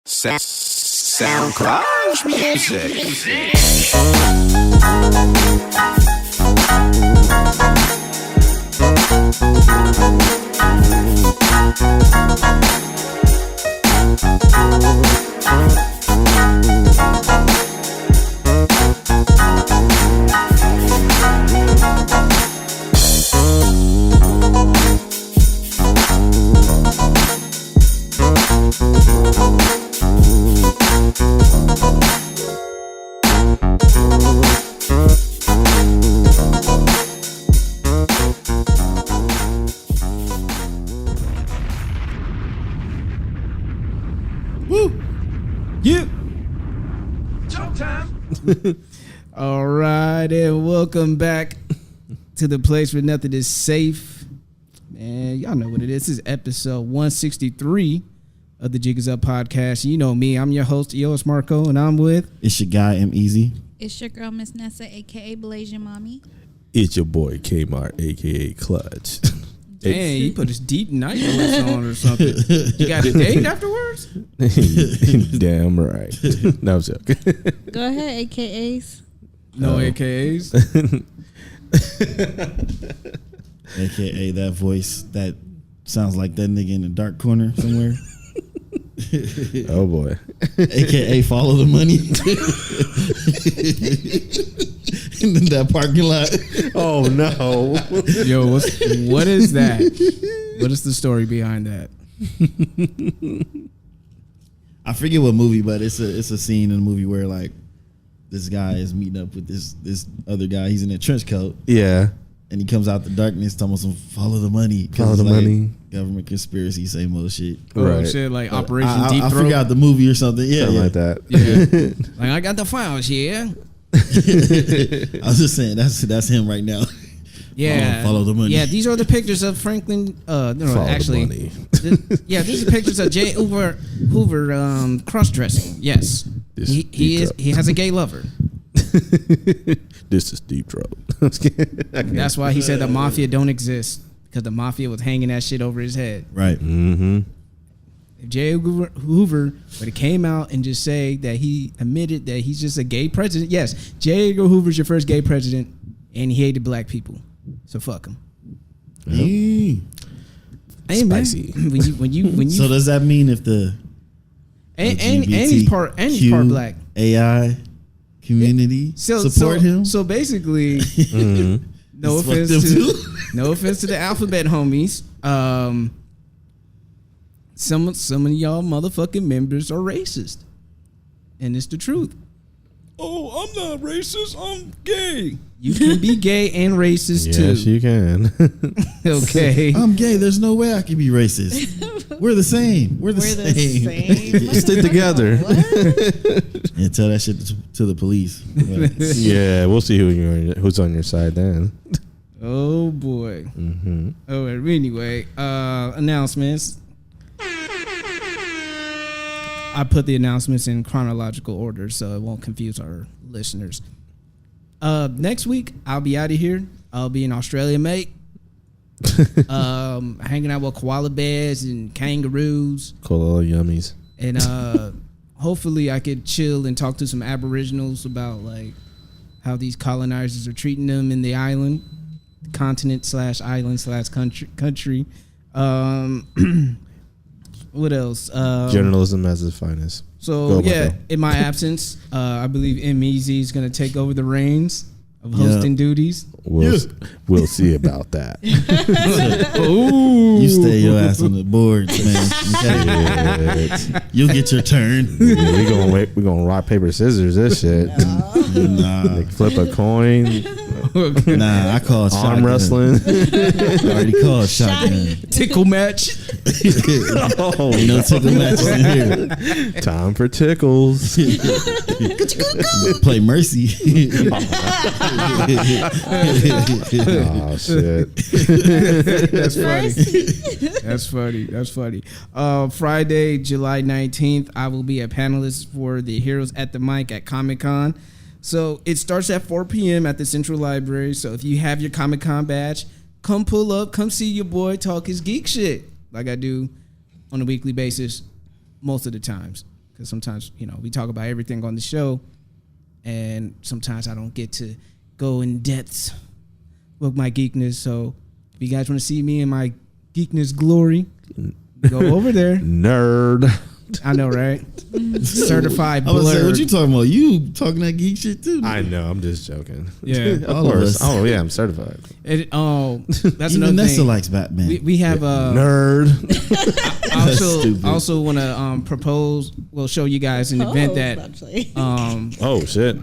SoundCloud music. All right, and welcome back to the place where nothing is safe. Man, y'all know what it is. This is episode 163 of the Jig Is Up podcast. You know me. I'm your host, Yois Marco, and I'm with... It's your guy, M Easy. It's your girl, Miss Nessa, a.k.a. Blasian Mommy. It's your boy, Kmart, a.k.a. Clutch. Dang, he put his deep night voice on or something. You got a date afterwards? Damn right. No, I'm joking. Go ahead, AKAs. No AKAs? AKA that voice that sounds like that nigga in the dark corner somewhere. Oh boy. AKA follow the money. In that parking lot. Oh no. Yo, what is that? What is the story behind that? I forget what movie, but it's a scene in the movie where like this guy is meeting up with this other guy. He's in a trench coat. Yeah. And he comes out the darkness, telling us, follow the money. Follow the money. Government conspiracy, same old shit. Oh, right. Shit, like Operation Deep Throat. I forgot the movie or something. Yeah, Something like that. Yeah. Like, I got the files here. I was just saying, that's him right now. Yeah. Follow the money. Yeah, these are the pictures of Franklin. Follow actually. the money. These are pictures of J. Hoover cross-dressing. Yes. He has a gay lover. This is Deep Throat. That's why he said the mafia don't exist, because the mafia was hanging that shit over his head. Right. Mm-hmm. If J. Hoover would have came out and just say that he admitted that he's just a gay president, yes, J. Edgar Hoover's your first gay president, and he hated black people, so fuck him. Yep. Hey, Spicy. Man, when you So does that mean if the and he's part black AI community support him? So basically, Mm-hmm. no offense to the alphabet homies. Some of y'all motherfucking members are racist, and it's the truth. Oh, I'm not racist. I'm gay. You can be gay and racist too. Yes, you can. Okay. I'm gay. There's no way I can be racist. We're the same. We're the same. Stick together. Yeah, tell that shit to the police. Yeah, we'll see who's on your side then. Oh boy. Mm-hmm. Oh, anyway, announcements. I put the announcements in chronological order so it won't confuse our listeners. Next week, I'll be out of here. I'll be in Australia, mate. Hanging out with koala bears and kangaroos. Koala yummies. And hopefully I could chill and talk to some aboriginals about like how these colonizers are treating them in the island, continent/island/country. What else? Journalism as its finest. So in my absence, I believe M Easy is going to take over the reins of hosting duties. We'll see about that. Ooh. You stay your ass on the boards, man. Okay? You'll get your turn. We're gonna rock paper scissors this shit. Nah. Like flip a coin. Nah, I call it Arm wrestling. I already called shotgun. Tickle match. Oh, Ain't no tickle matches in here. time for tickles. Play mercy. Oh shit. That's funny. Friday, July 19th, I will be a panelist for the Heroes at the Mic at Comic-Con. So it starts at 4 p.m. at the Central Library. So if you have your Comic-Con badge, come pull up, come see your boy talk his geek shit like I do on a weekly basis most of the times. because sometimes we talk about everything on the show, and sometimes I don't get to go in depths with my geekness. So if you guys want to see me in my geekness glory, go over there. Nerd. I know, right? Certified I was saying, blurred. what you talking about? You talking that geek shit too? I know. I'm just joking. Yeah. Of All of course. us. Oh yeah, I'm certified. That's Even another Nessa thing. likes Batman. We have Nerd. I stupid. also want to propose. We'll show you guys an event that actually. Oh shit.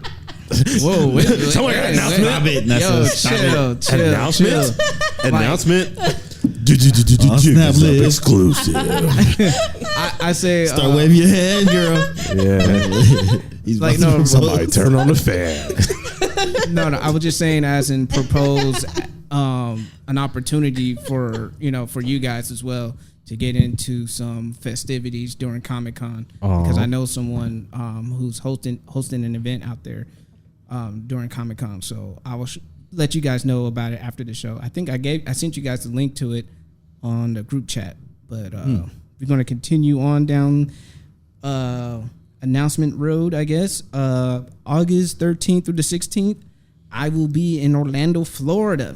Whoa, wait, Someone got an announcement. Stop it, Nessa. Yo, Stop chill. Announcement. Announcement. Snap live. Exclusive. I say Start waving your hand, girl. Yeah. He's Like, about to no, propose. Somebody turn on the fan. no. I was just saying, as in propose an opportunity for you guys as well to get into some festivities during Comic-Con, because I know someone who's hosting an event out there during Comic-Con. So I will let you guys know about it after the show. I think I sent you guys the link to it on the group chat. But we're going to continue on down announcement road, I guess. August 13th through the 16th, I will be in Orlando, Florida.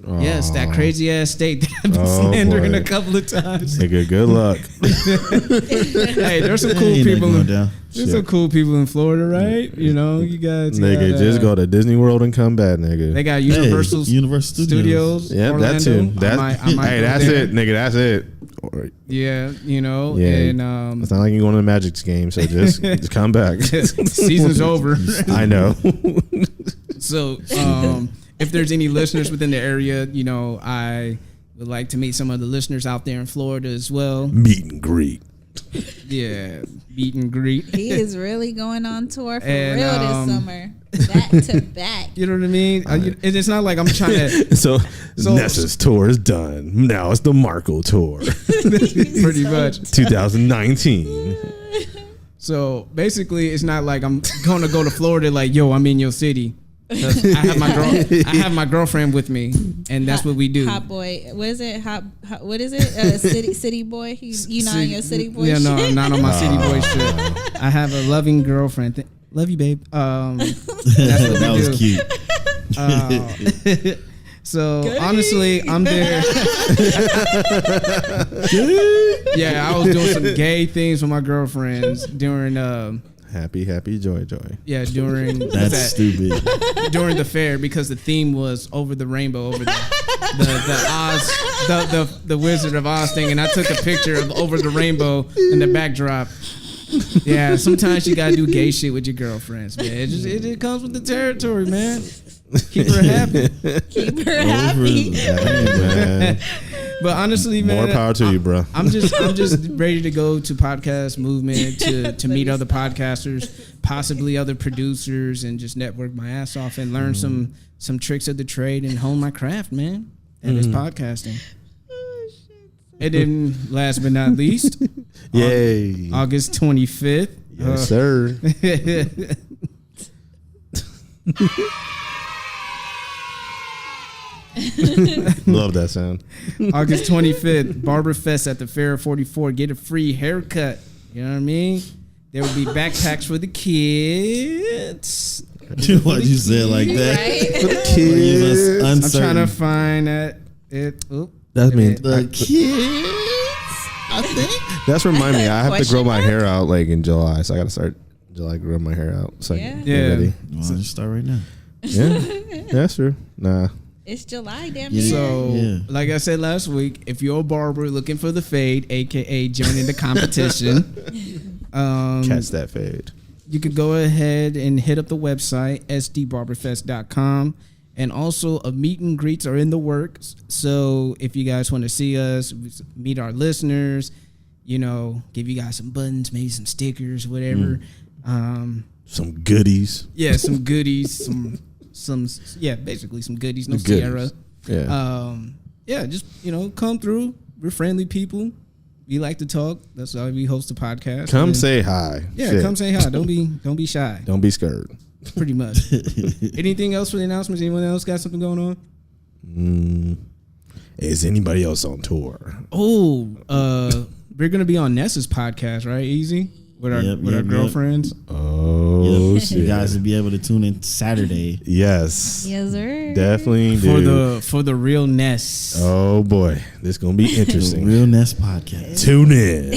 Yes, that crazy ass state that I've been slandering boy. a couple of times. Nigga, good luck. Hey, there's some cool Ain't nothing people. going down. There's some cool people in Florida, right? You guys. Nigga, got, just go to Disney World and come back, nigga. They got Hey, Universal Universal Studios. Yeah, Orlando. that too. I might Hey, go that's there. it, nigga. That's it. Yeah, Yeah, and it's not like you're going to the Magic's game, so just come back. season's over. I know. So, if there's any listeners within the area, I would like to meet some of the listeners out there in Florida as well. Meet and greet. Yeah, meet and greet. He is really going on tour for And, real this summer, back to back. You know what I mean? It's not like I'm trying to. So Nessa's tour is done. Now it's the Marco tour, Pretty much. 2019. So basically, it's not like I'm going to go to Florida. Like, yo, I'm in your city. 'Cause I have my girlfriend with me, and that's what we do. Hot boy, what is it? What is it? City boy. You not on your city boy? Yeah, no, shit? I'm not on my city boy shit. I have a loving girlfriend. Love you, babe. That's what That we was do. cute. So honestly, I'm there. Yeah, I was doing some gay things with my girlfriends during Happy, joy. during That's stupid. during the fair, because the theme was over the rainbow, over the Oz, the Wizard of Oz thing, and I took a picture of over the rainbow in the backdrop. Yeah, sometimes you gotta do gay shit with your girlfriends, man. It comes with the territory, man. Keep her happy. Keep her happy. Man. But honestly, man, More power to you, bro. I'm just ready to go to podcast movement to meet other podcasters, possibly other producers, and just network my ass off and learn some tricks of the trade and hone my craft, man. That is podcasting. And then, last but not least, Yay. August 25th. Yes, sir. Love that sound. August 25th, Barber Fest at the Fair of 44. Get a free haircut. You know what I mean? There will be backpacks for the kids. Why'd you say it like that? Right? For the kids. I'm Uncertain. trying to find that. That means The kids, I think. that's remind me. I have to Question grow my mark? hair out like in July, so I gotta start July growing my hair out. So I can get Yeah. ready. Well, just start right now. Yeah, that's true. Nah, It's July, damn Yeah. near. So, Yeah. like I said last week, if you're a barber looking for the fade, aka joining the competition, catch that fade. you could go ahead and hit up the website sdbarberfest.com, and also a meet and greets are in the works. So if you guys want to see us, meet our listeners, give you guys some buttons, maybe some stickers, whatever. Some goodies. Yeah, some goodies, basically some goodies. No Goodies. Sierra. Yeah. Just come through. We're friendly people. We like to talk. That's why we host a podcast. Come And say hi. yeah, Shit. come say hi. Don't be shy. Don't be scared. Pretty much. Anything else for the announcements? Anyone else got something going on? Is anybody else on tour? Oh, we're gonna be on Nessa's podcast, right? Easy. with our girlfriends. Oh shit! You guys will be able to tune in Saturday. Yes. Yes, sir. Definitely do. For the real Ness. Oh boy, this gonna be interesting. Real Nest podcast. Tune in.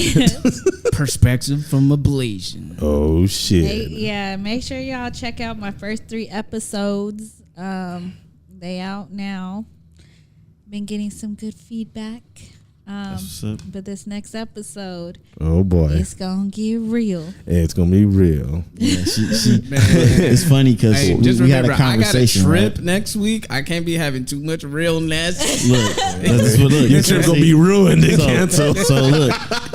Perspective from Ablation. Oh shit! Make sure y'all check out my first 3 episodes. They out now. Been getting some good feedback. But this next episode, oh boy, it's gonna get real. It's gonna be real. Yeah, it's funny because we had a conversation. I got a trip right? next week. I can't be having too much realness. Look, your trip's gonna be ruined and canceled. So look,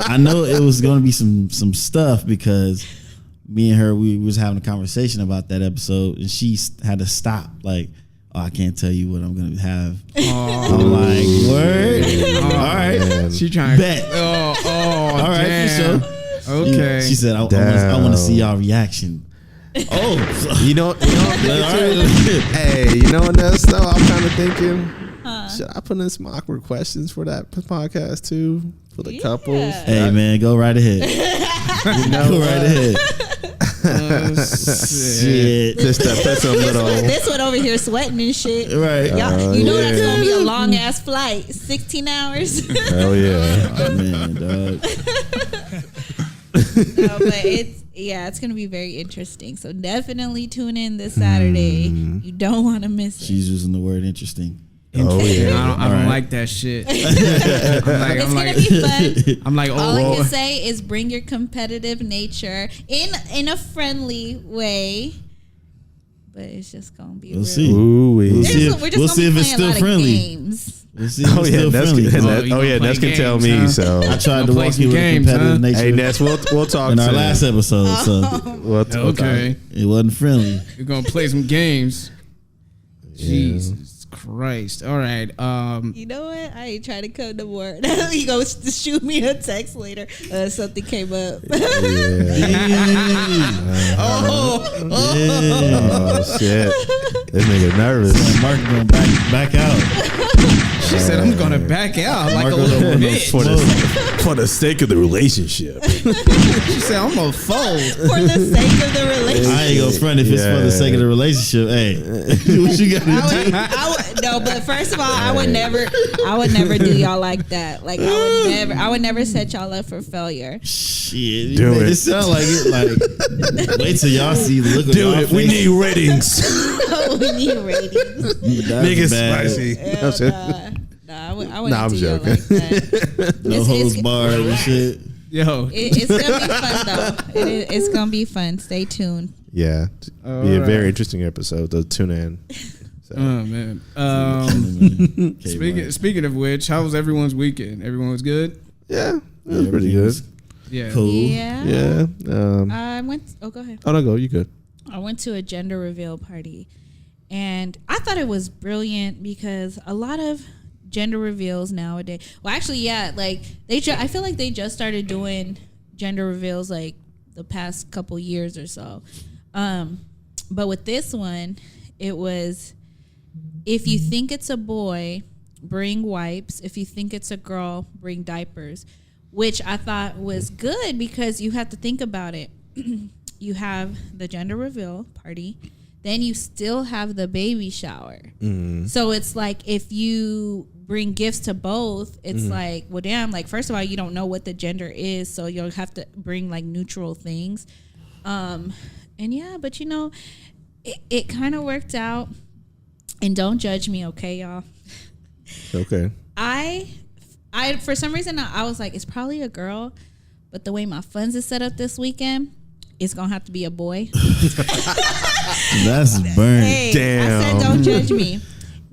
I know it was gonna be some stuff because me and her we was having a conversation about that episode, and she had to stop. Like, oh, I can't tell you what I'm gonna have. I'm like, word. All right, man. She trying. Bet. All right, damn. for sure. Okay. She said, I want to see y'all reaction. Oh, You know what I'm thinking? Hey, you know what, Nessa? Though I'm kind of thinking, should I put in some awkward questions for that podcast too, for the couples? Hey man, go right ahead. Go right ahead. Shit. Just to put some little. This one over here sweating and shit. Right. Y'all, you know that's gonna be a long ass flight, 16 hours. Hell yeah. Oh man, dog. No, but it's gonna be very interesting. So definitely tune in this Saturday. You don't want to miss it. She's using the word interesting. Oh yeah. I don't like that shit. It's gonna be fun. I'm like, All I can say is bring your competitive nature in a friendly way. But it's just gonna be We'll real. see. Ooh-wee. We'll see if it's still friendly. Games. We'll see if it's still friendly. Ness can tell me. huh? So I tried to play walk some you with a games, competitive nature hey, Ness, we'll talk in to our last episode, so Okay. it wasn't friendly. We're gonna play some games. Jesus Christ. All right. You know what? I ain't trying to come no more. He goes to shoot me a text later. Something came up. Oh shit! This nigga nervous. Mark gonna back out. She said, I'm gonna back out like a Marco little don't want no bitch. For the sake of the relationship. She said, I'm gonna fold. For the sake of the relationship. I ain't gonna front if it's for the sake of the relationship. Hey, what you gotta do? No, but first of all, I would never do y'all like that. Like I would never set y'all up for failure. Shit, you Do made it. it sound like it. Like, wait till y'all see the look. Do on it. We need ratings. We need ratings. Niggas spicy. I wouldn't I'm do y'all joking. like that. No holds barred and shit. Yo. It's gonna be fun though. It's gonna be fun. Stay tuned. Yeah, be a very interesting episode. So tune in. So. Oh man. Speaking of which, how was everyone's weekend? Everyone was good? Yeah, it was pretty good. Yeah. Cool. Yeah. Yeah. I went. Oh, go ahead. Oh no, go. You good? I went to a gender reveal party, and I thought it was brilliant because a lot of gender reveals nowadays. Well, actually, yeah, like I feel like they just started doing gender reveals like the past couple years or so. But with this one, it was, if you think it's a boy, bring wipes. If you think it's a girl, bring diapers, which I thought was good because you have to think about it. You have the gender reveal party, then you still have the baby shower. So it's like if you bring gifts to both, it's like, well, damn, like, first of all, you don't know what the gender is, so you'll have to bring like neutral things. And yeah, but you know, it kind of worked out. And don't judge me, okay, y'all? Okay. I for some reason I was like, it's probably a girl, but the way my funds is set up this weekend, it's gonna have to be a boy. That's burnt. Hey, Damn. I said don't judge me.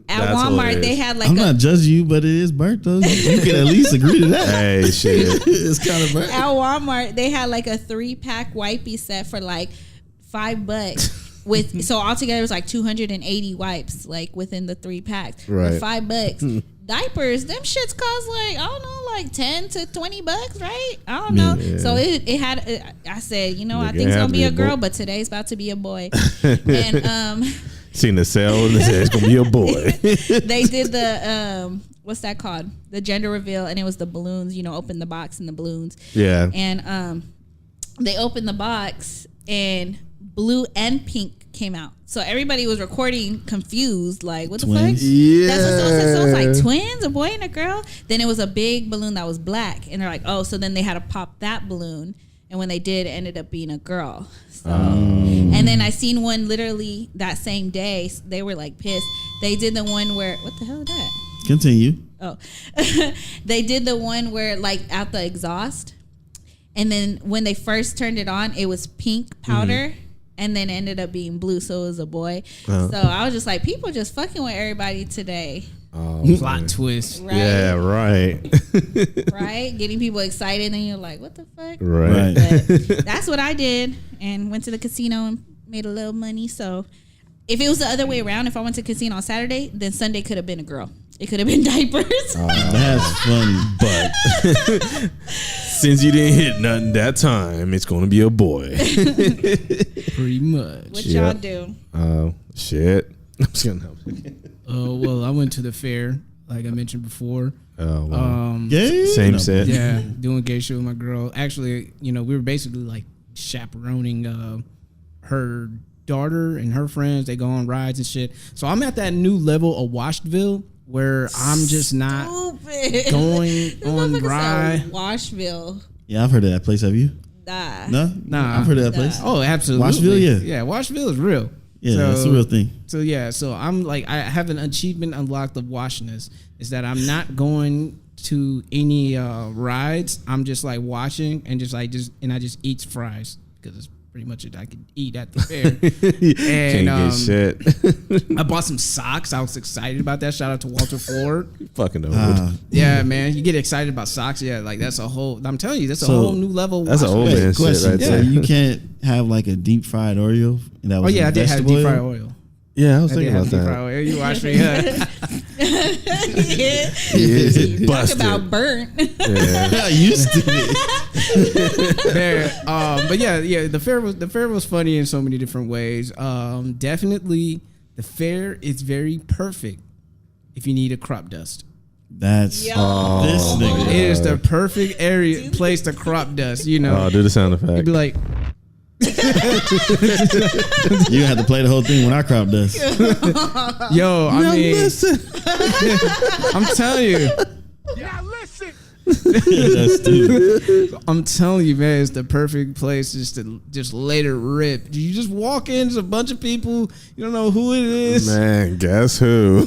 At That's Walmart, hilarious. they had like I'm not judging you, but it is burnt though. You can at least agree to that. Hey, shit. It's kind of burnt. at Walmart they had like a 3-pack wipey set for like $5. With so altogether it was like 280 wipes like within the 3 packs for Right. $5. Diapers, them shits cost like, I don't know, like $10 to $20, right? I don't know. Yeah. So it had. I said, you know, I Like, think it it's had gonna to be be a a girl, boy. but today's about to be a boy. And Seen the sale and it said it's gonna be a boy. they did the what's that called? The gender reveal, and it was the balloons. You know, open the box and the balloons. Yeah. And they opened the box and blue and pink came out. So everybody was recording confused, like, what the Twins. fuck? Yeah. That's what someone said. So it's like twins, a boy and a girl. Then it was a big balloon that was black. And they're like, oh, so then they had to pop that balloon. And when they did, it ended up being a girl. So, and then I seen one literally that same day. They were like pissed. They did the one where, what the hell is that? Continue. Oh, they did the one where like out the exhaust. And then when they first turned it on, it was pink powder. And then it ended up being blue, so it was a boy. So I was just like, people just fucking with everybody today. Plot twist. Right? Yeah, right. Right? Getting people excited, and you're like, what the fuck? Right. But that's what I did, and went to the casino and made a little money. So if it was the other way around, if I went to casino on Saturday, then Sunday could have been a girl. It could have been diapers. That's funny. But since you didn't hit nothing that time, it's gonna be a boy. Pretty much. What y'all do? Oh shit. I'm just gonna help. Well, I went to the fair, like I mentioned before. Oh wow. Gay? Same No. set. Yeah, doing gay shit with my girl. Actually, we were basically like chaperoning her daughter and her friends. They go on rides and shit. So I'm at that new level of Washville where I'm just not Stupid. going on ride. Washville. Yeah, I've heard of that place. Have you? Nah. No? Nah. I've heard of that place. Oh, absolutely. Washville, yeah. Yeah, Washville is real. Yeah, that's a real thing. So I'm like, I have an achievement unlocked of washness. Is that I'm not going to any rides. I'm just like watching and I just eat fries because it's pretty much it I could eat at the fair. And Can't get shit. I bought some socks. I was excited about that. Shout out to Walter Ford. Fucking old. Yeah, man, you get excited about socks. Yeah, like that's a whole. I'm telling you, that's a So, whole new level. That's an old Washington. man shit Question. right So there. you can't have like a deep fried Oreo? And that Oh was yeah, I in did have vegetable deep fried oil? oil. Yeah, I was I did thinking have about deep that. fried oil. You watch me. Yeah, Talk busted. about burnt. Yeah. You stupid. But yeah, the fair was funny in so many different ways. Definitely, the fair is very perfect if you need a crop dust. That's Yo. this nigga. It is the perfect place to crop dust. Oh, do the sound effect. You'd be like, You had to play the whole thing when I crop dust. yo, I mean, listen. I'm telling you. That's stupid. I'm telling you, man, it's the perfect place just to just let it rip. You just walk in, there's a bunch of people, you don't know who it is, Man, guess who?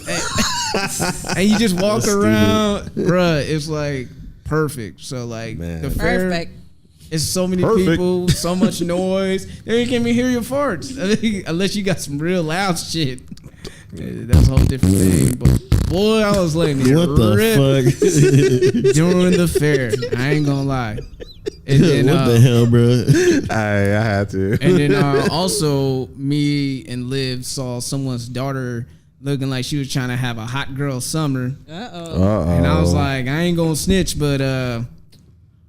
and you just walk around, bruh. It's like perfect. So like Man. the fair, Perfect. it's so many Perfect. people, so much noise. There you can't even hear your farts unless you got some real loud shit. That's a whole different thing. But boy, I was letting it What the rip fuck? during the fair. I ain't gonna lie. And then, What the hell, bro? I had to. And then also, me and Liv saw someone's daughter looking like she was trying to have a hot girl summer. Uh-oh. And I was like, I ain't gonna snitch, but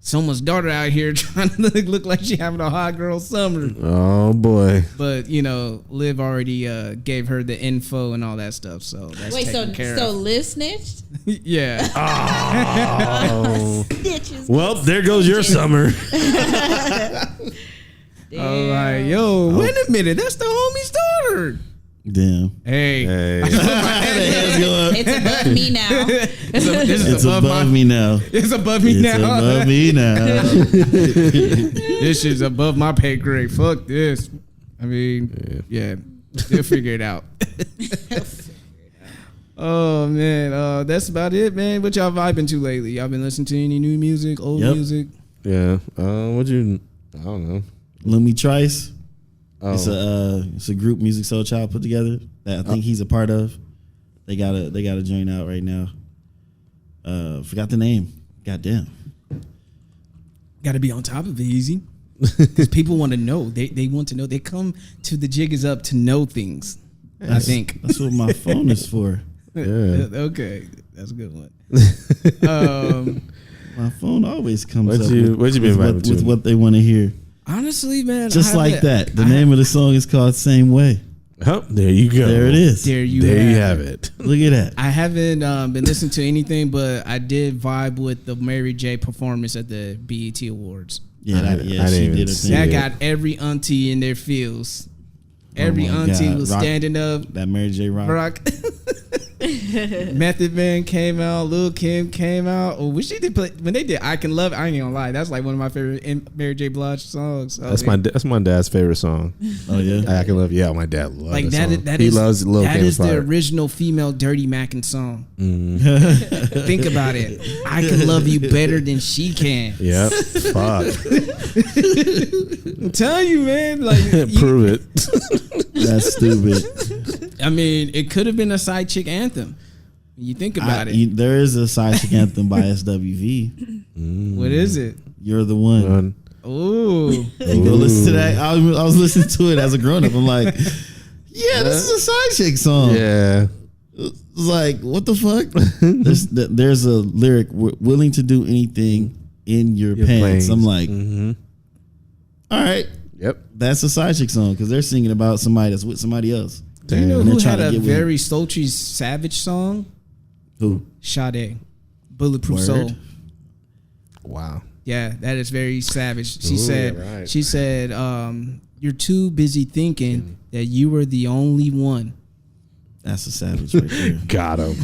someone's daughter out here trying to look like she having a hot girl summer. Oh boy. But Liv already gave her the info and all that stuff, so that's Wait, taken care of. Liv snitched? Yeah. Oh. Snitches. Well, there goes your summer. I'm like, yo, wait a minute, that's the homie's daughter. Damn. Hey. Hey. It's above me now. This is It's above me now. It's above me It's now. above me now. This shit's above my pay grade. Fuck this. I mean, yeah, they'll figure it out. Oh man, that's about it, man. What y'all vibing to lately? Y'all been listening to any new music, old Yep. music? Yeah. I don't know. Lumi Trice. Oh. It's a group Music Soul Child put together that I think he's a part of. They got a joint out right now. Forgot the name. Goddamn. Got to be on top of it, easy. Because people want to know. They want to know. They come to the Jig Is Up to know things. I think. That's what my phone is for. Yeah. Okay, that's a good one. My phone always comes What up you been vibing with to? what they want to hear. Honestly, man, Just like that. The name of the song is called Same Way. Oh, there you go. There it is. There you have it. Look at that. I haven't been listening to anything, but I did vibe with the Mary J performance at the BET Awards. Yeah, I she didn't did even her see thing. That it. got every auntie in their feels. Every my auntie God. was Rock- standing up. That Mary J. Rock. Method Man came out. Lil Kim came out. Oh, we should did play when they did "I Can Love It." I ain't gonna lie, that's like one of my favorite Mary J. Blige songs. Oh, That's my dad's favorite song. Oh yeah. I Can Love. Yeah, my dad loves like that song. that He is loves Lil that Kim's is the part. original female Dirty Mackin song. Think about it. I can love you better than she can. Yep. Fuck. I'm telling you, man. Like, Prove it. That's stupid. I mean, it could have been a side chick anthem. You think about it. There is a side chick anthem by SWV. What is it? You're the one. Ooh. You go listen to that. I was listening to it as a grown up. I'm like, yeah, this is a side chick song. Yeah. It's like, what the fuck? there's a lyric, willing to do anything in your pants. I'm like, all right, Yep. that's a side chick song because they're singing about somebody that's with somebody else. Do you know And they're who trying had to a get with very sultry savage song? Who? Sade. Bulletproof Word. Soul. Wow. Yeah, that is very savage. She Ooh, said, yeah, right. she said, you're too busy thinking that you were the only one. That's a savage right there. Got him.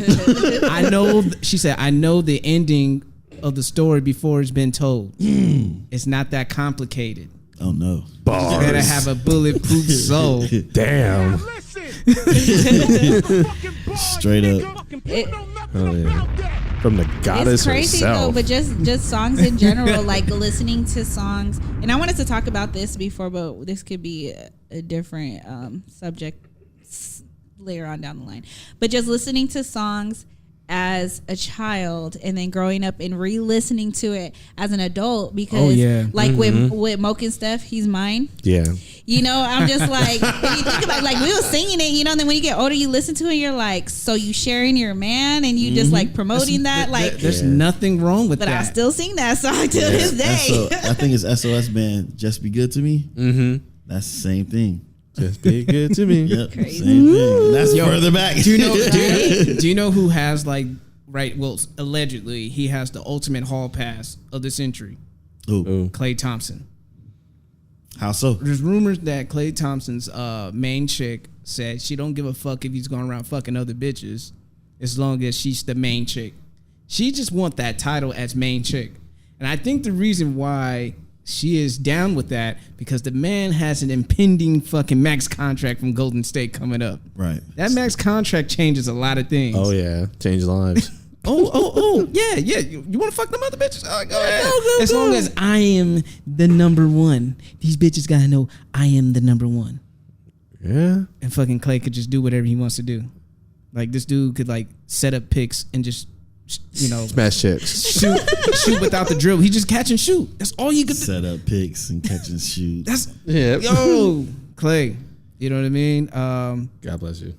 I know, she said, I know the ending of the story before it's been told. It's not that complicated. Oh no. You better have a bulletproof soul. Damn. Straight up. Oh, yeah. From the goddess It's crazy herself. though, but just songs in general, like listening to songs. And I wanted to talk about this before, but this could be a different subject later on down the line. But just listening to songs as a child and then growing up and re-listening to it as an adult because like with Moke and Steph, he's mine. Yeah. You know, I'm just like, when you think about it, like we were singing it, you know, and then when you get older, you listen to it, you're like, so you sharing your man and you just like promoting that, like, There's nothing wrong with but that. I'll still sing that song to this day. I think it's SOS band Just Be Good to Me. That's the same thing. Just be good to me. Yep, Crazy. same thing. And that's further back. Do you know who has like, right, well, allegedly, he has the ultimate hall pass of the century? Ooh. Klay Thompson. How so? There's rumors that Klay Thompson's main chick said she don't give a fuck if he's going around fucking other bitches as long as she's the main chick. She just want that title as main chick. And I think the reason why she is down with that because the man has an impending fucking max contract from Golden State coming up. Right. That max contract changes a lot of things. Oh, yeah. Change lives. Yeah. You want to fuck them other bitches? Go ahead. As long as I am the number one, these bitches gotta know I am the number one. Yeah. And fucking Klay could just do whatever he wants to do. Like this dude could like set up picks and just, you know, Smash chicks. shoot without the drill. He just catch and shoot. That's all you could do. Set up picks and catch and shoot. That's Yeah. yo Klay. You know what I mean? God bless you.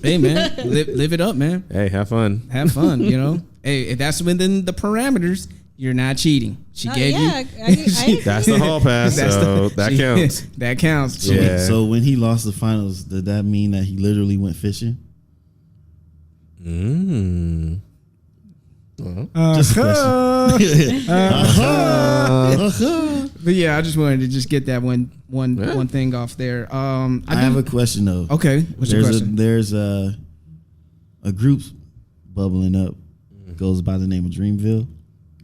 Hey man, live it up, man. Hey, have fun. Have fun. You know. Hey, if that's within the parameters, you're not cheating. She gave you. I agree. That's the hall pass, so that counts. That counts. So, Yeah. so when he lost the finals, did that mean that he literally went fishing? Just a question. But yeah, I just wanted to just get that one thing off there. I have a question though. Okay, what's your question? There's a group bubbling up. Goes by the name of Dreamville.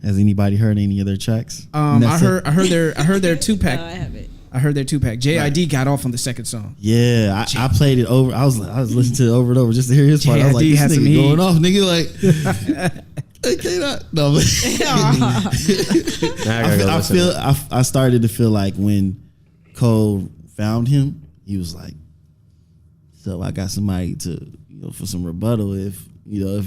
Has anybody heard any of their tracks? I heard their 2-pack. No, I haven't. I heard their 2-pack. JID got off on the second song. Yeah, I played it over. I was listening to it over and over just to hear his part. I was like, JID this has some nigga heat. going off, nigga. Like, I cannot. No, but I started to feel like when Cole found him, he was like, so I got somebody to, for some rebuttal if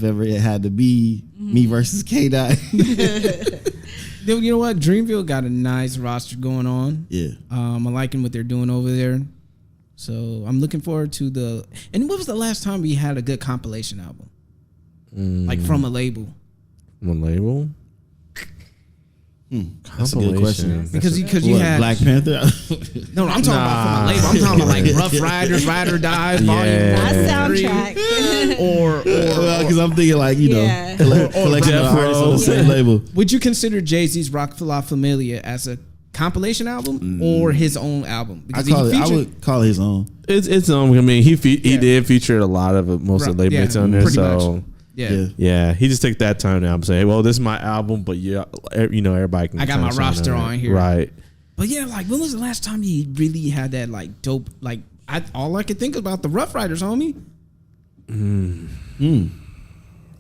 ever it had to be me versus K-Dot. You know what? Dreamville got a nice roster going on. Yeah. I'm liking what they're doing over there. So I'm looking forward to the. And when was the last time we had a good compilation album? Like from a label? One label? That's a good question. Because you had Black Panther. no, I'm talking about from a label. I'm talking about like Rough Riders, Ride or Die, Volume 1, That 3, soundtrack. or Because I'm thinking like collection of Death artists on Row. the same label. would you consider Jay-Z's Rock La Familia as a compilation album or his own album? I Because would call it his own. It's I mean, he did feature a lot of most of the late mates on there. pretty So much. Yeah. yeah, he just took that time now. I'm saying, well, this is my album, but yeah, you know, everybody can. I got my roster on here. Right. But yeah, like when was the last time he really had that like dope? Like all I could think about the Rough Riders, homie.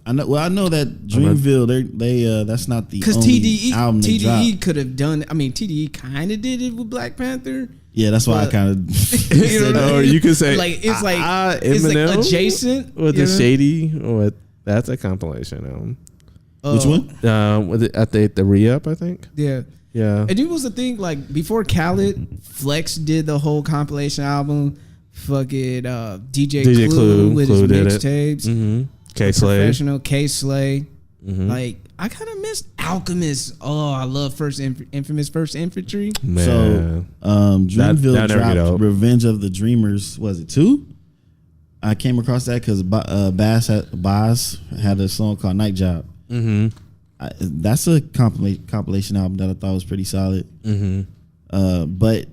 I know. Well, I know that Dreamville. They that's not the Because only album they dropped. TDE could have done. I mean, TDE kind of did it with Black Panther. Yeah, that's why I kind of. You know what I Or mean? you could say like it's like Eminem adjacent with you the know? Shady. Or that's a compilation album. Which one? With it, at the re-up, I think. Yeah. Yeah. And it was the thing, like before Khaled, Flex did the whole compilation album. Fucking DJ Clue with his mixtapes. Mm-hmm. K-Slay. Professional K-Slay. Like I kind of missed Alchemist. Oh, I love Infamous First Infantry. Man. So Dreamville that never get dropped old. Revenge of the Dreamers. Was it 2? I came across that because Baz had a song called Night Job. Mm-hmm. That's a compilation album that I thought was pretty solid. Mm-hmm. But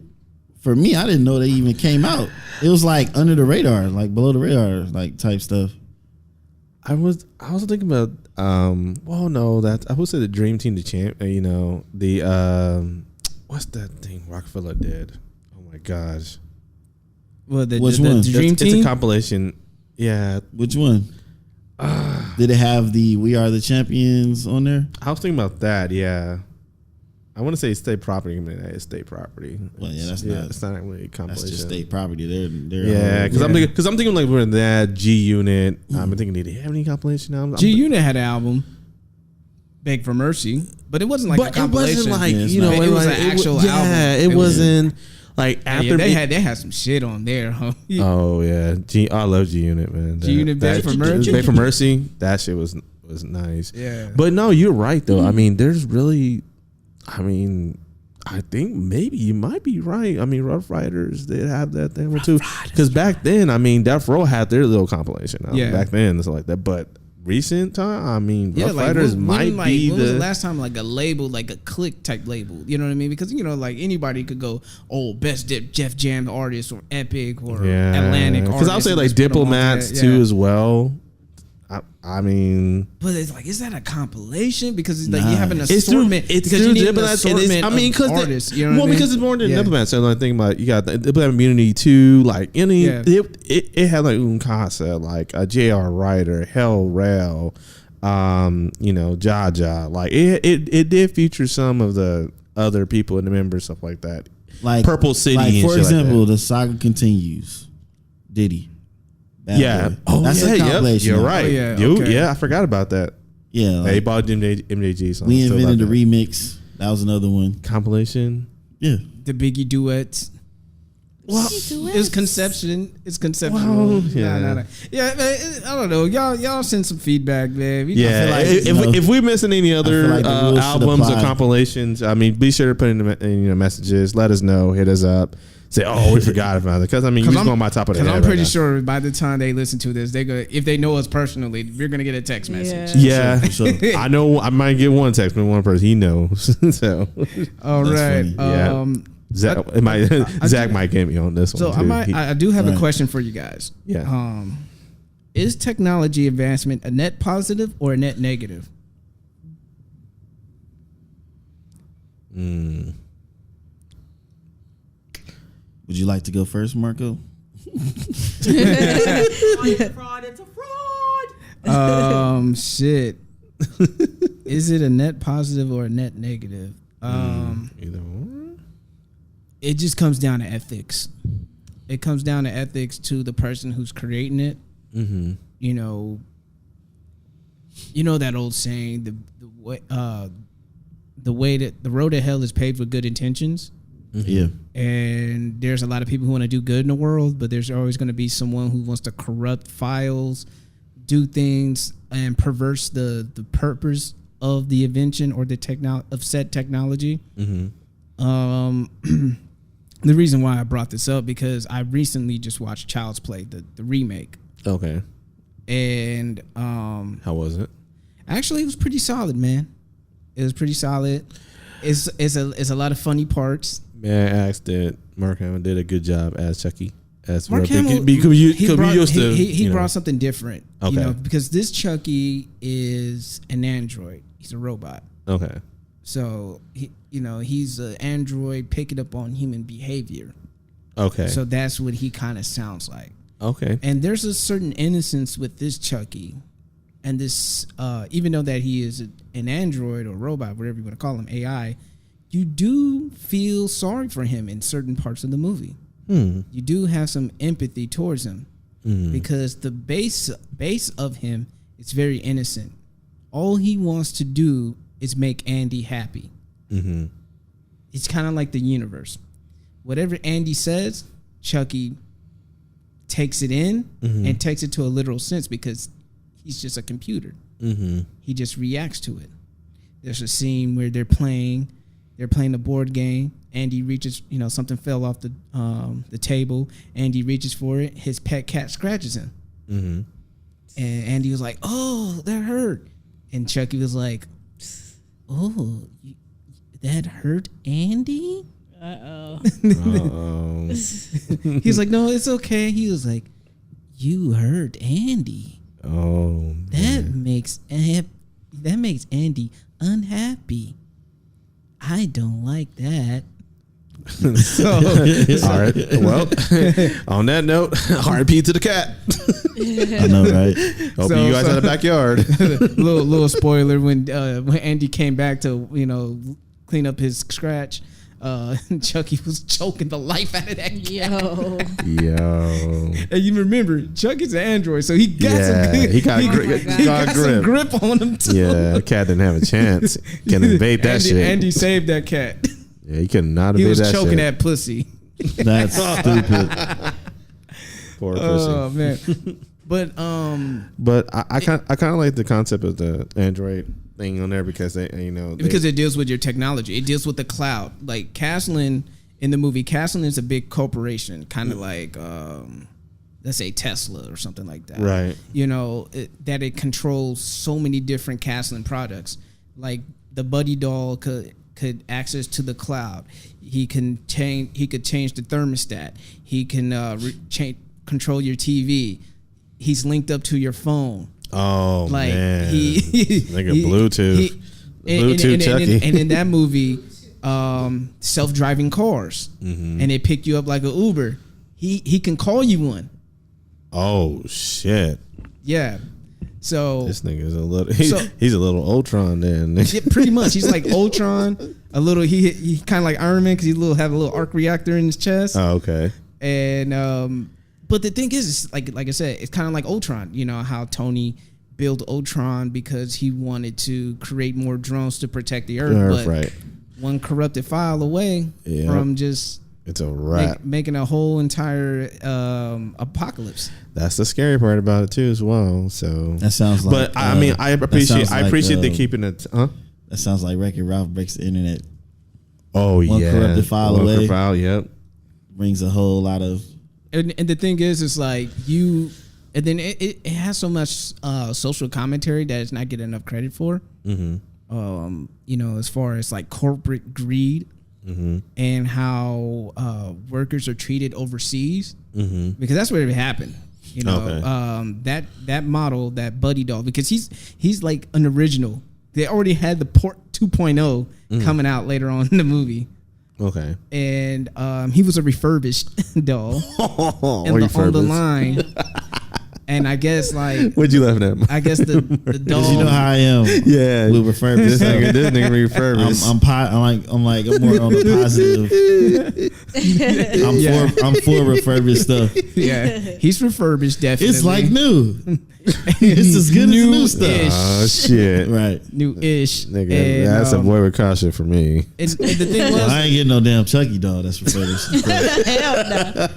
for me, I didn't know they even came out. It was like under the radar, like below the radar, like type stuff. I was thinking about well, no, that I would say the Dream Team, the champ. You know, the what's that thing Rockefeller did? Oh my gosh, Well, Which one? The Dream it's Team. a compilation. Yeah, Which one? Did it have the "We Are the Champions" on there? I was thinking about that. Yeah, I want to say state property. I mean, it's state property. Well, yeah, that's not. It's not really a compilation. That's just state property. They're Yeah, because I'm thinking like we're in that G Unit. I'm thinking, did they have any compilation albums? G Unit had an album, "Beg for Mercy," but it wasn't like a But it compilation. wasn't like Yeah, it's you know, not. It was like, an actual yeah, album. it wasn't like after Yeah, they had some shit on there, huh? Oh yeah, I love G Unit, man. G Unit, Beg for Mercy. Beg for Mercy. That shit was nice. Yeah. But no, you're right though. I mean, there's really, I mean, I think maybe you might be right. I mean, Rough Riders did have that thing too. Because back then, I mean, Death Row had their little compilation. Yeah. Back then, and stuff like that. But recent time, I mean, Yeah, Rough like Riders might be when was the the. last time like a label, like a click type label? You know what I mean? Because you know, like anybody could go, oh, best Jeff Jam artist or Epic or Atlantic. Because I would say like artist, and just put 'em onto Diplomats that. too Yeah. as well. I mean, But it's like, is that a compilation? Because it's like Nah. you have an it's assortment. it's because through you need an Diplomats, and assortment I mean, of because artists. You know what I mean? because it's more than Yeah. Diplomats. So I think about you got the Diplomat Immunity too. Like any, Yeah. it had like Unkasa, like a J.R. Ryder, Hell Rail, you know, Jaja. Like it did feature some of the other people in the members, stuff like that. like Purple City, Like and for shit example, like that. the saga continues. Diddy. Bad Yeah. Boy. Oh, That's yeah. a Yep. compilation. You're album. right. Oh, yeah, You- okay. yeah. I forgot about that. Yeah, Yeah, like, he bought MJG song. we Still invented the love that. remix. That was another one. compilation. Yeah. The Biggie duets. Well, It's conception. It's conceptual. Well, yeah. Nah. Yeah, man, I don't know. Y'all send some feedback, man. Yeah, like, if, you know, if we're missing any other like the rules should albums or apply. compilations, I mean, be sure to put in messages. Let us know. Hit us up. Say, oh, we forgot about it. Because I mean, we're going by top of the head. Because I'm pretty right sure by the time they listen to this, if they know us personally, we're gonna get a text message. now. Yeah, For sure. I know. I might get one text from one person he knows. So, All That's right. funny. Yeah. Zach might get me on this So one. Too. I do have a Right. question for you guys. Yeah. Is technology advancement a net positive or a net negative? Would you like to go first, Marco? Shit. Is it a net positive or a net negative? Either one. It just comes down to ethics. It comes down to ethics to the person who's creating it. Mm-hmm. You know that old saying, the way that the road to hell is paved with good intentions. Yeah. And there's a lot of people who want to do good in the world, but there's always going to be someone who wants to corrupt files, do things, and perverse the purpose of the invention or the of said technology. Mm-hmm. The reason why I brought this up because I recently just watched Child's Play, the remake, Okay. and How was it? actually it was pretty solid, man. It was pretty solid. it's a lot of funny parts. May I ask that Mark Hamill did a good job as Chucky? As Mark Hamill, he brought something different. Okay. Because this Chucky is an android. He's a robot. Okay. So he's an android picking up on human behavior. Okay. So that's what he kind of sounds like. Okay. And there's a certain innocence with this Chucky, and this even though that he is an android or robot, whatever you want to call him, AI, you do feel sorry for him in certain parts of the movie. You do have some empathy towards him because the base of him is very innocent. All he wants to do is make Andy happy. It's kind of like the universe. Whatever Andy says, Chucky takes it in and takes it to a literal sense because he's just a computer. He just reacts to it. There's a scene where they're playing a board game. Andy reaches, something fell off the table. Andy reaches for it. His pet cat scratches him. And Andy was like, "Oh, that hurt." And Chucky was like, "Oh, that hurt Andy?" He's like, "No, it's okay." He was like, "You hurt Andy." Oh, that makes Andy unhappy. I don't like that. So, all right. Well, on that note, RIP to the cat. I know, right? Hope you guys had a backyard. little spoiler when Andy came back to clean up his scratch. Chucky was choking the life out of that cat. Yo. And you remember, Chucky's an android, so he got some grip on him too. Yeah, the cat didn't have a chance. Can invade that shit. Andy saved that cat. Yeah, he could not invade that shit. He was choking that pussy. That's stupid. Poor pussy. Oh man. But I kind of like the concept of the android thing on there because because it deals with your technology. It deals with the cloud. Like Caslin in the movie, Caslin is a big corporation, kind of like let's say Tesla or something like that. Right. That it controls so many different Caslin products. Like the Buddy doll could access to the cloud. He could change the thermostat. He can control your TV. He's linked up to your phone. Oh, like, man. Bluetooth Chucky. And in that movie, self-driving cars. And they pick you up like an Uber. He can call you one. Oh, shit. Yeah. So this nigga is he's a little Ultron then. Yeah, pretty much. He's like Ultron. A little he kind of like Iron Man because he have a little arc reactor in his chest. Oh, okay. And but the thing is, like I said, it's kind of like Ultron. You know how Tony built Ultron because he wanted to create more drones to protect the Earth. But right. One corrupted file away from just it's a wrap, making a whole entire apocalypse. That's the scary part about it too, as well. So that sounds like. But I mean, I appreciate they keeping it. Huh? That sounds like Wreck-It Ralph breaks the internet. Oh, one corrupted file one away. File, yep. Brings a whole lot of. And the thing is, it's like you, and then it has so much social commentary that it's not getting enough credit for. As far as like corporate greed and how workers are treated overseas, because that's where it happened. That model, that Buddy doll, because he's like an original. They already had the Port 2.0 coming out later on in the movie. Okay. And he was a refurbished doll on the line. And I guess like what'd you laughing at? I guess the doll. You know how I am. Yeah, with refurbished. This nigga refurbished. I'm more on the positive. I'm for refurbished stuff. Yeah, he's refurbished. Definitely, it's like new. It's as good as new stuff. Oh shit! Right, new-ish. Nigga, and, that's a boy with caution for me. And the thing was, I ain't getting no damn Chucky doll. That's refurbished. Hell no.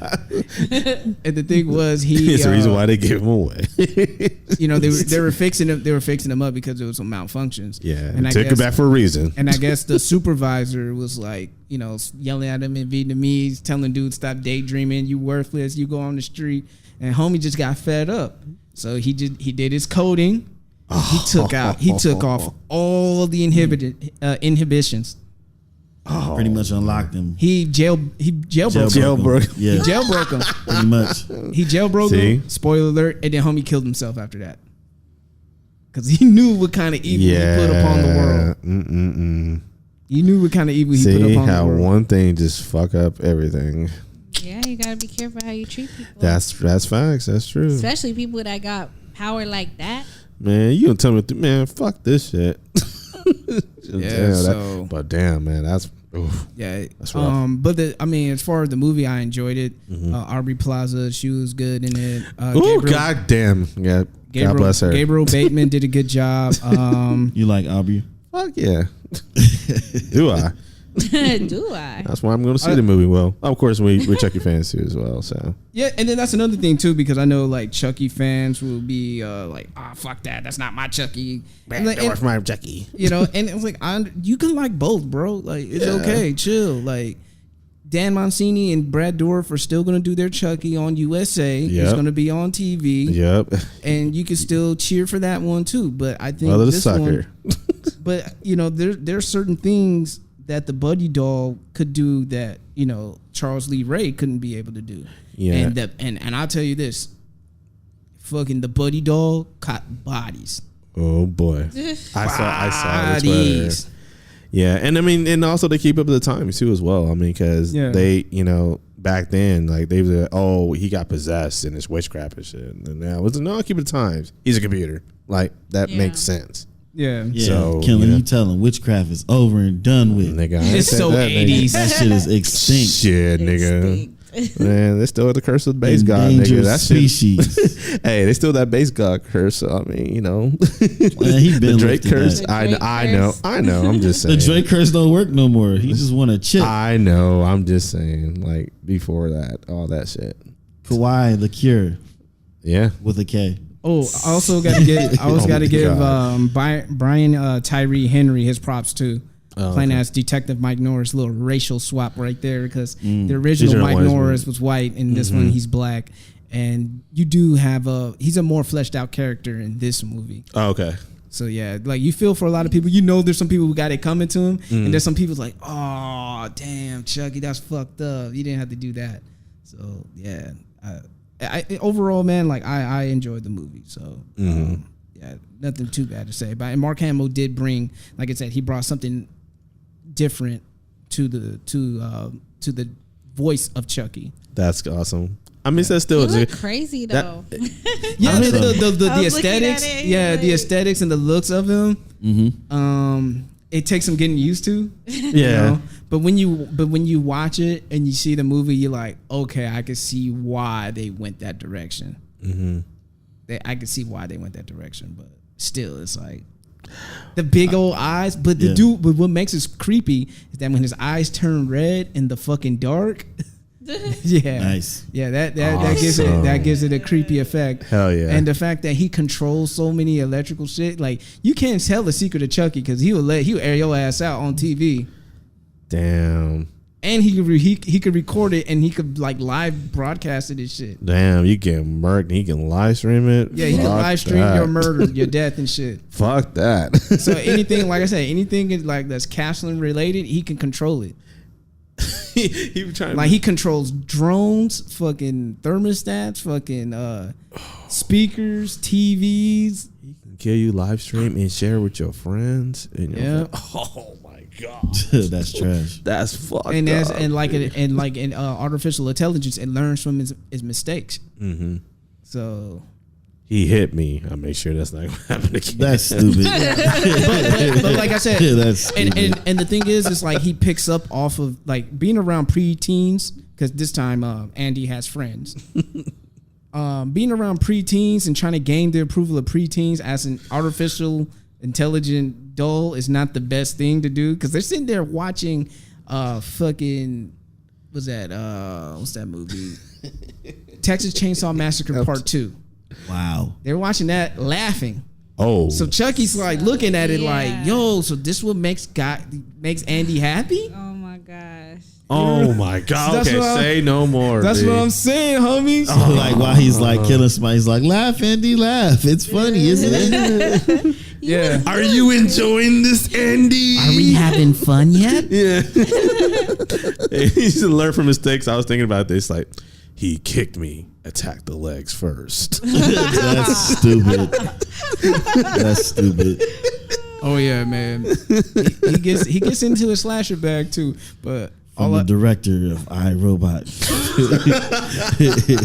And the thing was, it's the reason why they gave him away. They were fixing him. They were fixing him up because there was some malfunctions. Yeah, and took it back for a reason. And I guess the supervisor was like, yelling at him in Vietnamese, telling dude stop daydreaming, you worthless, you go on the street. And homie just got fed up, so he did his coding. He took off all the inhibitions, pretty much unlocked him. He jailbroke him. Yeah, He jailbroke him. pretty much. He jailbroke See? him. Spoiler alert. And then homie killed himself after that. Because he knew what kind of evil he put upon the world. He knew what kind of evil he put See upon the how world. one thing just fuck up everything. Yeah, you gotta be careful how you treat people. That's facts. That's true. Especially people that got power like that. Man, you gonna tell me, man, fuck this shit. Yeah, but damn, man, that's oof. Yeah, That's rough. but as far as the movie, I enjoyed it. Aubrey Plaza, she was good in it. Oh god damn, yeah. God bless her. Gabriel Bateman did a good job. You like Aubrey? Fuck yeah. Do I? Do I? That's why I'm going to see the movie. Well, of course, we're Chucky fans too as well. So Yeah, and then that's another thing too, because I know like Chucky fans will be like, "Ah, fuck that, that's not my Chucky." And, that's my Chucky. you know, and it was like, you can like both, bro. Like it's okay, chill. Like Dan Mancini and Brad Dourif are still gonna do their Chucky on USA. Yep. It's gonna be on TV. Yep. And you can still cheer for that one too. But I think Mother the this sucker. one. But you know, there are certain things that the Buddy doll could do that, you know, Charles Lee Ray couldn't be able to do. Yeah. And I'll tell you this, fucking the Buddy doll caught bodies. Oh boy, I saw the Twitter. Bodies. Yeah, and I mean, and also they keep up with the times too as well. I mean, because they, you know, back then, like they were, oh, he got possessed and it's witchcraft and shit. And now it's no, keep it the times. He's a computer. Like that makes sense. Yeah. Yeah, So, Killing, yeah. you tell him witchcraft is over and done with. Nigga, I ain't It's said so that, nigga. 80s. That shit is extinct. Shit, nigga. Man, they still the curse of the base god, nigga. Endangered That shit. species. Hey, they still that base god curse. So, I mean, you know, Man, he the been Drake lifted curse. that. The Drake I know. I'm just The saying. Drake curse don't work no more. He just want to chill. I know. I'm just saying. Like before that, all that shit. Kawhi, the cure Yeah. with a K. Oh, I also got to give. I also Oh got to my give God. Brian Tyree Henry his props too. Playing okay. as Detective Mike Norris, little racial swap right there because the original Original Mike one is Norris was white, and this one he's black. And you do have he's a more fleshed out character in this movie. Oh, okay. So yeah, like you feel for a lot of people. You know, there's some people who got it coming to him, and there's some people like, oh damn, Chucky, that's fucked up. You didn't have to do that. So yeah, I overall, man, like I enjoyed the movie. So yeah, nothing too bad to say. But and Mark Hamill did bring, like I said, he brought something different to the voice of Chucky. That's awesome. I mean, that's still. You look crazy though. Yeah, I mean, the I was looking aesthetics. at it, Yeah, the like- aesthetics and the looks of him. It takes some getting used to. Yeah. You know? But when you watch it and you see the movie, you're like, okay, I can see why they went that direction. I can see why they went that direction, but still, it's like the big old eyes. But the dude, but what makes it creepy is that when his eyes turn red in the fucking dark. Yeah, Nice. Yeah, that gives it a creepy effect. Hell yeah. And the fact that he controls so many electrical shit, like you can't tell the secret of Chucky because he'll air your ass out on TV, Damn. and he could record it and he could like live broadcast it and shit. Damn. You get murked. And he can live stream it. Yeah, he can Fuck live stream that. your murder, your death and shit. Fuck that. So anything, like I said, anything like that's Castlin related, he can control it. he was trying. Like he controls drones, fucking thermostats, fucking speakers, TVs. He can kill you live stream and share with your friends. And your Yeah. Oh my god. That's trash. That's fucked And as up. and like in artificial intelligence, it learns from his mistakes. Mm-hmm. So, He hit me. I make sure that's not going to happen again. That's stupid. but like I said, That's stupid. and the thing is, it's like he picks up off of like being around preteens because this time Andy has friends. Being around preteens and trying to gain the approval of preteens as an artificial intelligent doll is not the best thing to do because they're sitting there watching fucking what's that movie? Texas Chainsaw Massacre Part 2. Wow. They're watching that laughing. Oh. So Chucky's like looking at it Yeah. like, yo, so this what makes Andy happy? Oh my gosh. Oh my god. That's Okay, what I'm- say no more. That's B. what I'm saying, homies. So like while he's like killing somebody, he's like, laugh, Andy, laugh. It's funny, isn't it? Yeah. Are you enjoying this, Andy? Are we having fun yet? Yeah. He should learn from mistakes. I was thinking about this. Like, he kicked me, attacked the legs first. That's stupid. That's stupid. Oh yeah, man. He gets into a slasher bag too, but From the director of iRobot.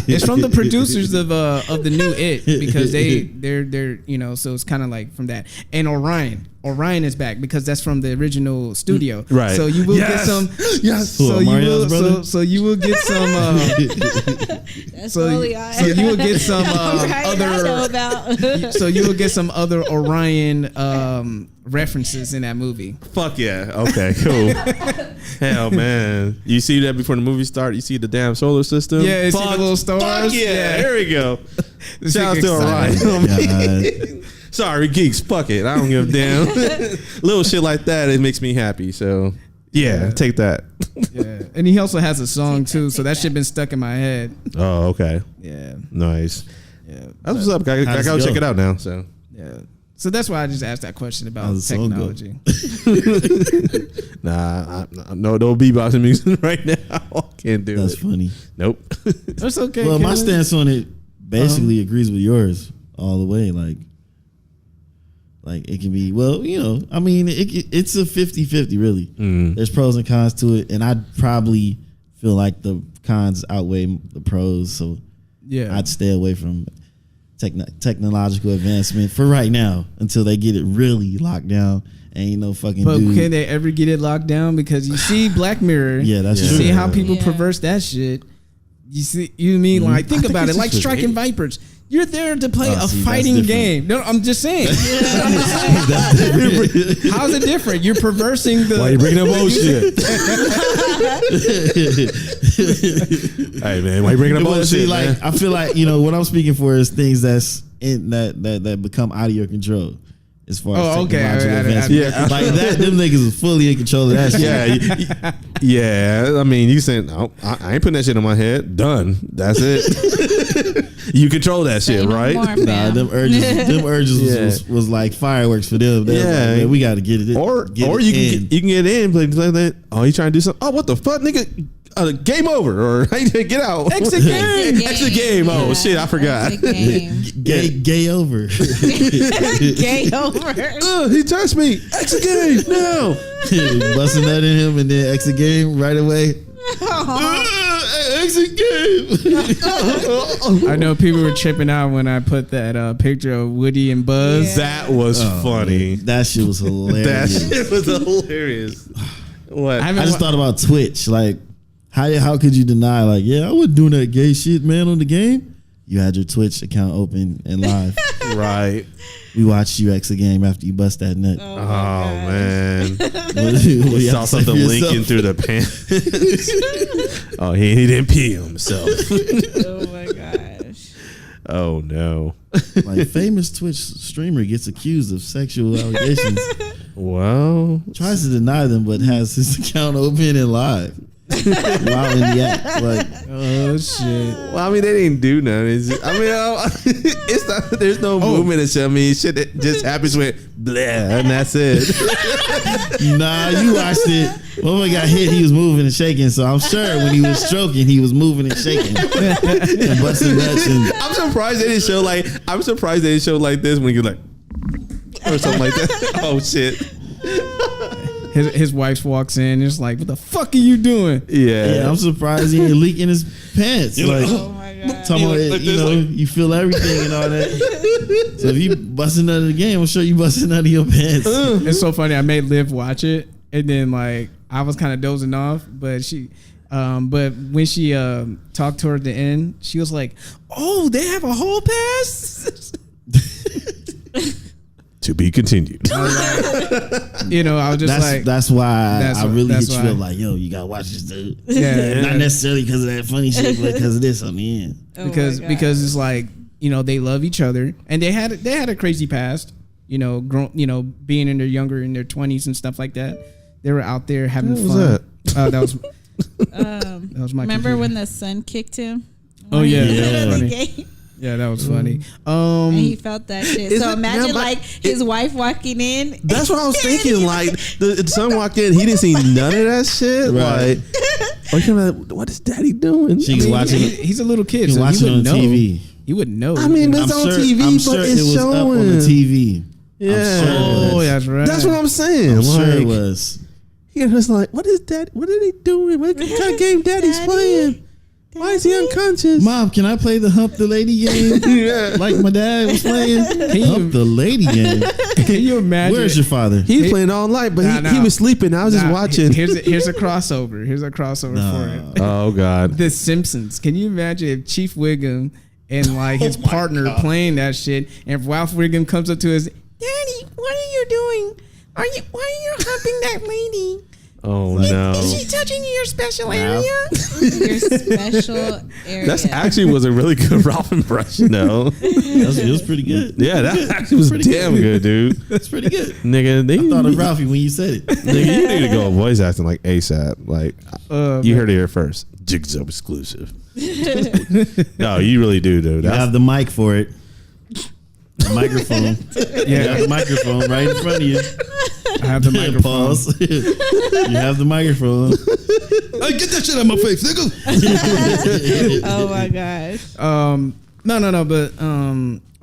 it's from the producers of the new It, because they're so it's kind of like from that. And Orion is back because that's from the original studio. Right. So you will get some. Yes. So you Mario's will. brother? So you will get some. That's So only you will get some I know other. about. So you will get some other Orion references in that movie. Fuck yeah. Okay, cool. Hell, man. You see that before the movie start? You see the damn solar system? Yeah, it's the little stars. Fuck yeah. There we go. Shout out to excited. Orion. Sorry, geeks. Fuck it. I don't give a damn. Little shit like that, it makes me happy. So, yeah. Take that. Yeah, and he also has a song too, so that shit been stuck in my head. Oh, okay. Yeah, Nice. yeah, That's what's up. I gotta go? check it out now. So, yeah. So that's why I just asked that question about How's the song go? technology. nah, no beatboxing music right now. Can't do That's it. funny. Nope. That's okay. Well, my Kevin. stance on it basically agrees with yours all the way. Like it can be, well, I mean, it's a 50-50 really. There's pros and cons to it, and I'd probably feel like the cons outweigh the pros, so Yeah, I'd stay away from technological advancement for right now until they get it really locked down. Ain't no fucking but dude. can they ever get it locked down? Because you see Black Mirror. Yeah, that's you true. see how people Yeah. perverse that shit. You see, you mean like think think about it, it's like just striking great. vipers. You're there to play Oh, a see, that's fighting different. game. No, I'm just saying. That's different. How's it different? You're perversing the. Why you bringing up old shit? Hey man, why you bringing up Well, old see, shit? like Man? I feel like what I'm speaking for is things that's in that become out of your control. As far as Oh, okay. technological advancement. Yeah. Like that, them niggas is fully in control of that shit. Yeah. I mean, you saying, no, I ain't putting that shit on my head. Done. That's it. You control that shit, Say no right? more, Nah, fam. them urges Yeah. was like fireworks for them. They was Yeah. like, man, we got to get it. Or get you it can get in, play that. Oh, you trying to do something? Oh, what the fuck, nigga? Game over, or get out. Exit game. Exit game. Oh Yeah, shit, I forgot. exit game. gay over. Gay over. He touched me. Exit game now. Busting that in him and then exit game right away. Exit game. I know people were tripping out when I put that picture of Woody and Buzz. That was funny. That shit was That hilarious. shit was hilarious. What? I just thought about Twitch. Like, how could you deny? Like, yeah, I wasn't doing that gay shit, man, on the game. You had your Twitch account open and live. Right. We watched you exit game after you bust that nut. Oh man. What do you Saw have to say something for yourself? leaking through the pants. Oh, he didn't pee himself. Oh my gosh. Oh no. Like, famous Twitch streamer gets accused of sexual allegations. Well, Tries to deny them, but has his account open and live. While in the act, like, Oh shit! I mean, they didn't do nothing. It's not. There's no movement. I mean, shit that just happens with blah, and that's it. nah, you watched it. When we got hit, he was moving and shaking. So I'm sure when he was stroking, he was moving and shaking and busting nuts. And I'm surprised they didn't show like. I'm surprised they didn't show like this when you're like, or something like that. Oh shit. His wife walks in. It's like, what the fuck are you doing? yeah, I'm surprised he ain't leaking his pants. Like, Oh my god. talking about, like you this, know, like- you feel everything and all that. So if you busting out of the game, I'm sure you busting out of your pants. It's so funny. I made Liv watch it, and then like I was kind of dozing off, but but when she talked toward the end, she was like, "Oh, they have a whole pass." To be continued. I was just like, That's why That's I why- really that's hit you why. up like, yo, you gotta watch this dude. yeah, Not necessarily because of that funny shit, but because of this on the end. Oh my because God. it's like they love each other, and they had a crazy past. Being in their 20s and stuff like that. They were out there having What was fun. that? That was my Remember computer. when the son kicked him? Oh yeah, Yeah. that was funny. Gay? Yeah, that was funny. And he felt that shit. Is So it- imagine yeah, but like his wife walking in. That's what I was thinking. Like the son walked in, he didn't see none of that shit. Right. Like, or you're like, what is Daddy doing? She's watching it. He's a little kid, He's so he watching wouldn't on know. TV. He wouldn't know. I mean, it's on TV, I'm but sure it's it was showing. up on the TV. Yeah. I'm sure it Oh, was. that's right. That's what I'm saying. I'm sure it Like, was. he was like, what is that? What are they doing? What kind of game Daddy's Daddy? playing? Why is he unconscious? Mom, can I play the hump the lady game? Yeah. Like my dad was playing hump the lady game. Can you imagine? Where's your father? He was playing all night, but he was sleeping. I was just watching. Here's a crossover. Here's a crossover for it. Oh God. The Simpsons. Can you imagine if Chief Wiggum and like his partner playing that shit, and if Ralph Wiggum comes up to his Daddy, what are you doing? Why are you humping that lady? Oh no. Is she touching your special Ralph. area? Your special area. That's actually was a really good Ralph impression, though. It was pretty good. Yeah, that actually was Pretty damn good, dude. That's pretty good. Nigga, I thought of Ralphie when you said it. nigga, you need to go voice acting like ASAP. Like you heard it here first. Jigsaw exclusive. No, you really do, dude. You have the mic for it. The microphone. Yeah. You have the microphone right in front of you. I have the microphone. Pause. You have the microphone. Hey, get that shit out of my face, nigga. Oh my gosh. No, but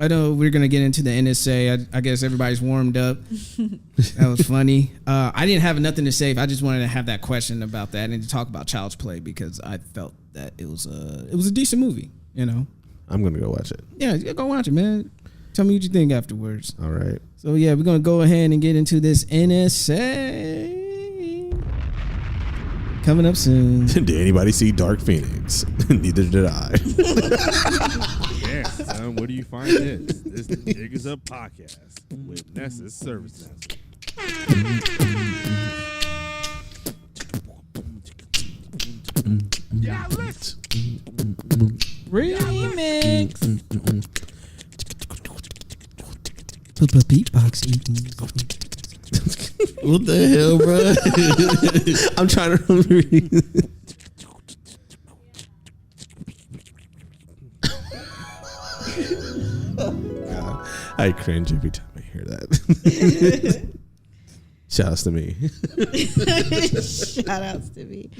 I know we're gonna get into the NSA. I guess everybody's warmed up. That was funny. I didn't have nothing to say. I just wanted to have that question about that and to talk about Child's Play because I felt that it was a decent movie. You know. I'm gonna go watch it. Yeah, go watch it, man. Tell me what you think afterwards. All right. So yeah, we're gonna go ahead and get into this NSA coming up soon. Did anybody see Dark Phoenix? Neither did I. Yeah, son, where do you find this? This is the Niggas Up podcast with Nessa's Service Desk. Remix. Beatbox. What the hell, bro? I'm trying to remember. I cringe every time I hear that. Shouts to me. Shout outs to me.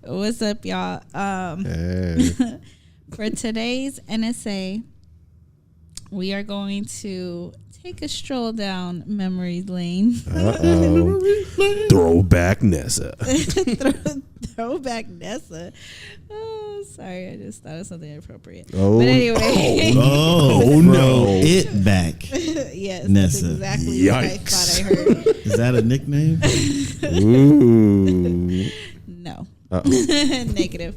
What's up, y'all? Hey. For today's NSA, we are going to take a stroll down memory lane. Throwback Nessa. Throwback Nessa. Oh, sorry, I just thought of something inappropriate. Oh, But anyway, Oh, no. It back. yes, Nessa. that's exactly what I thought I heard. Is that a nickname? Ooh. No. Uh-oh. Negative.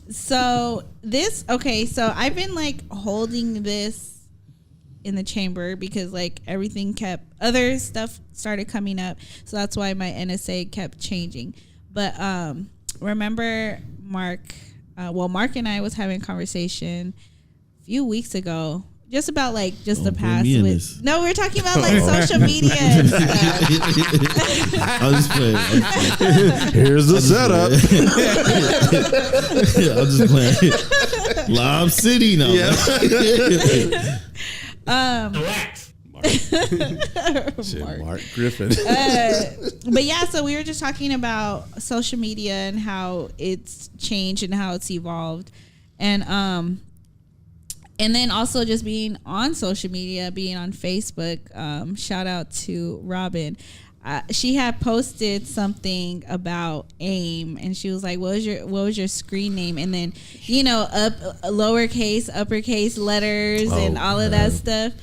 So this, okay, so I've been like holding this in the chamber because like everything other stuff started coming up. So that's why my NSA kept changing. But remember Mark and I was having a conversation a few weeks ago just about like just the Don't put past me in with this. no, we're talking about like social media and stuff. I'll just play. Here's the setup. I'm just playing. Lob City now. Shit, Mark Griffin. But yeah, so we were just talking about social media and how it's changed and how it's evolved, and then also just being on social media, being on Facebook. Shout out to Robin. She had posted something about AIM, and she was like, "What was your screen name?" And then lowercase, uppercase letters, and all of that stuff.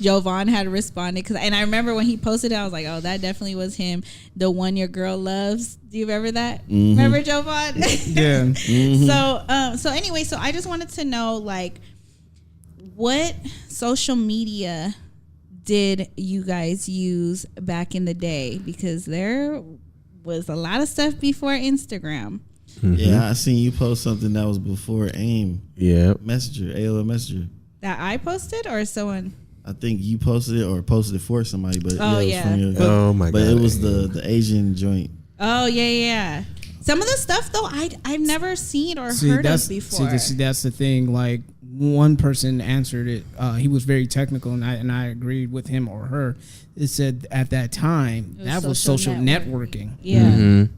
Jovan had responded and I remember when he posted it, I was like, "Oh, that definitely was him." The one your girl loves. Do you remember that? Mm-hmm. Remember Jovan? Yeah. Mm-hmm. So anyway, so I just wanted to know like what social media did you guys use back in the day? Because there was a lot of stuff before Instagram. Yeah, I seen you post something that was before AIM. Yeah. Messenger, AOL Messenger. That I posted or someone? I think you posted it or posted it for somebody, but Oh, it was yeah. from your, Oh my but god. it was the Asian joint. Oh yeah. Some of the stuff though, I've never seen or See, heard that's, of before. See, that's the thing. Like one person answered it. He was very technical, and I agreed with him or her. It said at that time that was social networking. Yeah. Mm-hmm.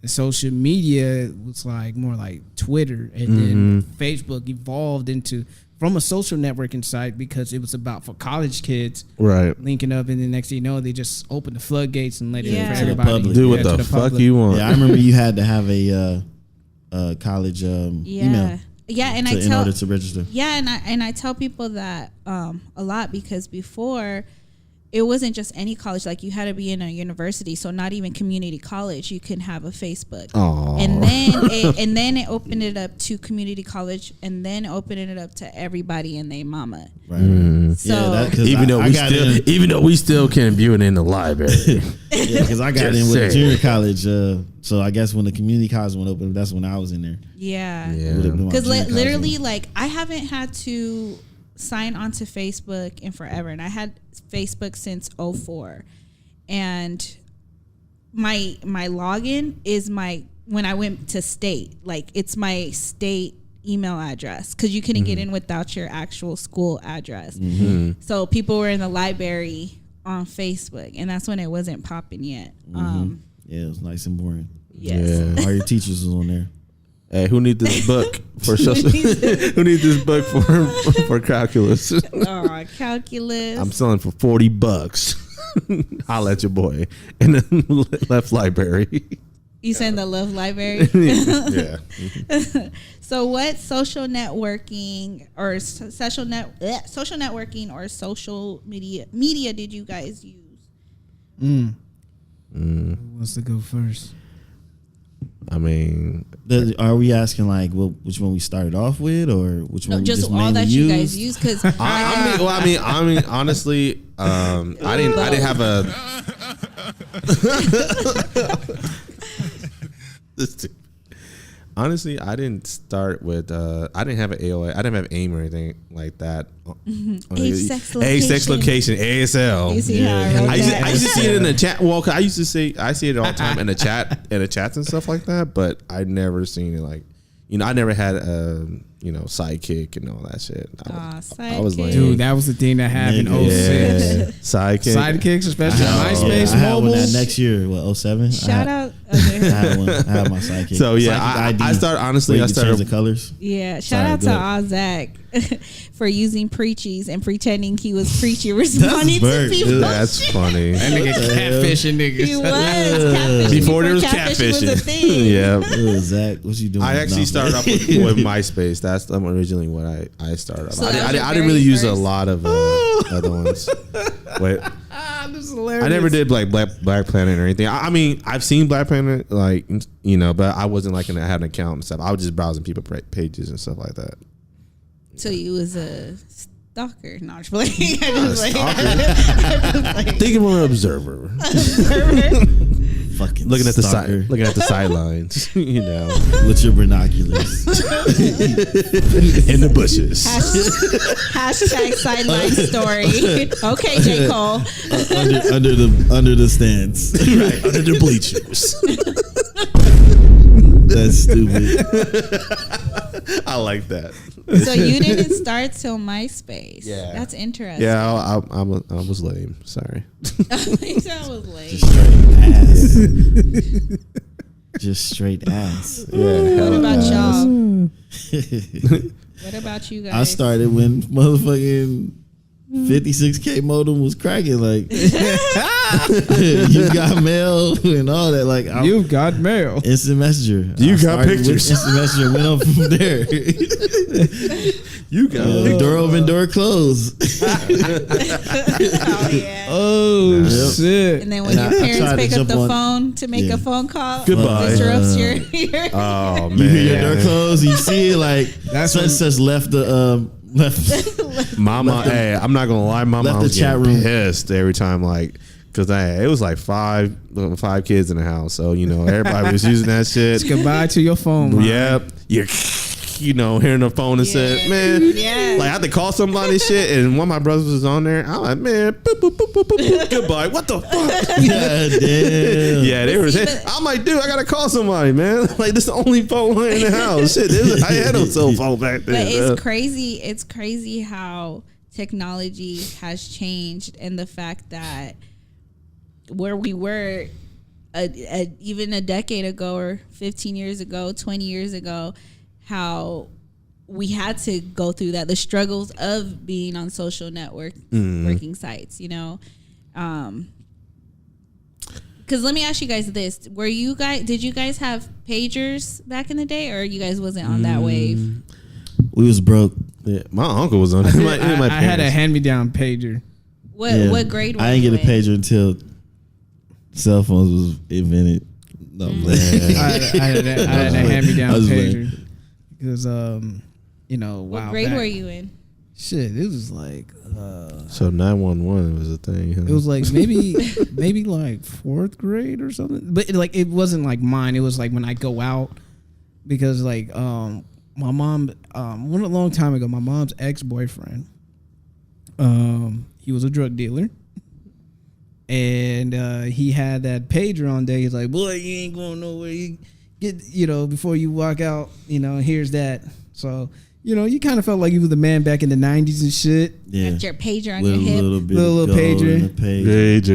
And social media was like more like Twitter, and then Facebook evolved into from a social networking site because it was about for college kids, Right. linking up, and the next thing you know, they just opened the floodgates and let it Yeah. for To the everybody. public. Do what to the fuck public. you want. Yeah, I remember you had to have a college email And in order to register. Yeah, and I tell people that a lot because before it wasn't just any college. Like you had to be in a university, so not even community college. You can have a Facebook, Aw. and then it opened it up to community college, and then opened it up to everybody and their mama. Right. So Yeah, cause Even though we still can view it in the library. because I got Just in with a saying. junior college. So I guess when the community college went open, that's when I was in there. yeah. Because Because literally, like, I haven't had to sign onto Facebook in forever, and I had Facebook since 2004, and my login is when I went to state, like it's my state email address because you couldn't get in without your actual school address. So people were in the library on Facebook, and that's when it wasn't popping yet. Yeah, it was nice and boring. Yes. Yeah. All your teachers was on there. Hey, who need this book for social? Who need this book for calculus? Oh, calculus. I'm selling for $40. Holla at your boy in the left library. You said the Love Library. Yeah. So, what social networking or social networking or social media did you guys use? Who wants to go first? I mean, Are we asking like which one we started off with, or which one we Just just all mainly that used? you guys use, because I mean, honestly, I didn't have a. Honestly, I didn't start with. I didn't have an AOA. I didn't have AIM or anything like that. Age, sex, Age, location, ASL. You see how I wrote I used, that? I used to see it in the chat. Well, 'cause I used to say I see it all the time in the chats and stuff like that. But I never seen it like, I never had a sidekick and all that shit. I was like, Dude, that was the thing that happened in 06. sidekick. Sidekicks, especially MySpace, I had one mobile. that next year. What 07? Shout out. I had one. I had my sidekick. So yeah, Sidekick I started honestly. where I you can change started. the colors. Yeah, shout Sorry, out to go ahead. Ozak for using preachies and pretending he was preachy responding to burnt, people. dude. That's funny. That nigga catfishing niggas. He was catfishing Before there was catfishing was a catfishing. thing. Yeah. Ew, Zach, what you doing? I actually No. started off with MySpace. That's originally what I started off. So I that was your didn't really very use a first? lot of other ones. Wait, This is hilarious. I never did like Black Planet or anything. I mean, I've seen Black Planet, like but I wasn't like I had an account and stuff. I was just browsing people pages and stuff like that. So you was a stalker. No, I'm just playing. I Think of an observer, Fucking looking at the stalker looking at the sidelines, with your binoculars. in the bushes. Hashtag sideline story. Okay, J. Cole. under the stands. Right under the bleachers. That's stupid. I like that. So you didn't start till MySpace. Yeah. That's interesting. Yeah, I was lame. Sorry. That was late. Just straight ass. Yeah. What about y'all? y'all? What about you guys? I started when motherfucking 56K modem was cracking. Like, you got mail and all that. Like, You've got mail. Instant Messenger. You I got started with pictures. Instant Messenger went on from there. You got Door open, door closed. Oh yeah. Oh Yep. shit! And then when And your I parents tried to pick up jump the on- phone to make Yeah. a phone call, Goodbye. disrupts your. Oh man. You hear your door close, you see it like That's such when- such left the left. Mama, hey, I'm not gonna lie, Mama, left I the was chat getting room. pissed every time, like, cause it was like five kids in the house, so everybody was using that shit. Goodbye to your phone. Line. Yep. Yeah. hearing the phone and said, man, Yeah. like I had to call somebody and shit, and one of my brothers was on there. I'm like, man, boop, boop, boop, boop, boop, boop, goodbye. What the fuck? God damn. Yeah, they were see, saying, I'm like, dude, I gotta call somebody, man. Like, this is the only phone line in the house. Shit, I had no cell phone back then. But man. it's crazy. It's crazy how technology has changed, and the fact that where we were even a decade ago, or 15 years ago, 20 years ago, how we had to go through that, the struggles of being on social networking sites, because let me ask you guys this: did you guys have pagers back in the day, or you guys wasn't on that wave? We was broke. Yeah, my uncle was on it. I had a hand-me-down pager. What grade were I didn't you get a in? pager until cell phones was invented. No, I had a hand-me-down I was pager because What grade were you in? Shit, it was like So 911 was a thing. Huh? it was like maybe like 4th grade or something. But it wasn't like mine. It was like when I go out, because like my mom a long time ago, my mom's ex-boyfriend, he was a drug dealer, and he had that pager on day. He's like, boy, you ain't going nowhere. You get before you walk out, here's that. So you kind of felt like you were the man back in the 90s and shit. Yeah. Got your pager on With your a hip. little bit Little of gold pager. in the page.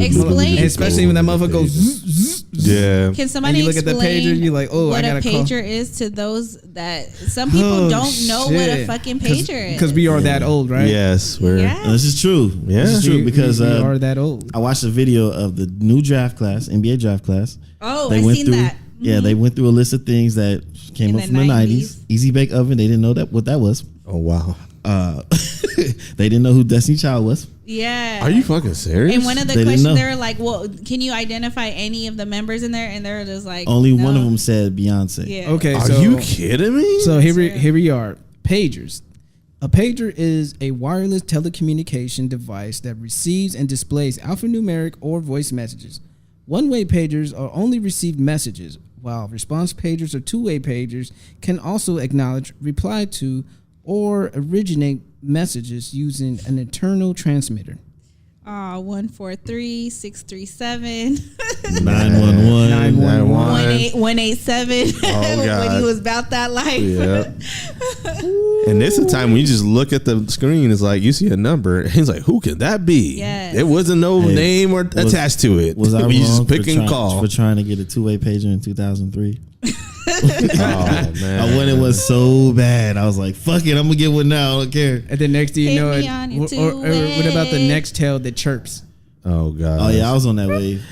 Explain. And especially when that motherfucker goes zzz, zzz, zzz. Yeah. Can somebody And you look at the explain pager, you're like, oh, what I a gotta call. pager is to those that some people don't know what a fucking pager is? Because we are that old, right? Yes, we're. Yeah. And this is true. Yeah. This is true because we are that old. I watched a video of the new draft class, NBA draft class. Oh, I seen that. Yeah, they went through a list of things that came In up the from the 90s. 90s. Easy bake oven, they didn't know what that was. Oh wow. They didn't know who Destiny Child was. Yeah. Are you fucking serious? And one of the They didn't questions, know. they were like, well, can you identify any of the members in there? And they were just like, Only one no. of them said Beyonce. Yeah. Okay, Are so you kidding me? So here we are. Pagers. A pager is a wireless telecommunication device that receives and displays alphanumeric or voice messages. One-way pagers are only receive messages, while response pagers or two-way pagers can also acknowledge, reply to, or originate messages using an internal transmitter. 143-637 911. 187 Oh, God. when he was about that life. Yeah. And this is the time when you just look at the screen, it's like you see a number. And he's like, who can that be? Yes. There wasn't no Hey, name or attached to it. Was I We wrong just pick for and trying, call. for trying to get a two-way pager in 2003? Oh man. I wanted one so bad. I was like, fuck it, I'm gonna get one now. I don't care. And then next thing you Hit know me it, on your or what about the two-way. next tail that chirps? Oh god. Oh yeah, I was on that wave.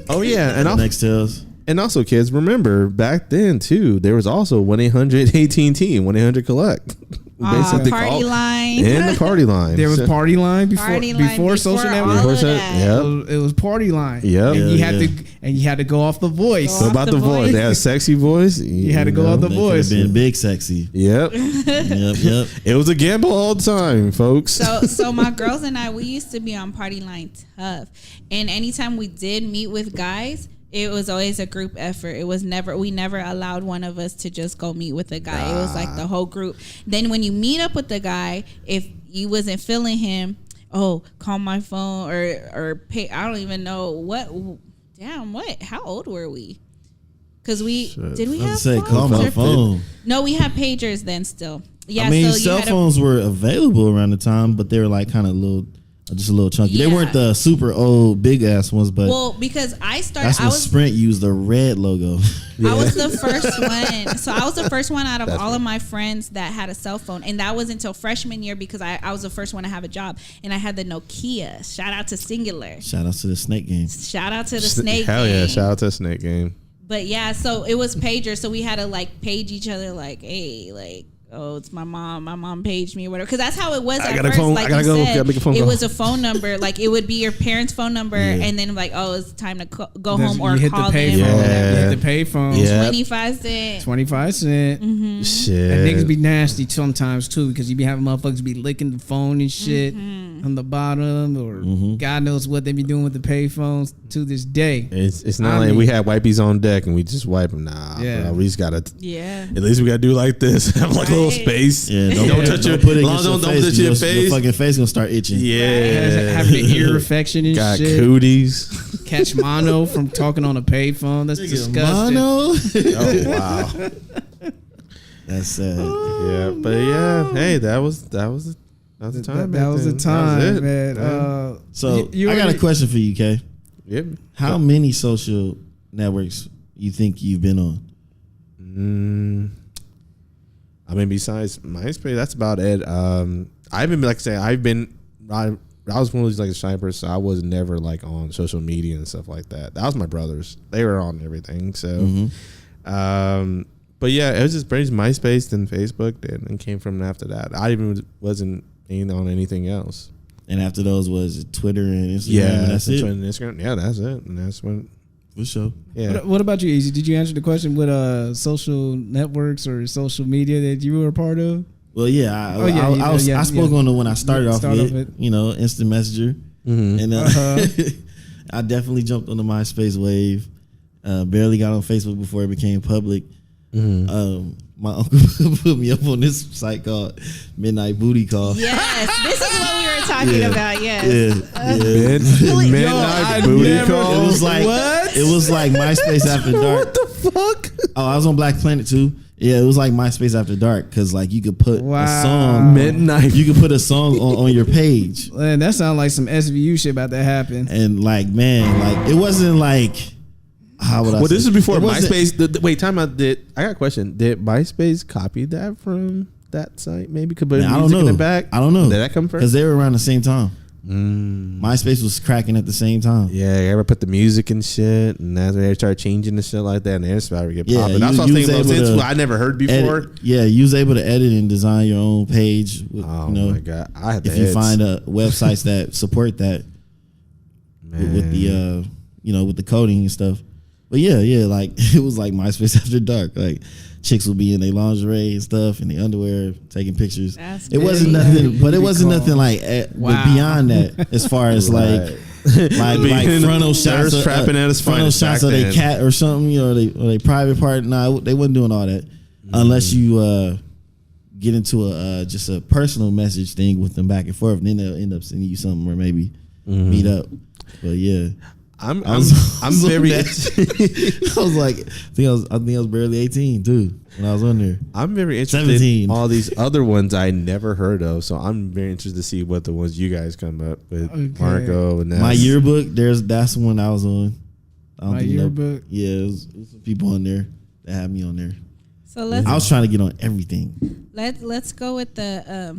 Oh yeah, and also, Next tails. and also, kids, remember back then too, there was also 1-800 AT&T and 1-800-COLLECT. Party call- line. in the party line. There was So- party line before Party line before social before network. all of Before that. Yep. It was party line. Yep. And you Yeah, had yeah. to go off the voice. So Off about the the voice, voice. they had a sexy voice. You had to go know. out the They voice. could have been big sexy. Yep. Yep. It was a gamble all the time, folks. So my girls and I, we used to be on party line tough, and anytime we did meet with guys, it was always a group effort. We never allowed one of us to just go meet with a guy. It was like the whole group. Then when you meet up with the guy, if you wasn't feeling him, oh, call my phone or pay. I don't even know what. Damn, what? How old were we? Because did we I have was say, phones call my or- phone. No, we had pagers then still. Yeah, I mean, so you cell had phones were available around the time, but they were like kind of just a little chunky. They Yeah. weren't the super old big ass ones, but Well, because I started, that's I when was Sprint used the red logo. I was the first one. So I was the first one out of all of my friends that had a cell phone. And that was until freshman year because I was the first one to have a job. And I had the Nokia. Shout out to Singular. Shout out to the Snake game. Shout out to the Snake Hell yeah! game. Shout out to Snake Game. But yeah, so it was pager. So we had to like page each other like, hey, like, oh, it's my mom. My mom paged me or whatever. Because that's how it was at got a first. phone. Like I gotta you go. said, Gotta make a phone it call. was a phone number. Like it would be your parents' phone number. Yeah. And then like, oh, it's time to go That's- home or you hit call the pay them. phone. Or whatever. Yeah. You hit the pay phone. Yeah. 25 cents. 25 cent. Mm-hmm. Shit. And niggas be nasty sometimes too because you be having motherfuckers be licking the phone and shit. on the bottom, or God knows what they be doing with the payphones to this day. It's not like we had wipies on deck and we just wipe them. Nah, bro, we just gotta. Yeah. At least we gotta do like this. Have like a little space. Yeah, don't touch your. Put it Don't touch your Your face. fucking face gonna start itching. Yeah, Having an ear infection and got shit. cooties. Catch mono from talking on a payphone. That's disgusting. Mono. Oh wow. That's sad. Yeah, but yeah, hey, that was the time. That was the time, That was it, man. So you I got a question for you, Kay. Yep. How many social networks you think you've been on? I mean, besides MySpace, that's about it. I haven't been, like I say, I was one of these like a shy person. So I was never like on social media and stuff like that. That was my brothers. They were on everything. So, but yeah, it was just MySpace, then Facebook, and came from after that. I even wasn't on anything else. And after those was Twitter and Instagram. Yeah, and that's it. Twitter and Instagram. Yeah, that's it. And that's when. For sure. Yeah. What about you, Easy? Did you answer the question with social networks or social media that you were a part of? Well, yeah. I spoke on it when I started off with it. You know, Instant Messenger. And I definitely jumped on the MySpace wave. Barely got on Facebook before it became public. My uncle put me up on this site called Midnight Booty Call. Yes, this is what we were talking about. Yes. Midnight Booty Call. It was like it was like MySpace After Dark. What the fuck? Oh, I was on Black Planet too. Yeah, it was like MySpace After Dark because like you could put a song. Midnight. You could put a song on your page. Man, that sounds like some SVU shit about to happen. And like, man, like it wasn't like. How would I say? This is before MySpace. Wait, time out. I got a question. Did MySpace copy that from that site? Maybe could put music in the back. I don't know. Did that come first? Because they were around the same time. MySpace was cracking at the same time. Yeah, you ever put the music and shit, and that's when they started changing the shit like that, and they started to get popping. That's what I was thinking about. Since I never heard before. You was able to edit and design your own page. With, my god! I have if you find websites that support that with the with the coding and stuff. But yeah, like it was like MySpace After Dark. Like chicks would be in their lingerie and stuff and their underwear taking pictures. It wasn't nothing, but it wasn't nothing like but beyond that as far as like frontal shots, trapping at his frontal shots of their cat or something, or they private part. Nah, they wasn't doing all that unless you get into a just a personal message thing with them back and forth, and then they'll end up sending you something or maybe meet up. But yeah. I'm very. I was like, I think I was barely 18 too when I was on there. I'm very interested 17. in all these other ones I never heard of, so I'm very interested to see what the ones you guys come up with. Okay. Marco and my yearbook. That's the one I was on. My yearbook. It was some people on there that had me on there. So I was trying to get on everything. Let's go with the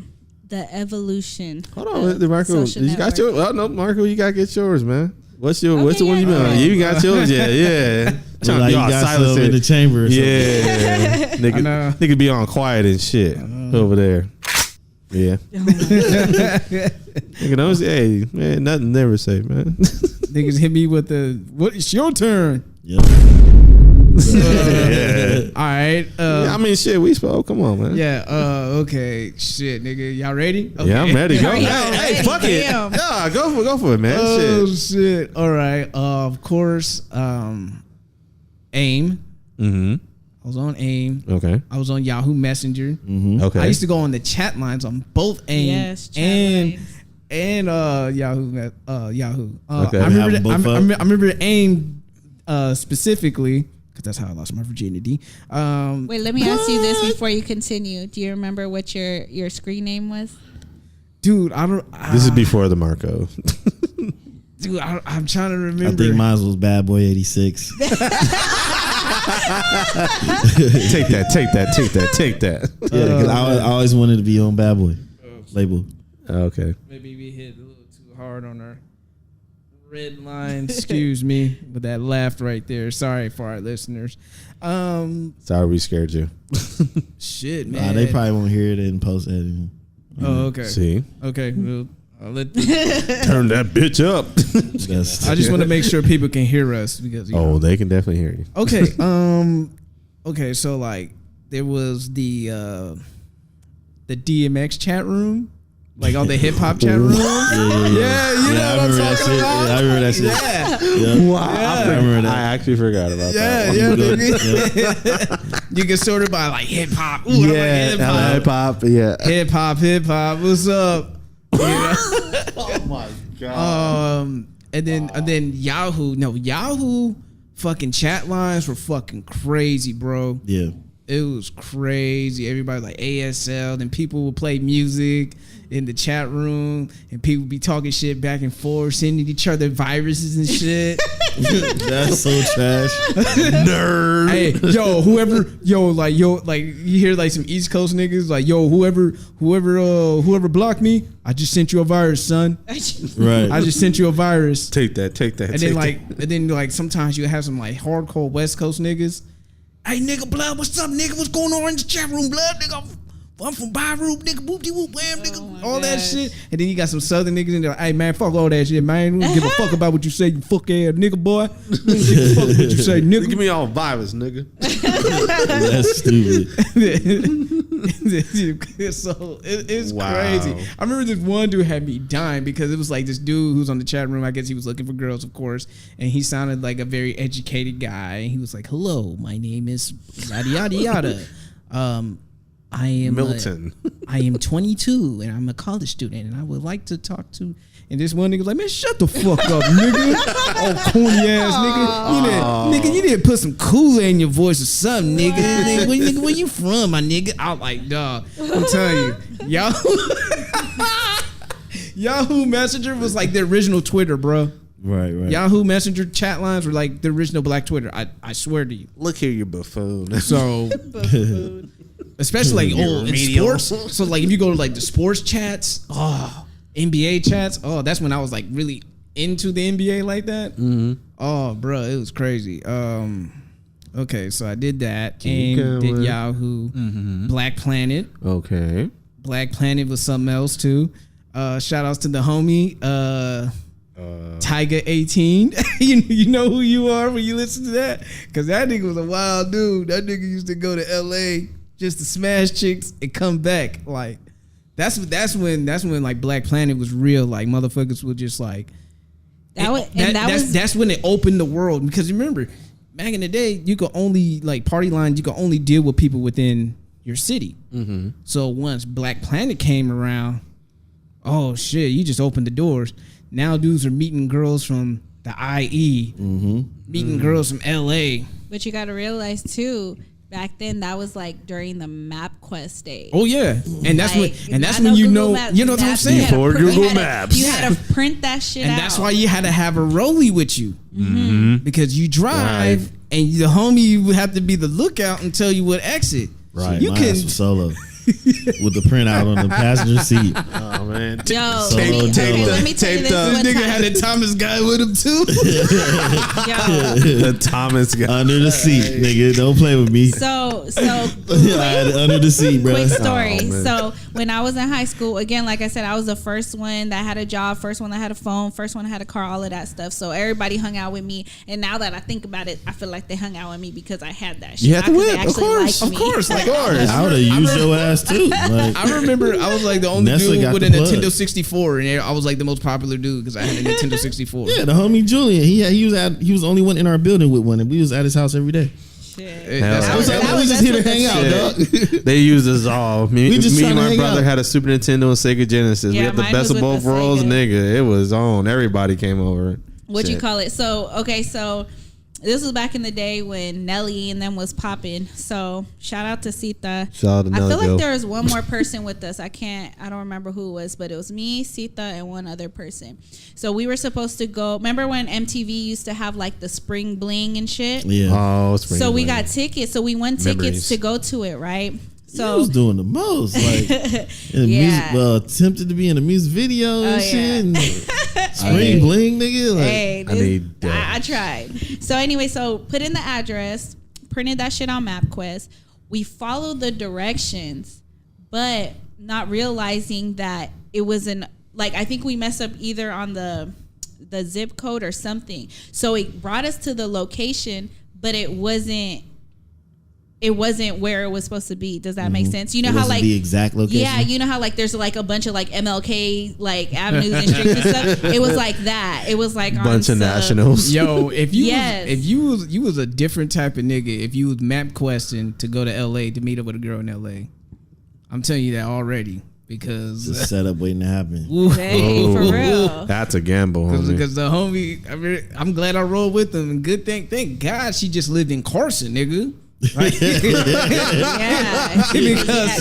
evolution. Hold on, Marco. You got yours? Well, no, Marco, you gotta get yours, man. What's the one you been on? You got yours? Yeah. Like you got silence in the chamber or something. Yeah. nigga be on quiet and shit over there. Yeah. Nigga, don't say, hey, man, nothing never say, man. Niggas hit me with what? It's your turn. Yep. All right. I mean, shit, we spoke. Come on, man. Yeah. Okay. Shit, nigga. Y'all ready? Okay. Yeah, I'm ready. Go. Hey, fuck it. Yeah, go for it, man. Oh shit. All right. Of course. AIM. I was on AIM. Okay. I was on Yahoo Messenger. Okay. I used to go on the chat lines on both AIM and Yahoo. Yahoo. Okay. I remember AIM specifically. Because that's how I lost my virginity. Wait, let me ask you this before you continue. Do you remember what your screen name was? Dude, I don't. This is before the Marco. Dude, I'm trying to remember. I think mine was Bad Boy 86. Take that. Yeah, because I always wanted to be on Bad Boy label. Okay. Maybe we hit a little too hard on our red line. Excuse me with that laugh right there. Sorry for our listeners. Sorry we scared you. Shit, man. They probably won't hear it in post editing. Oh, okay. See? Okay. Well, I'll let turn that bitch up. I just want to make sure people can hear us because they can definitely hear you. Okay. Okay, so like there was the DMX chat room. Like all the hip hop chat rooms. Yeah, you know what I'm talking about. Yeah, I remember that shit. Yeah. Wow, I remember that. I actually forgot about that. Yeah, nigga. You can sort it by like hip hop. Ooh, Yeah, I hip hop. Yeah. hip hop. What's up? You know? Oh my god. And then Yahoo fucking chat lines were fucking crazy, bro. Yeah. It was crazy. Everybody like ASL. Then people would play music in the chat room, and people would be talking shit back and forth, sending each other viruses and shit. That's so trash. Nerd. Hey, like you hear like some East Coast niggas like, yo, whoever blocked me, I just sent you a virus, son. Right. I just sent you a virus. Take that. And then sometimes you have some like hardcore West Coast niggas. Hey, nigga, blood, what's up, nigga? What's going on in the chat room, blood, nigga? I'm from Beirut, nigga, whoop de whoop, wham, nigga, all that shit. And then you got some Southern niggas in there. Hey, man, fuck all that shit, man. We don't give a fuck about what you say, you fuck ass nigga, boy. We don't give a fuck what you say, nigga. Give me all virus, nigga. That's stupid. So it's crazy. I remember this one dude had me dying because it was like this dude who's on the chat room. I guess he was looking for girls, of course, and he sounded like a very educated guy. He was like, "Hello, my name is yada yada yada. I am Milton. I am 22 and I'm a college student and I would like to talk to." And this one nigga was like, "Man, shut the fuck up, nigga. Oh, corny ass nigga. You need to put some Kool-Aid in your voice or something, nigga. Where you from, my nigga?" I was like, dog, I'm telling you, Yahoo Messenger was like the original Twitter, bro. Right. Yahoo Messenger chat lines were like the original Black Twitter. I swear to you. Look here, you buffoon. So, especially like old in sports. So like if you go to like the sports chats, NBA chats, that's when I was like really into the NBA like that. Mm-hmm. Oh, bro, it was crazy. Okay, so I did that and did Yahoo. Mm-hmm. Black Planet. Okay. Black Planet was something else too. Shout outs to the homie Tiger 18. you know who you are when you listen to that, because that nigga was a wild dude. That nigga used to go to LA just to smash chicks and come back. Like that's when like Black Planet was real. Like motherfuckers were just like that's when it opened the world, because remember back in the day you could only like party lines, you could only deal with people within your city. Mm-hmm. So once Black Planet came around, oh shit, you just opened the doors. Now dudes are meeting girls from the IE, meeting girls from LA. But you got to realize too, back then that was like during the MapQuest days. Oh yeah, and that's like, when you know what I'm saying. Before Google Maps, you had to print that shit and out. that's why you had to have a rollie with you, because you drive and the homie would have to be the lookout and tell you what exit. Right, you my can ass was solo with the printout on the passenger seat. Oh man, yo, let me tell you This nigga had a Thomas guy with him too. the Thomas guy Under the seat, nigga. Don't play with me. So I had it under the seat, bro. quick story. Oh, So when I was in high school, again, like I said, I was the first one that had a job, first one that had a phone, first one that had a car, all of that stuff. So everybody hung out with me. And now that I think about it, I feel like they hung out with me because I had that shit. You had to Not 'cause whip, they of actually course, liked of me. course, Like, I would have used your ass too. Like, I remember I was like the only Nessa dude got with a the plug. Nintendo 64, and I was like the most popular dude because I had a Nintendo 64. yeah, the homie Julian, he was the only one in our building with one, and we was at his house every day. Shit. We just here to hang out, dog. They used us all. Me We just and tryna my hang brother out. had a Super Nintendo and Sega Genesis. Yeah, we had the mine best was of both with the worlds, Sega. nigga. It was on. Everybody came over. What you Shit. call it? So this was back in the day when Nelly and them was popping. So shout out to Sita. Shout out to I Nelly feel like Joe. there was one more person with us. I don't remember who it was, but it was me, Sita, and one other person. So we were supposed to go. Remember when MTV used to have like the spring bling and shit? Yeah, Oh, spring So we break. got tickets. So we won tickets Memories. to go to it, right? he So was doing the most. Like, in the Yeah. music, attempted to be in a music video and Oh, shit. yeah. And spring bling, nigga. Like, hey, I need that. I tried. So anyway, so put in the address, printed that shit on MapQuest. We followed the directions, but not realizing that it was I think we messed up either on the zip code or something. So it brought us to the location, but it wasn't it wasn't where it was supposed to be. Does that make sense? You know It how wasn't like the exact location. yeah, you know how like there's like a bunch of like MLK like avenues and streets and stuff. It was like that. It was like Bunch of nationals. Yo, if you Yes. you was a different type of nigga if you was map questing to go to LA to meet up with a girl in LA. I'm telling you that already because It's a setup waiting to happen. Dang, for real. That's a gamble, homie. because the homie, I'm glad I rolled with him. And good thing, thank God she just lived in Carson, nigga. Right? Yeah,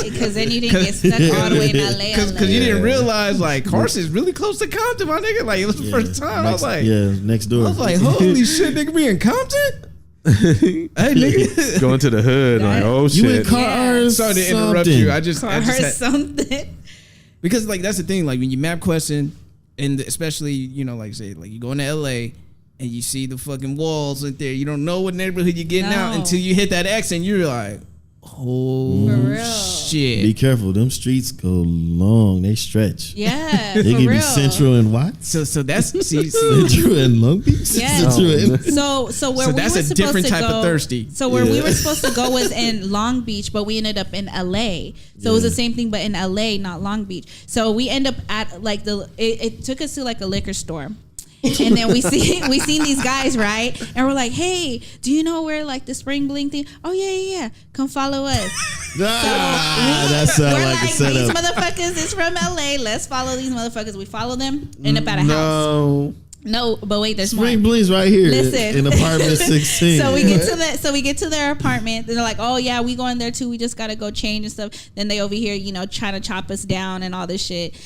because then you didn't get stuck all the way in LA. Because you didn't realize like Carson's really close to Compton, my nigga. Like it was the first time. I was like, next door. I was like, holy shit, nigga, we in Compton? Hey, nigga. Going to the hood, like, oh you in shit. cars? Sorry to interrupt you. I just or had, something. because like that's the thing. Like when you map question, and especially like say like you go into LA and you see the fucking walls in there, you don't know what neighborhood you're getting out No. until you hit that X and you're like, oh For real. shit. Be careful. Them streets go long. They stretch. Yeah, They for can real. be Central and Watts. So that's see Central and Long Beach. Yeah. Central and So where So we that's were a supposed different to type go, of thirsty. So where we Yeah. were supposed to go was in Long Beach, but we ended up in LA. So it was the same thing, but in LA, not Long Beach. So we end up at like it took us to like a liquor store. And then we seen these guys, right? And we're like, hey, do you know where like the spring bling thing? Oh yeah. Come follow us. that sounds We're like a these setup. motherfuckers is from LA. Let's follow these motherfuckers. We follow them. End up at a house. No, but wait, there's more. Spring Bling's right here Listen. in apartment 16. So we get to their apartment. They're like, oh yeah, we going there too. We just gotta go change and stuff. Then they over here, trying to chop us down and all this shit.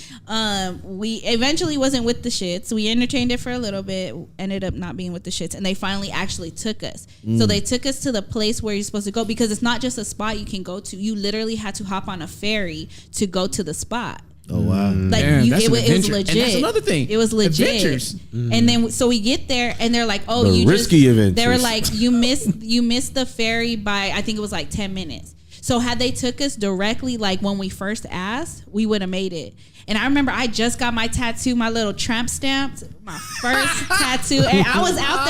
We eventually wasn't with the shits. We entertained it for a little bit. Ended up not being with the shits, and they finally actually took us. So they took us to the place where you're supposed to go because it's not just a spot you can go to. You literally had to hop on a ferry to go to the spot. Oh wow. Like Damn, that's it an was adventure. legit. And that's another thing. It was legit. Adventures. And then so we get there and they're like, "Oh, The you risky just." adventures. They were like, "You missed the ferry by I think it was like 10 minutes." So had they took us directly like when we first asked, we would have made it. And I remember I just got my tattoo, my little tramp stamp, my first tattoo, and I was out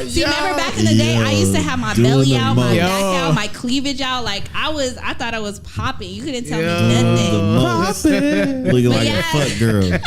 there. See, remember back in the day, I used to have my Doing belly the out, my most. back Yo. out, my cleavage out. Like I thought I was popping. You couldn't tell me The nothing. most. Looking like yeah. a fuck girl.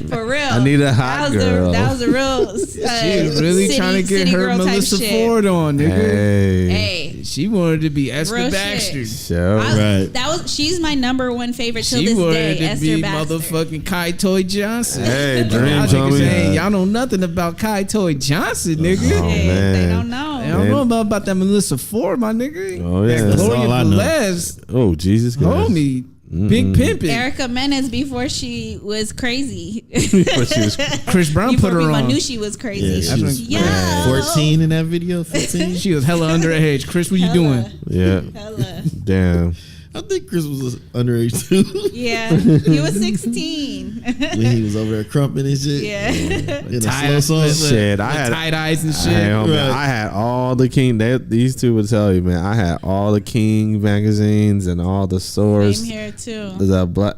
For real. I need a hot girl. That was a real. She was really trying to get her Melissa Ford on, nigga. Hey. Hey, She wanted to be Esther Real Baxter. shit. Show. Right. she's my number one favorite till She this wanted day. to Esther be Baxter. motherfucking Kai Toy Johnson. Hey, Y'all dreams, niggas homie. ain't- y'all know nothing about Kai Toy Johnson, nigga. Oh, Hey, man. They don't know. I don't know about that Melissa Ford, my nigga. Oh, yeah. That That's Gloria all I know. Velez, Oh, Jesus Christ. homie, big pimpin'. Erica Menez before she was crazy. But she was Chris Brown Before put her people on. knew she was crazy. Yeah, she was Yeah. 14 in that video. 15. She was hella underage. Chris, what you doing? yeah. Hella. Damn. I think Chris was underage too. Yeah, he was 16. When he was over there crumping and shit. Yeah. In a slow song. Shit, I had tight eyes and shit. Hey, homie, Right. I had all the King. These two would tell you, man. I had all the King magazines and all the stores. Same here too. The Black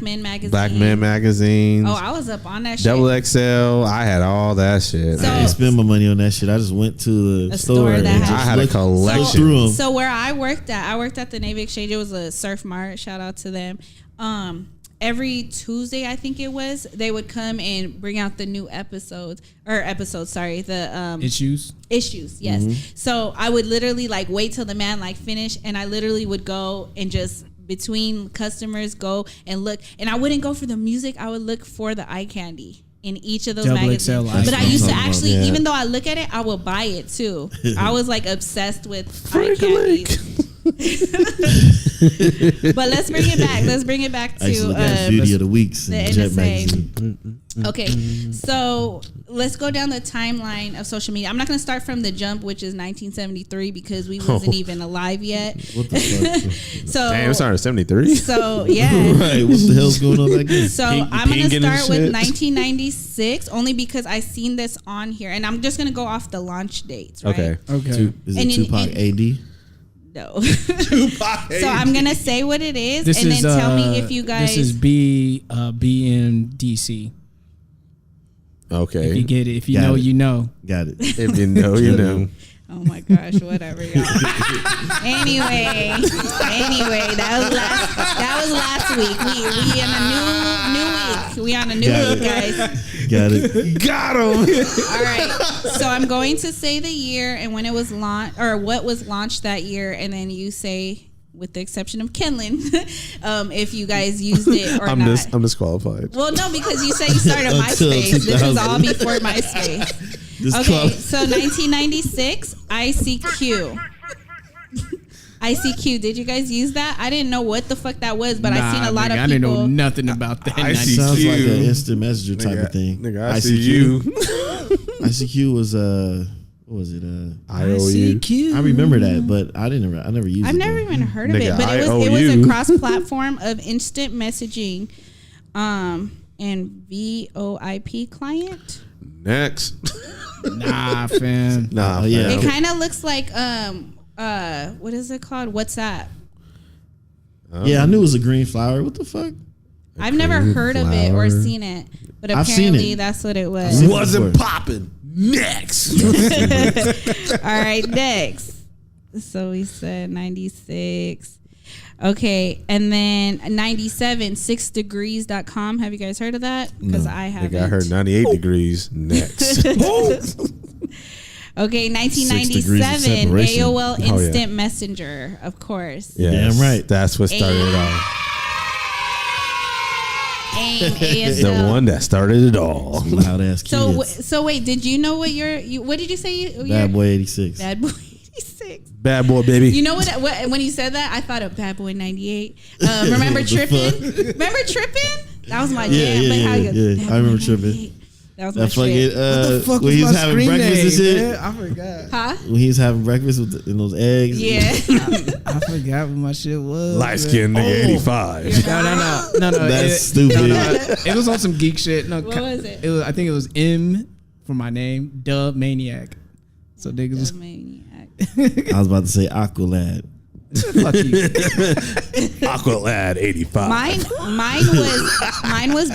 Men magazine. Black Men magazines. Oh, I was up on that shit. Double XL. I had all that shit. So- I didn't spend my money on that shit. I just went to the A store store and that just had- I had a looked collection. through them. So where I worked at the Navy Exchange. It was a surf mart. Shout out to them. Every Tuesday, I think it was, they would come and bring out the new episodes. The Issues. issues. Yes. So I would literally like wait till the man like finished, and I literally would go and just between customers go and look. And I wouldn't go for the music. I would look for the eye candy in each of those Double magazines. XL eye But I candy. used to That's what I'm actually, talking about, yeah. even though I look at it, I will buy it too. I was like obsessed with eye Freak a leak. candies. But let's bring it back. Let's bring it back I used to to look at Beauty of the Weeks the and Jet NSA. magazine. Okay, so let's go down the timeline of social media. I'm not going to start from the jump, which is 1973, because we wasn't even alive yet. What the fuck? So Damn, it started in 73. So yeah. Right, what the hell's going on back then? So Pink- I'm gonna pinging and start with shit. 1996 only because I seen this on here, and I'm just gonna go off the launch dates. Right? Okay. Okay. Is And it in- Tupac and- AD? No. So I'm gonna say what it is, This and is, then tell me if you guys. This is BMDC. If you Okay. get it, if you Got know, it. you know. Got it. If you know, you know. Oh my gosh, whatever, y'all. Anyway, that was last week. We in a new week. We on a new week, guys. Got it. Got him. All right. So I'm going to say the year and when it was launched, or what was launched that year, and then you say, with the exception of Kenlin, if you guys used it or I'm not. I'm disqualified. Well, no, because you said you started Until MySpace. This is 2000. all before MySpace. Okay, so 1996, ICQ. ICQ. Did you guys use that? I didn't know what the fuck that was, but I seen a lot of people. I didn't know nothing about that. I see Sounds like ICQ. an instant messenger type of thing. Nigga, I see you. ICQ was what was it? IOU. I remember that, but I never used it. I've never though. even heard of Nigga, it, but it was a IOU. cross-platform of instant messaging, and VoIP client. Next. Nah, fam. Nah, Oh, yeah. It kind of looks like what is it called? WhatsApp. Yeah, I knew it was a green flower. What the fuck? I've never heard of it or seen it, but I've seen apparently it. that's what it I've was. seen it. Wasn't popping. Next. All right, next. So we said 96. Okay, and then 97, 6degrees.com. Have you guys heard of that? Because I haven't. I heard 98 degrees. Next. Okay, 6 degrees of 1997, separation. AOL Oh, yeah. Instant Messenger, of course. Yes, Damn right. That's what started it all. AIM, The ASL. one that started it all. Loud ass kids. So wait, did you know what what did you say? Bad Boy 86. Bad Boy 86. Bad boy, baby. You know what? When you said that, I thought of Bad Boy 98. Remember The Trippin'? fuck? Remember Trippin'? That was my Yeah, jam. yeah, but how yeah, you yeah. Bad I remember Boy Trippin'. 98. That was my That fucking shit. What the fuck when was he was my having screen breakfast name, and shit. man? I forgot. Huh? When he was having breakfast in those eggs. Yeah. I forgot what my shit was. Light man. skinned nigga, 85. No. That's it, stupid. It was on some geek shit. No, What was it? I think it was M for my name, Dub Maniac. So niggas was Maniac. I was about to say Aqualad. fuck you. Aqualad 85. Mine was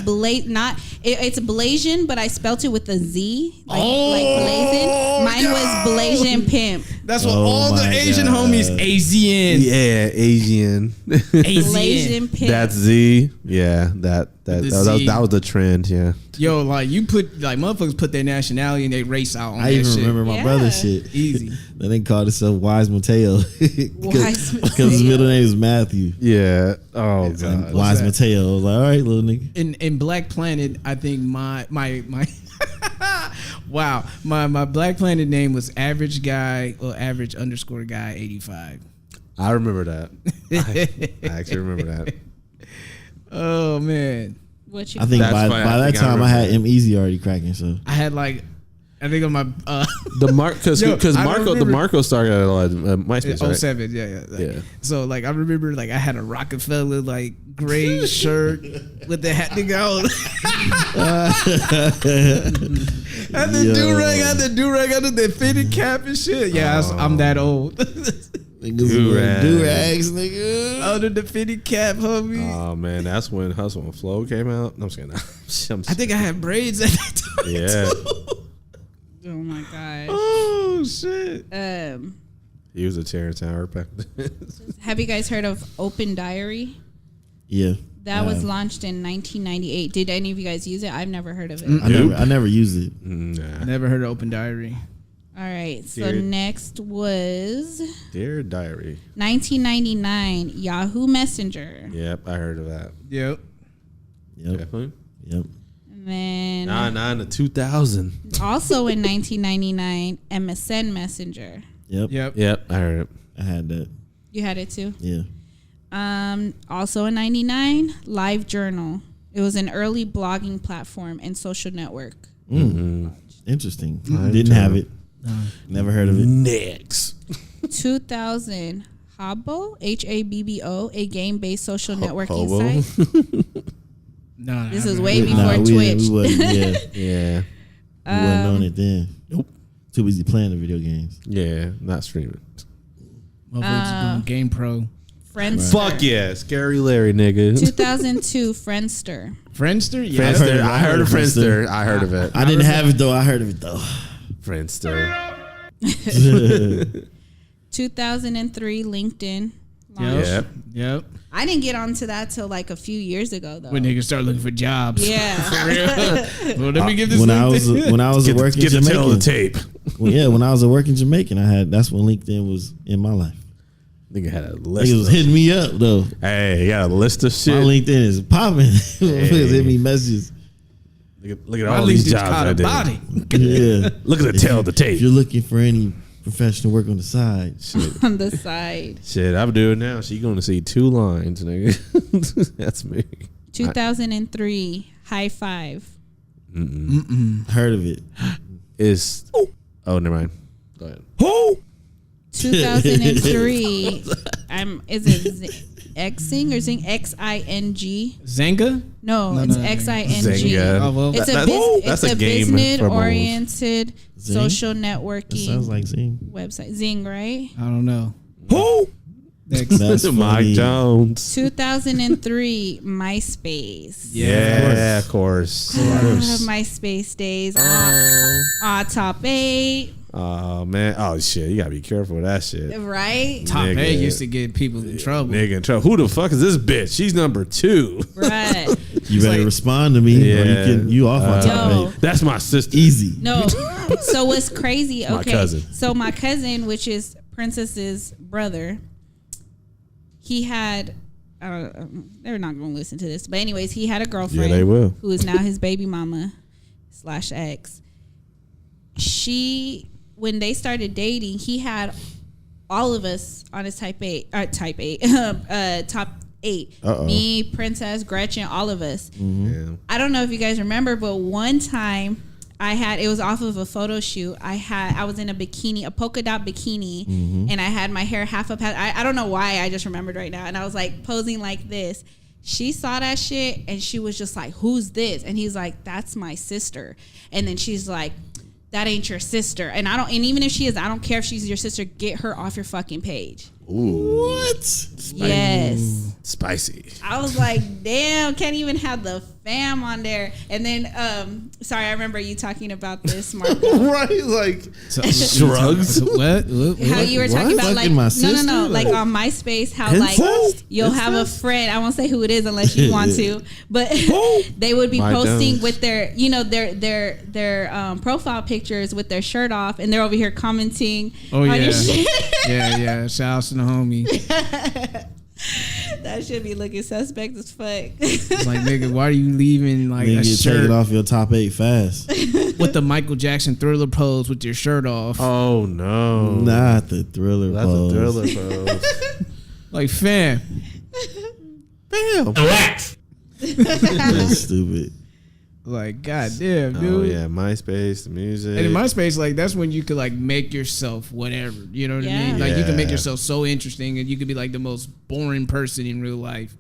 not it's Blasian, but I spelt it with a Z, like Blazin. Mine was Blasian Pimp. That's what Oh all the my Asian God. homies AZN. Yeah, Asian. Blasian Pimp. That's Z. Yeah, that The Z. was the trend. Yeah. Yo, like you put like motherfuckers put their nationality and their race out on I that even shit. remember my Yeah. brother's shit. Easy. Then they called himself Wise Mateo. Wise Because his Mateo. middle name is Matthew. Yeah. Oh And god. Wise that? Mateo. I was like, all right, little nigga. In Black Planet, I think my wow, my Black Planet name was Average Guy or Average _ Guy 85. I remember that. I actually remember that. Oh man, What you I think That's by funny. I that think I time I had remember M Easy already cracking. So I had like I think on my The Mark because Yo, I Marco remember- Marco started at MySpace, right? 07, yeah. Yeah. So like I remember like I had a Rockefeller like gray shirt with the hat to go. Had the Yo. do-rag under the fitted cap and shit. Yeah, I'm that old. niggas Do-rags. do-rags, nigga. Under the fitted cap, homie. Oh man, that's when Hustle and Flow came out. I'm just kidding. I think I had braids at that time. Yeah. too. Oh my god. Oh shit. He was a Terrence Howard back then. Have you guys heard of Open Diary? Yeah. That was launched in 1998. Did any of you guys use it? I've never heard of it. I never used it. Nah. Never heard of Open Diary. All right. So Dear- next was Dear Diary. 1999 Yahoo Messenger. Yep, I heard of that. Yep. Yep. Definitely. Yep. And then 99 to 2000. also in 1999 MSN Messenger. Yep. Yep. Yep, I heard it. I had that. You had it too. Yeah. Also in 99 Live Journal. It was an early blogging platform and social network. Interesting. Didn't have it. Never heard of it. Next. 2000 Habbo, Habbo, a game-based social networking Hobo? site. No, This I is haven't way heard of before Nah, Twitch. we wasn't. Yeah, Yeah. we wasn't on it then. Nope. Too busy playing the video games. Yeah, not streaming. it. Motherfuckers doing Game Pro. Friendster. Fuck yeah, Scary Larry, nigga. 2002 Friendster. Friendster? Yeah. Friendster. I heard of Friendster. Friendster. I heard of it. I didn't have it though. I heard of it though. Friendster. 2003, LinkedIn. Yep. Yep. I didn't get onto that till like a few years ago, though. When niggas start looking for jobs. Yeah. For real. Well, let me give this. When I was a working Get the tail of the Jamaican. tape. Well, yeah, when I was a working Jamaican, that's when LinkedIn was in my life. Nigga had a list. Niggas was hitting me up though. Hey, you got a list of My shit. LinkedIn is popping. Niggas hit me messages. Look at My all these LinkedIn's jobs caught I a did. body. Yeah. Look at the tail of the If tape. you're looking for any professional work on the side, On the side. Shit, I'm doing now. She going to see 2 lines, nigga. That's me. 2003, High Five. heard of it. Is oh, never mind. Go ahead. 2003. Is it Xing or Zing? XING? Zanga? No, it's XING. Zynga. Oh, well. It's That's a a game business for moles. oriented Zing? social That networking sounds like Zing. website. Zing, right? I don't know. That's Mike funny. Jones. 2003, MySpace. Yeah, of course. MySpace days. Top 8. Oh man. Oh shit. You gotta be careful with that shit. Right? Top Nigga. 8 used to get people in trouble. Nigga in trouble. Who the fuck is this bitch? She's number 2. Right. You better respond to me, or you off my top Yo. 8. That's my sister. Easy. No. So what's crazy? Okay. My cousin. So my cousin, which is Princess's brother, he had. They're not going to listen to this, but anyways, he had a girlfriend. Yeah, they will. Who is now his baby mama / ex. When they started dating, he had all of us on his top 8. Uh-oh. Me, Princess, Gretchen, all of us. Yeah. I don't know if you guys remember, but one time it was off of a photo shoot. I was in a polka dot bikini, and I had my hair half up. I don't know why, I just remembered right now. And I was like posing like this. She saw that shit and she was just like, "Who's this?" And he's like, "That's my sister." And then she's like, "That ain't your sister." And even if she is, I don't care if she's your sister. Get her off your fucking page. Ooh. What? Yes. Spicy. I was like, damn, can't even have the fam on there. And then, sorry, I remember you talking about this, Marco. Right? Like Shrugs. What? How you were talking about, like, Fucking my no, sister? like on MySpace, how Incest? like you'll have a friend. I won't say who it is unless you want to, but they would be My posting Jones. with their, their profile pictures with their shirt off, and they're over here commenting Oh, on yeah. your shit. Yeah. Shout out to the homie. That should be looking suspect as fuck. It's like, nigga, why are you leaving like Nigga, a take shirt it off your top 8 fast. with the Michael Jackson Thriller pose with your shirt off? oh no. Not the Thriller That's pose. a Thriller pose. Like, fam. Damn. That's stupid. Like, goddamn, Oh dude. yeah, MySpace, the music. And in MySpace, like, that's when you could like make yourself whatever. You know what I Yeah. mean? Like, you can make Yeah. yourself so interesting, and you could be like the most boring person in real life.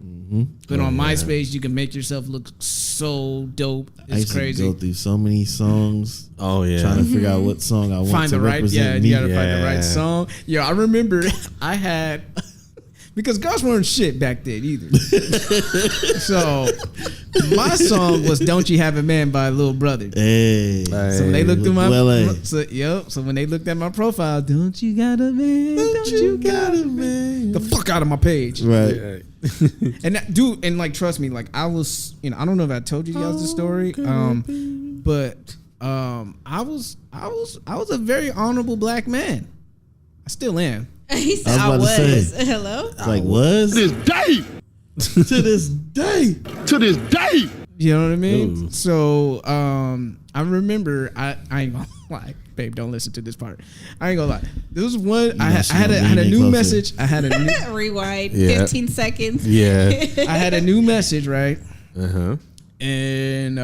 But on MySpace, you can make yourself look so dope. I It's used to crazy. go through so many songs Oh yeah. trying to figure out what song I want Find to the right, represent you me. gotta find the Yeah. right song. Yo, I remember I had because girls weren't shit back then either. So my song was "Don't You Have a Man" by Lil Brother. Hey. So when they looked through my LA. so when they looked at my profile, don't you got a man? Don't you got a man? The fuck out of my page. Right. And that, dude, and like trust me, like I was, I don't know if I told you guys the story, but I was a very honorable black man. I still am. He said, I I was was. about to say. Hello? Like, was? To this day. To this day. To this day. You know what I mean? Ooh. So I remember I ain't gonna lie, babe. Don't listen to this part. I ain't gonna lie. There was one. I had a new closer. message. I had a new, Rewind. Yeah. 15 seconds. Yeah. I had a new message, right? Uh-huh. And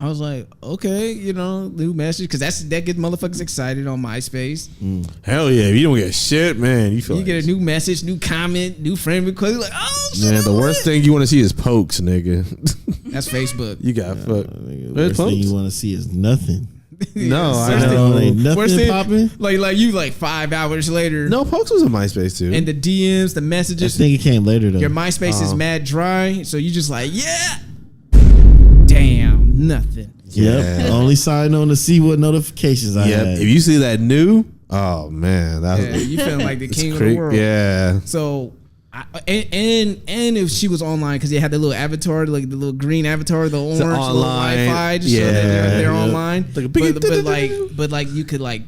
I was like, okay, new message, because that gets motherfuckers excited on MySpace. Hell yeah. If you don't get shit, man, you feel You like get a new message, new comment, new friend request. You're like, oh shit. man, the worst thing you want to see is pokes, nigga. That's Facebook. You got fucked. Nigga, There's worst thing pokes? you want to see is nothing. No, I Worst know. Ain't thing- worst nothing thing- popping. Like you 5 hours later. No, pokes was on MySpace too. And the DMs, the I messages. think it came later though. Your MySpace is Oh. mad dry, so you just like, yeah. Damn, nothing. Yep. Only sign on to see what notifications I had. If you see that new, oh man, that's Yeah, you feeling like the king of crazy. the world. Yeah. So, and if she was online, because they had the little avatar, like the little green avatar, the orange little online. Wi-Fi, just so that they're online. Like a big- But like you could like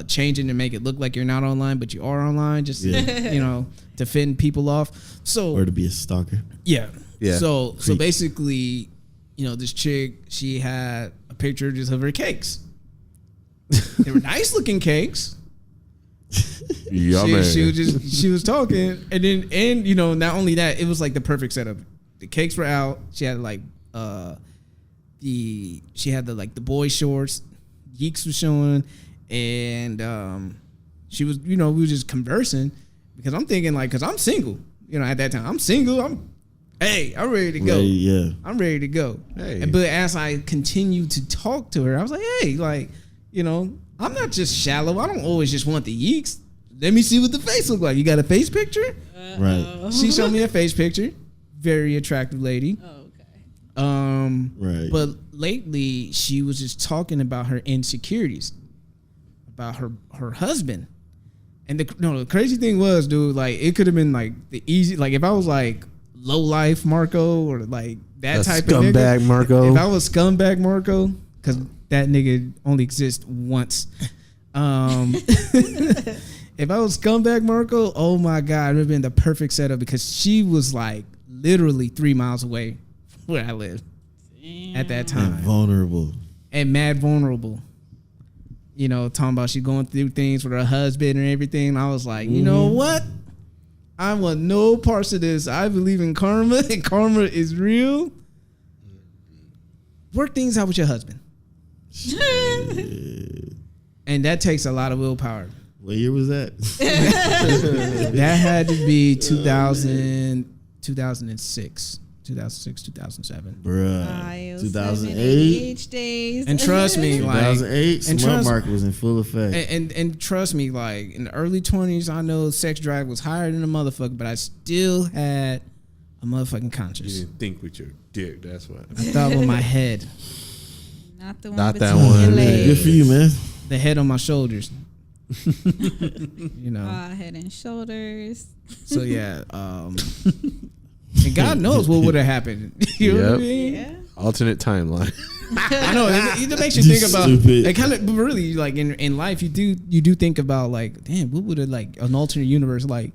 change it and make it look like you're not online, but you are online, just to fend people off. So Or to be a stalker. yeah. Yeah. So basically, this chick, she had a picture just of her cakes. They were nice looking cakes. Yeah, She was talking, and not only that, it was like the perfect setup. The cakes were out. She had like the boy shorts, Yeeks was showing, and she was we were just conversing because I'm thinking like, because I'm single, at that time I'm single. I'm ready to go. I'm ready to go. Hey. But as I continued to talk to her, I was like, hey, like, I'm not just shallow. I don't always just want the yeeks. Let me see what the face look like. You got a face picture? Right. She showed me a face picture. Very attractive lady. Okay. Right. But lately she was just talking about her insecurities, about her husband. And the crazy thing was, dude, like it could have been like the easy, like if I was like low life Marco or like that type of nigga. Scumbag Marco. If I was scumbag Marco, because that nigga only exists once. If I was scumbag Marco, oh my God, it would have been the perfect setup because she was like literally 3 miles away from where I lived at that time. And vulnerable. And mad vulnerable. Talking about she going through things with her husband and everything. And I was like, you know what? I want no parts of this. I believe in karma, and karma is real. Work things out with your husband. And that takes a lot of willpower. What year was that? That had to be 2006, 2007. Bruh. 2008. Age days. And trust me, like 2008. and Smart trust- market was in full effect. and trust me, like in the early 20s, I know sex drive was higher than a motherfucker, but I still had a motherfucking You conscience. didn't think with your dick. That's why. I thought with my head, Not the one. Not that between one. your Yeah, legs. Good for you, man. the head on my shoulders. Head and shoulders. So yeah, and God knows what would have happened. You know what I Yep. mean? Yeah. Alternate timeline. I know it makes you You think about stupid. it. Kind of really like in life, you do think about like, damn, what would it like an alternate universe like?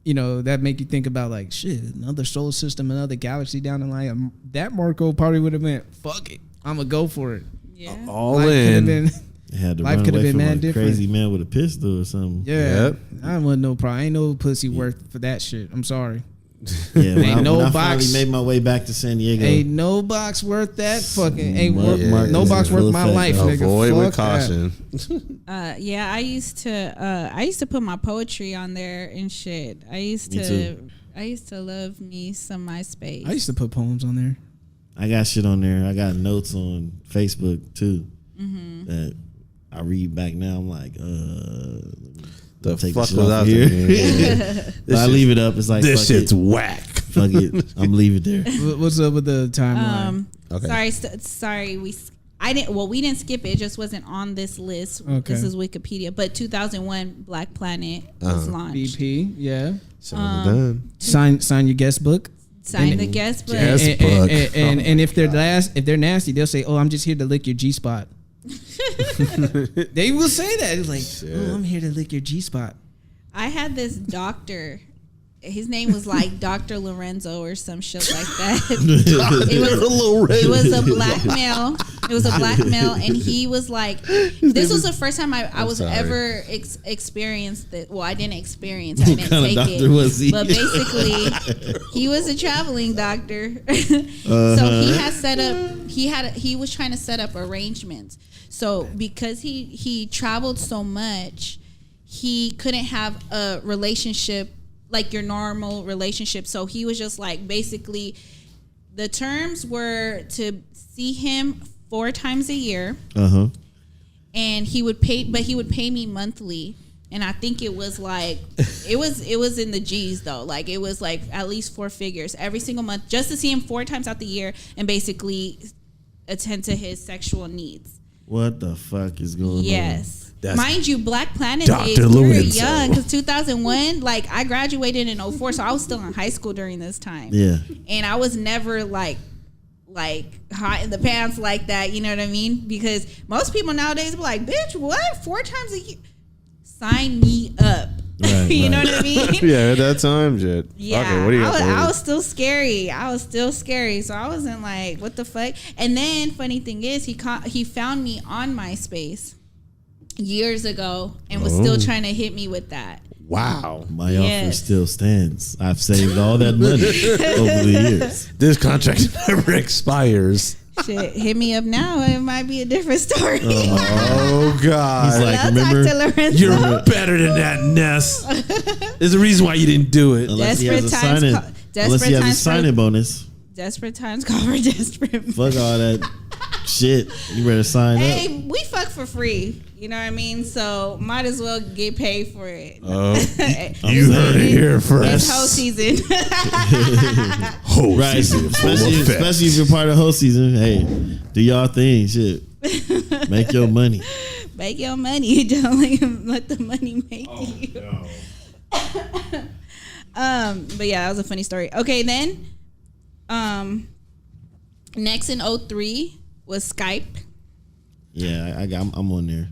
That make you think about like shit, another solar system, another galaxy down the line. That Marco probably would have went, fuck it, I'm gonna go for it. Yeah. All Life could have in. been, They had to Life run could have away been from mad a different. crazy man with a pistol or something. yeah. Yep. I want no problem. Ain't no pussy worth for that shit. I'm sorry. Yeah, when Ain't I, no when I box. finally made my way back to San Diego. Ain't no box worth that fucking. Ain't Mark- worth, Mark no is box in worth full my effect. life, nigga. Avoid with Fuck that. caution. Yeah, I used to put my poetry on there and shit. I used Me too. to love me some MySpace. I used to put poems on there. I got shit on there. I got notes on Facebook too Mm-hmm. that I read back now. I'm like, The take fuck this shit was off out here. there? But I leave it up. It's like, This fuck shit's it. whack. Fuck it. I'm leave it there. What's up with the timeline? Okay. Sorry. We didn't skip it. It just wasn't on this list. Okay. This is Wikipedia. But 2001, Black Planet was launched. BP, yeah. Done. Sign your guest book. Signed the guest book. Yes. And, book. and if they're if they're nasty, they'll say, "Oh, I'm just here to lick your G spot." They will say that. It's like, "Oh, I'm here to lick your G spot." I had this doctor. His name was like Dr. Lorenzo or some shit like that. It was a black male. It was a black male, and he was like, this was the first time I was sorry. ever experienced it. Well, I didn't experience it. I didn't kind of take doctor it. was he? But basically, he was a traveling doctor. So he had set up. He was trying to set up arrangements. So because he traveled so much, he couldn't have a relationship like your normal relationship. So he was just like, basically, the terms were to see him 4 times a year, and he would pay me monthly. And I think it was like it was in the G's though. Like it was like at least 4 figures every single month just to see him 4 times out the year and basically attend to his sexual needs. What the fuck is going on? Yes. That's Mind you, Black Planet Dr. days, we were Lorenzo. young because 2001, like I graduated in 04, so I was still in high school during this time. Yeah. And I was never like hot in the pants like that, you know what I mean? Because most people nowadays be like, bitch, what? 4 times a year? Sign me up. Right, You know right. what I mean? Yeah, at that time, shit. Yeah, Okay, what do you got for I me? was still scary. So I wasn't like, what the fuck? And then funny thing is, he found me on MySpace years ago and was still trying to hit me with that. Wow. My offer Yes. still stands. I've saved all that money over the years. This contract never expires. Shit, hit me up now. It might be a different story. Oh, God. He's like, I'll remember? talk to Lorenzo. You're better than that, Ness. There's a reason why you didn't do it. Unless he Desperate has a times sign-in, call- desperate unless he has a times sign-in for- bonus. Desperate times call for desperate. Fuck all that shit. You better sign up. Hey, we fuck for free. You know what I mean? So might as well get paid for it. Oh, I'm you saying. heard it here It's first. whole season. Whole Right, season full especially, effect. especially if you're part of the whole season. Hey, do y'all thing, shit. Make your money. Make your money. Don't let the money make you. But yeah, that was a funny story. Okay, then next in 03 was Skype. Yeah, I'm on there.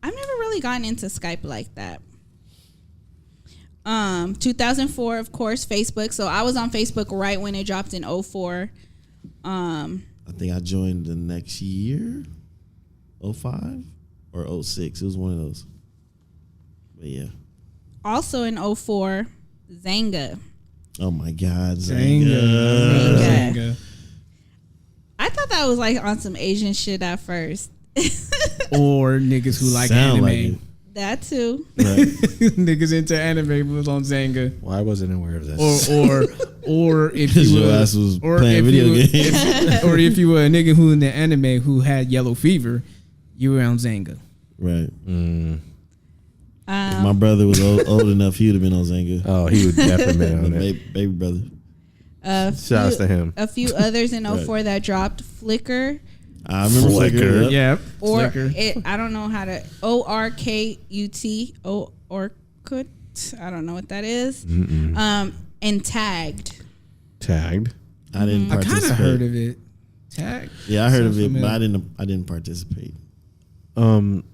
I've never really gotten into Skype like that. 2004, of course, Facebook. So I was on Facebook right when it dropped in 04. I think I joined the next year, 05 or 06. It was one of those. But yeah. Also in 04, Zanga. Oh my God, Zanga. Zanga. I thought that was like on some Asian shit at first. Or niggas who like Sound anime. like it. That too. Right. Niggas into anime was on Zanga. Why wasn't I aware of this? Or if Because you your were, ass was or playing if video you were- games. or if you were a nigga who in the anime who had yellow fever, you were on Zanga. Right. Mm. If my brother was old enough, he would have been on Zanga. Oh, he would definitely be on My it. baby brother. Shouts to him. A few others in 04 that dropped. Flickr. I remember Flickr. Flickr. Yep. Yeah. Or Flickr. I don't know how to ORKUT Orkut. I don't know what that is. And Tagged. Tagged. I didn't I participate. kind of heard of it. Tag. Yeah, I heard Sounds of it, familiar. but I didn't participate. I'm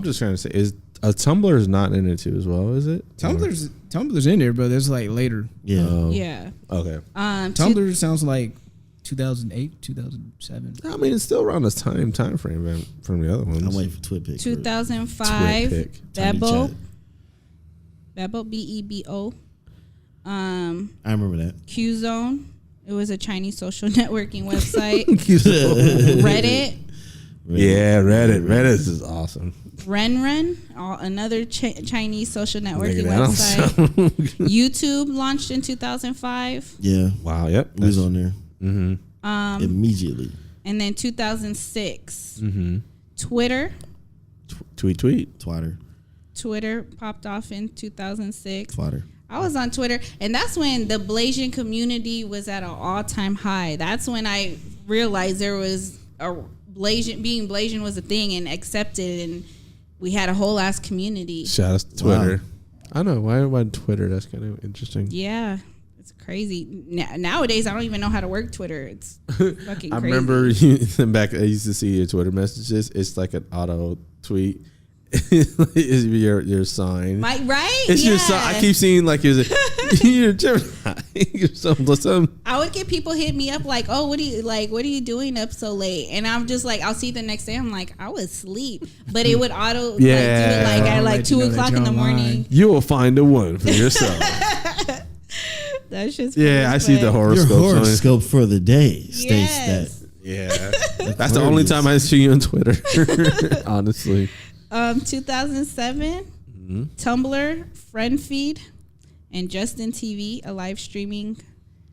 just trying to say, is Tumblr is not in it too as well, is it? Tumblr's in there, but it's like later. Yeah. Oh, Yeah. okay. Tumblr sounds like 2008, 2007. I mean, it's still around this time frame from the other ones. I'm waiting for Twitpic. 2005. Twitpic. Tiny Bebo. chat. Bebo. BEBO. I remember that. Qzone. It was a Chinese social networking website. Reddit. Yeah, Reddit. Reddit is awesome. Renren, another Chinese social networking Nigga, that don't website. YouTube launched in 2005. Yeah. Wow. Yep. We was on there Mm-hmm. immediately. And then 2006, Mm-hmm. Twitter. Tweet. Twitter. Twitter popped off in 2006. Twitter. I was on Twitter, and that's when the Blasian community was at an all-time high. That's when I realized there was a being Blasian was a thing and accepted, and we had a whole ass community. Shout out to Twitter. I know why Twitter. That's kind of interesting. Yeah, it's crazy. Nowadays, I don't even know how to work Twitter. It's fucking I crazy. remember back. I used to see your Twitter messages. It's like an auto tweet. Is your sign? Right? It's your sign. I keep seeing like you're Gemini or something. I would get people hit me up like, "Oh, what are you doing up so late?" And I'm just like, I'll see it the next day. I'm like, I was asleep, but it would auto do it like at like 2 o'clock in the morning. You will find the one for yourself. That's just I see the Your horoscope. horoscope for the day states Yes. that. Yeah, that's the only time I see you on Twitter. Honestly. 2007, Tumblr, Friend Feed, and Justin TV, a live streaming.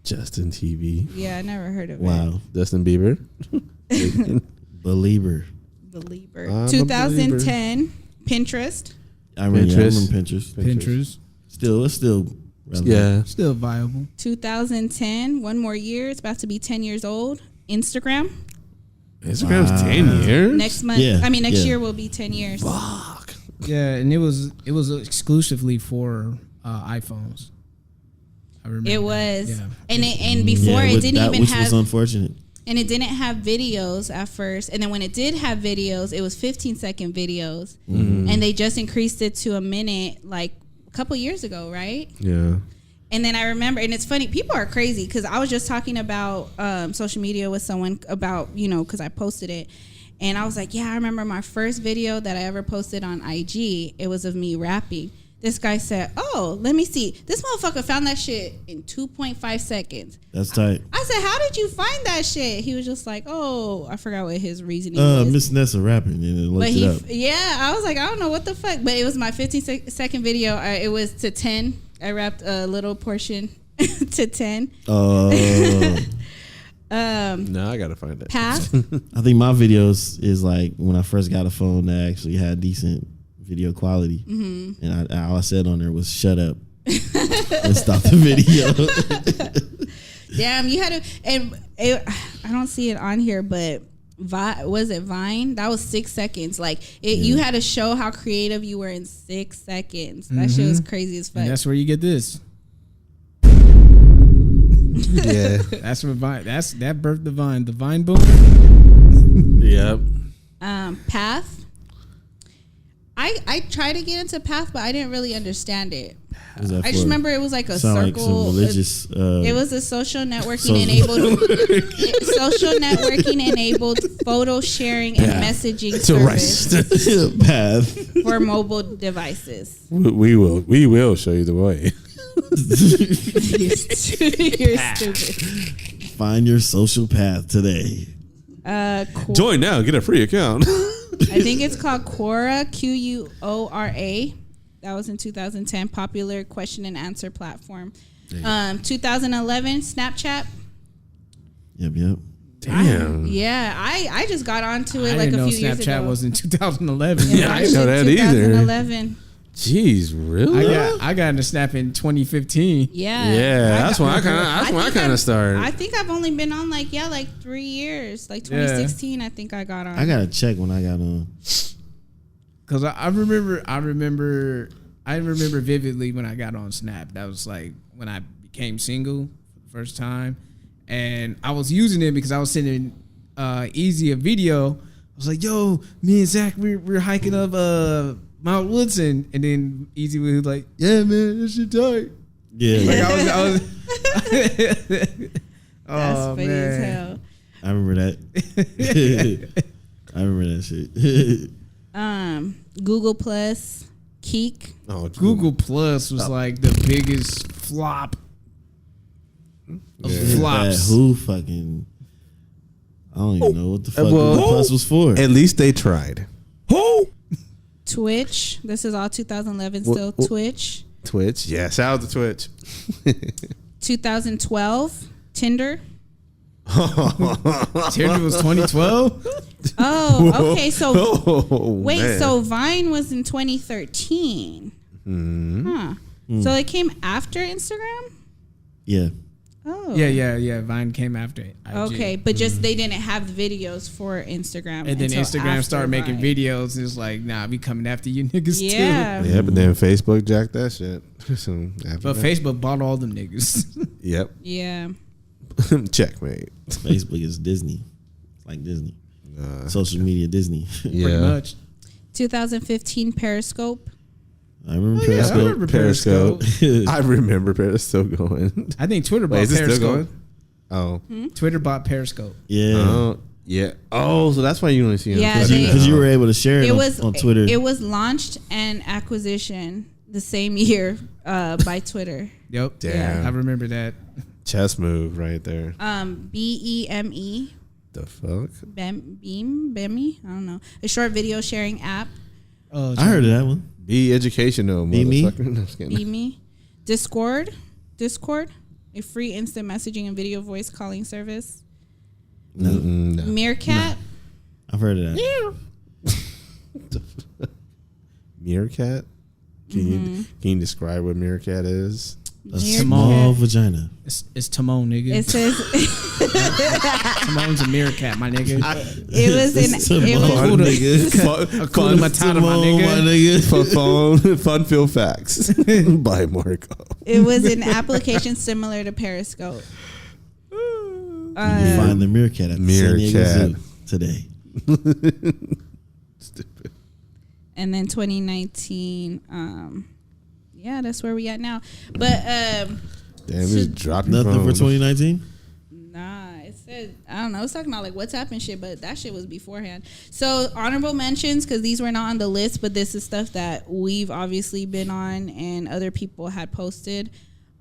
Justin TV. Yeah, I never heard of it. Wow. Justin Bieber. Believer. Belieber. I'm a 2010, Pinterest. I remember Pinterest. Pinterest. Pinterest. It's still relevant. Yeah. Still viable. 2010, one more year. It's about to be 10 years old. Instagram. Instagram's Wow. 10 years. Next month, Yeah, next yeah. year will be 10 years. Fuck. Yeah, and it was exclusively for iPhones. I remember. It was, Yeah. and before Yeah, it didn't even which have, was unfortunate. and it didn't have videos at first. And then when it did have videos, it was 15-second videos, and they just increased it to a minute like a couple years ago, right? Yeah. And then I remember, and it's funny, people are crazy because I was just talking about social media with someone about, because I posted it. And I was like, yeah, I remember my first video that I ever posted on IG. It was of me rapping. This guy said, oh, let me see. This motherfucker found that shit in 2.5 seconds. That's tight. I said, how did you find that shit? He was just like, oh, I forgot what his reasoning was. Miss Nessa rapping and it looked it up. Yeah, I was like, I don't know what the fuck. But it was my 15-second video. It was to 10. I rapped a little portion to 10. Oh. No, I gotta find it. Path. I think my videos is like when I first got a phone that actually had decent video quality, and all I said on there was "shut up" and stop the video. Damn, you had to, and I don't see it on here, but was it Vine? That was 6 seconds. Like you had to show how creative you were in 6 seconds. That shit was crazy as fuck. And that's where you get this. Yeah. That's where Vine. That birthed the Vine boom. Yep. Path. I tried to get into Path, but I didn't really understand it. I just remember it was like a sound like circle. some religious. It was a social networking enabled photo sharing and messaging service path. for mobile devices. We will show you the way. You're stupid. Find your social path today. Cool. Join now, get a free account. I think it's called Quora, Quora. That was in 2010, popular question and answer platform. 2011, Snapchat. Yep. Damn. I just got onto it I like didn't a know few years ago. Snapchat was in 2011. Yeah, I didn't know that either. 2011. Jeez, really? I got into Snap in 2015. Yeah. Yeah, that's when I kind of started. I think I've only been on like 3 years. Like 2016, I think I got on. I gotta check when I got on. Cause I remember vividly when I got on Snap. That was like when I became single for the first time, and I was using it because I was sending Easy a video. I was like, "Yo, me and Zach, we're hiking up Mount Woodson," and then Easy was like, "Yeah, man, that shit tight." Yeah, Like I was That's oh, funny man. as hell. I remember that. I remember that shit. Google Plus, Keek. Oh, Google Plus was like the biggest flop of flops. Who fucking? I don't even know what the fuck well, Google Plus was for. At least they tried. Who? Twitch. This is all 2011 still. Twitch. Twitch. Yeah, shout out to Twitch. 2012, Tinder. Tinder was 2012. Oh, okay. So wait, man. so Vine was in 2013. Huh. So it came after Instagram? Yeah. Oh. Yeah. Vine came after it. IG. Okay, but just they didn't have videos for Instagram. And then until Instagram after started making Vine. videos. And it's like, nah, we coming after you niggas Yeah. Yeah, but then Facebook jacked that shit. So after too. But that- Facebook bought all them niggas. Yep. Yeah. Checkmate. Facebook is Disney. It's like Disney. Social media Disney. Yeah. Pretty much. 2015 Periscope. I remember Yeah, I Periscope. remember Periscope. Periscope. I remember Periscope going. I think Twitter Wait, bought is it still Periscope. going? Oh. Twitter bought Periscope. Yeah. Oh, yeah. Oh, so that's why you only see it on Yeah, Twitter. they- Because you were able to share it, It was on Twitter. It was launched and acquisition the same year by Twitter. Yep. Damn. I remember that. Chess move right there. BEME. The fuck? BEME. I don't know. A short video sharing app. Oh, I heard of that one. Be educational, Be me? motherfucker. No, just kidding. BEME. Discord. A free instant messaging and video voice calling service. No. No. Meerkat. I've heard of that. Meerkat? Can you describe what Meerkat is? A small vagina? It's Timon, nigga. It says Timon's a meerkat, my nigga. it was Timon, Hakuna Matata, my nigga. Fun-filled facts by Marco. it was an application similar to Periscope. You can find the meerkat at the San Diego Zoo today. Stupid. And then 2019, yeah, that's where we at now. But Damn, just dropping Nothing for 2019. nah, it said I don't know. It's talking about like WhatsApp and shit, but that shit was beforehand. So honorable mentions because these were not on the list, but this is stuff that we've obviously been on and other people had posted.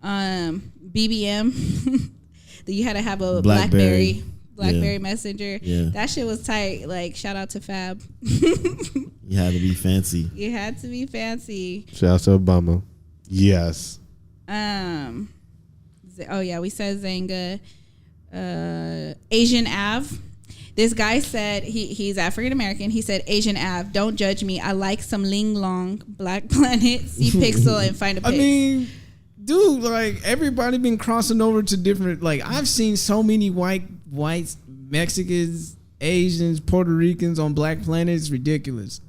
BBM, that you had to have a BlackBerry Messenger. Yeah. That shit was tight. Like shout out to Fab. You had to be fancy. You had to be fancy. Shout out to Obama. Yes. Oh yeah, we said Zanga. Asian Ave. This guy said he's African American. He said Asian Ave. Don't judge me. I like some Ling Long, Black Planet, see Pixel, and find a pic. I mean, dude, like everybody been crossing over to different. Like I've seen so many whites, Mexicans, Asians, Puerto Ricans on Black Planet. It's ridiculous.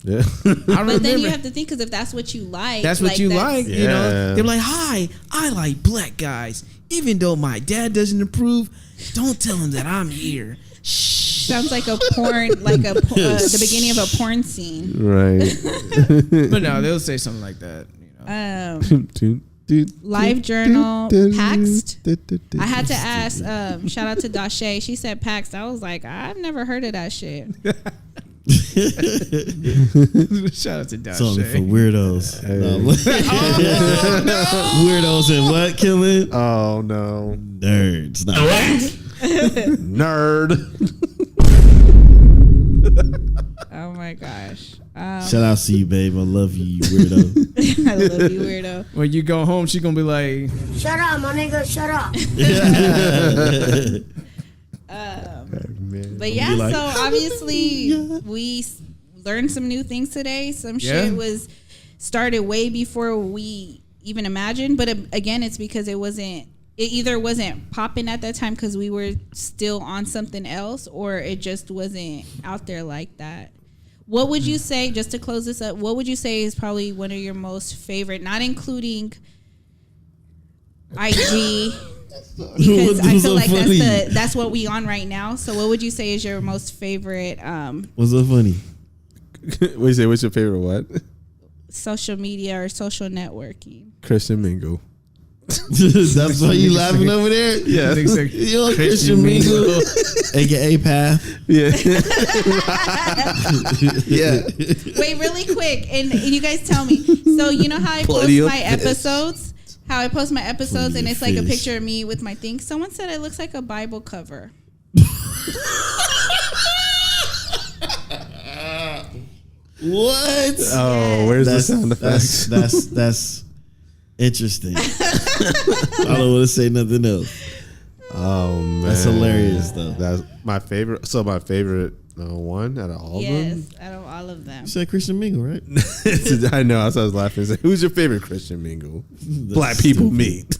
Yeah. But then you have to think because if that's what you like, that's what you like. Yeah. You know, they're like, "Hi, I like black guys, even though my dad doesn't approve. Don't tell him that I'm here." Shh. Sounds like a porn, like the beginning of a porn scene. Right. But no, they'll say something like that. You know. Live Journal, Paxed. I had to ask. Shout out to Dashe. She said Paxed. I was like, I've never heard of that shit. Shout out to Dash. It's only for weirdos. Weirdos and what killing? Oh no, nerds. Not nerd. Oh my gosh. Shout out to you, babe. I love you, you weirdo. I love you, weirdo. When you go home, she gonna be like, "Shut up, my nigga. Shut up." But yeah, like, so obviously we learned some new things today. Some shit was started way before we even imagined. But again, it's because it either wasn't popping at that time because we were still on something else, or it just wasn't out there like that. What would you say, just to close this up, what would you say is probably one of your most favorite, not including IG, because I feel like that's what we on right now. So what would you say is your most favorite What's so funny? What you say? What's your favorite? What? social media or social networking? Christian Mingle. That's why you laughing over there? Yeah. You know Christian Mingle, aka Path. Yeah. Yeah. Wait, really quick, and you guys tell me. So you know how I post Plenty of my fish. episodes? How I post my episodes, Plenty and of it's like a fish. picture of me with my thing. Someone said it looks like a Bible cover. What? Oh, where's the sound effects? That's interesting. I don't want to say nothing else. Oh man, That's hilarious though. That's my favorite. So my favorite one out of all of them. Yes, out of all of them. You said Christian Mingle, right? I know. I was laughing. Like, who's your favorite Christian Mingle? Black people meet.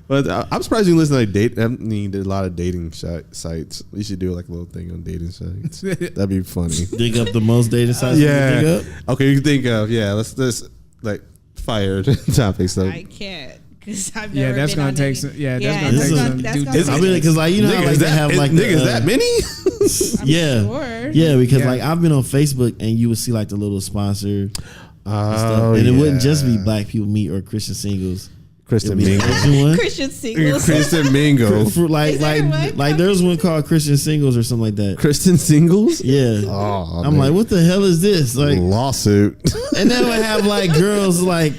But I'm surprised you listen to like date. I mean, did a lot of dating sites. We should do like a little thing on dating sites. That'd be funny. Dig up the most dating sites. You can dig up. Okay, you can think of let's like fired topics though. I can't because I've never that's been gonna on take dating. some. Yeah, that's gonna gonna that's do. gonna I mean, because like you know, how, like they have like niggas that many. yeah, Sure. yeah. Because Yeah. like I've been on Facebook and you would see like the little sponsor and stuff, Oh, and it wouldn't just be yeah. Black people meet or Christian singles. Christian It'd be Mingle. Christian one. Christian singles. Christian Mingle. For like Is there one? like there's one called Christian Singles or something like that. Christian singles. Yeah. Oh, I'm like, what the hell is this? Like, lawsuit. and then we have like girls like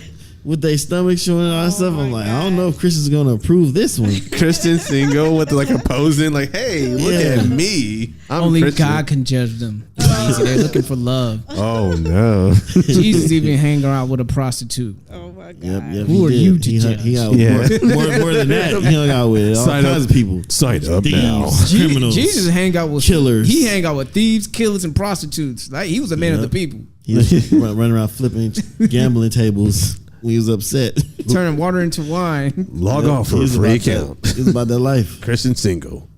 with their stomach showing and all that stuff. I'm like, I don't know if Christian's gonna approve this one. Christian single with like a posing like, hey, look Yeah. at me. I'm Only Christian. God can judge them. Easy. They're looking for love. Oh no. Jesus even hang out with a prostitute. Oh my god. Yep, Who he are did. you to he hung, judge? he hung Yeah. more than that. He hung out with all Sign kinds up. of people. Sign up Thieves, now. criminals. Jesus hang out with Killers. He hang out with thieves, killers, and prostitutes. Like he was a man of the people. He was running around flipping gambling tables. when he was upset. Turning water into wine. Log on for He a was free about that- account. He was about that life. Christian single.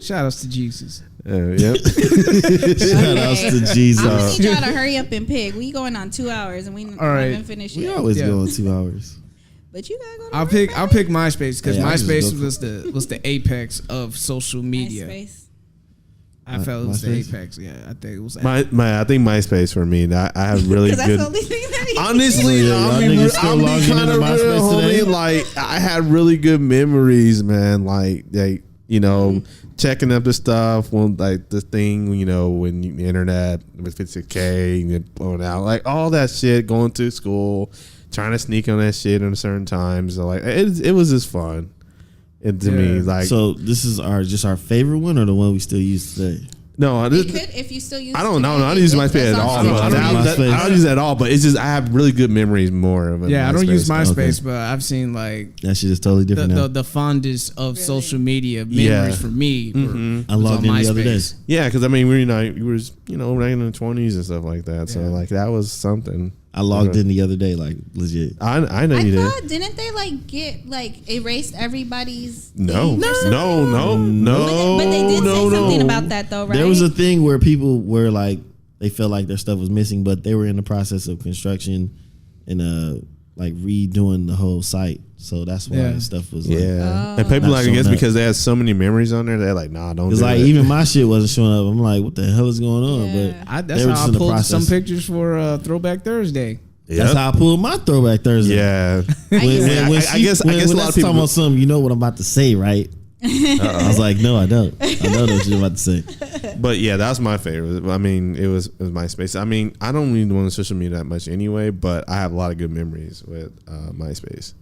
Shout outs to Jesus. Yep. Shout outs to I'm Jesus. gonna need y'all to hurry up and pick. We going on 2 hours and we right. haven't finished We yet. always Yeah. go on 2 hours. But you gotta go to I'll work, pick baby. MySpace because Yeah, I just MySpace go was the apex of social media. MySpace. I felt it was the MySpace? apex. Yeah, I think it was. I think MySpace for me. I have really Because good. that's the only thing that he Honestly, Yeah, y'all I mean, niggas still I'm logging kind into of MySpace real, today? homie. Like, I had really good memories, man. Like, checking up the stuff when, like, the thing, when the internet was 56K and it blowing out, like all that shit. Going to school, trying to sneak on that shit at certain times. So, like, it was just fun. And to me, like, So this is our favorite one or the one we still use today? no, You could if you still use. I don't know. today, I don't use it's- MySpace it's at on all. I don't- social I don't media. use MySpace. I don't use it at all. But it's just I have really good memories more of it. Yeah, I don't use MySpace, Okay. but I've seen like That shit is totally different now. the fondest of Really? social media memories Yeah. for me. Mhm. I logged in the other day. Yeah, because I mean, we was right in the 20s and stuff like that. So Yeah. like that was something. I logged in the other day, like legit. I know I you did. thought, didn't they erased everybody's? No, thing or something? no. But they did no, say something no. about that though, right? There was a thing where people were like, they felt like their stuff was missing, but they were in the process of construction and like redoing the whole site. So that's why Yeah. stuff was like, Yeah, Oh. and people Not like I guess showing up. because they had so many memories on there, they're like, nah, don't. It's do like it. even my shit wasn't showing up. I'm like, what the hell is going on? Yeah. But That's they were how just I in the pulled process. some pictures for Throwback Thursday. That's how I pulled my Throwback Thursday. Yeah, When, Yeah, I guess a lot of Nessa people- talking about something, you know what I'm about to say, right? I was like, no, I don't. I know what you're about to say. but yeah, that's my favorite. I mean, it was MySpace. I mean, I don't really want social media that much anyway, but I have a lot of good memories with MySpace.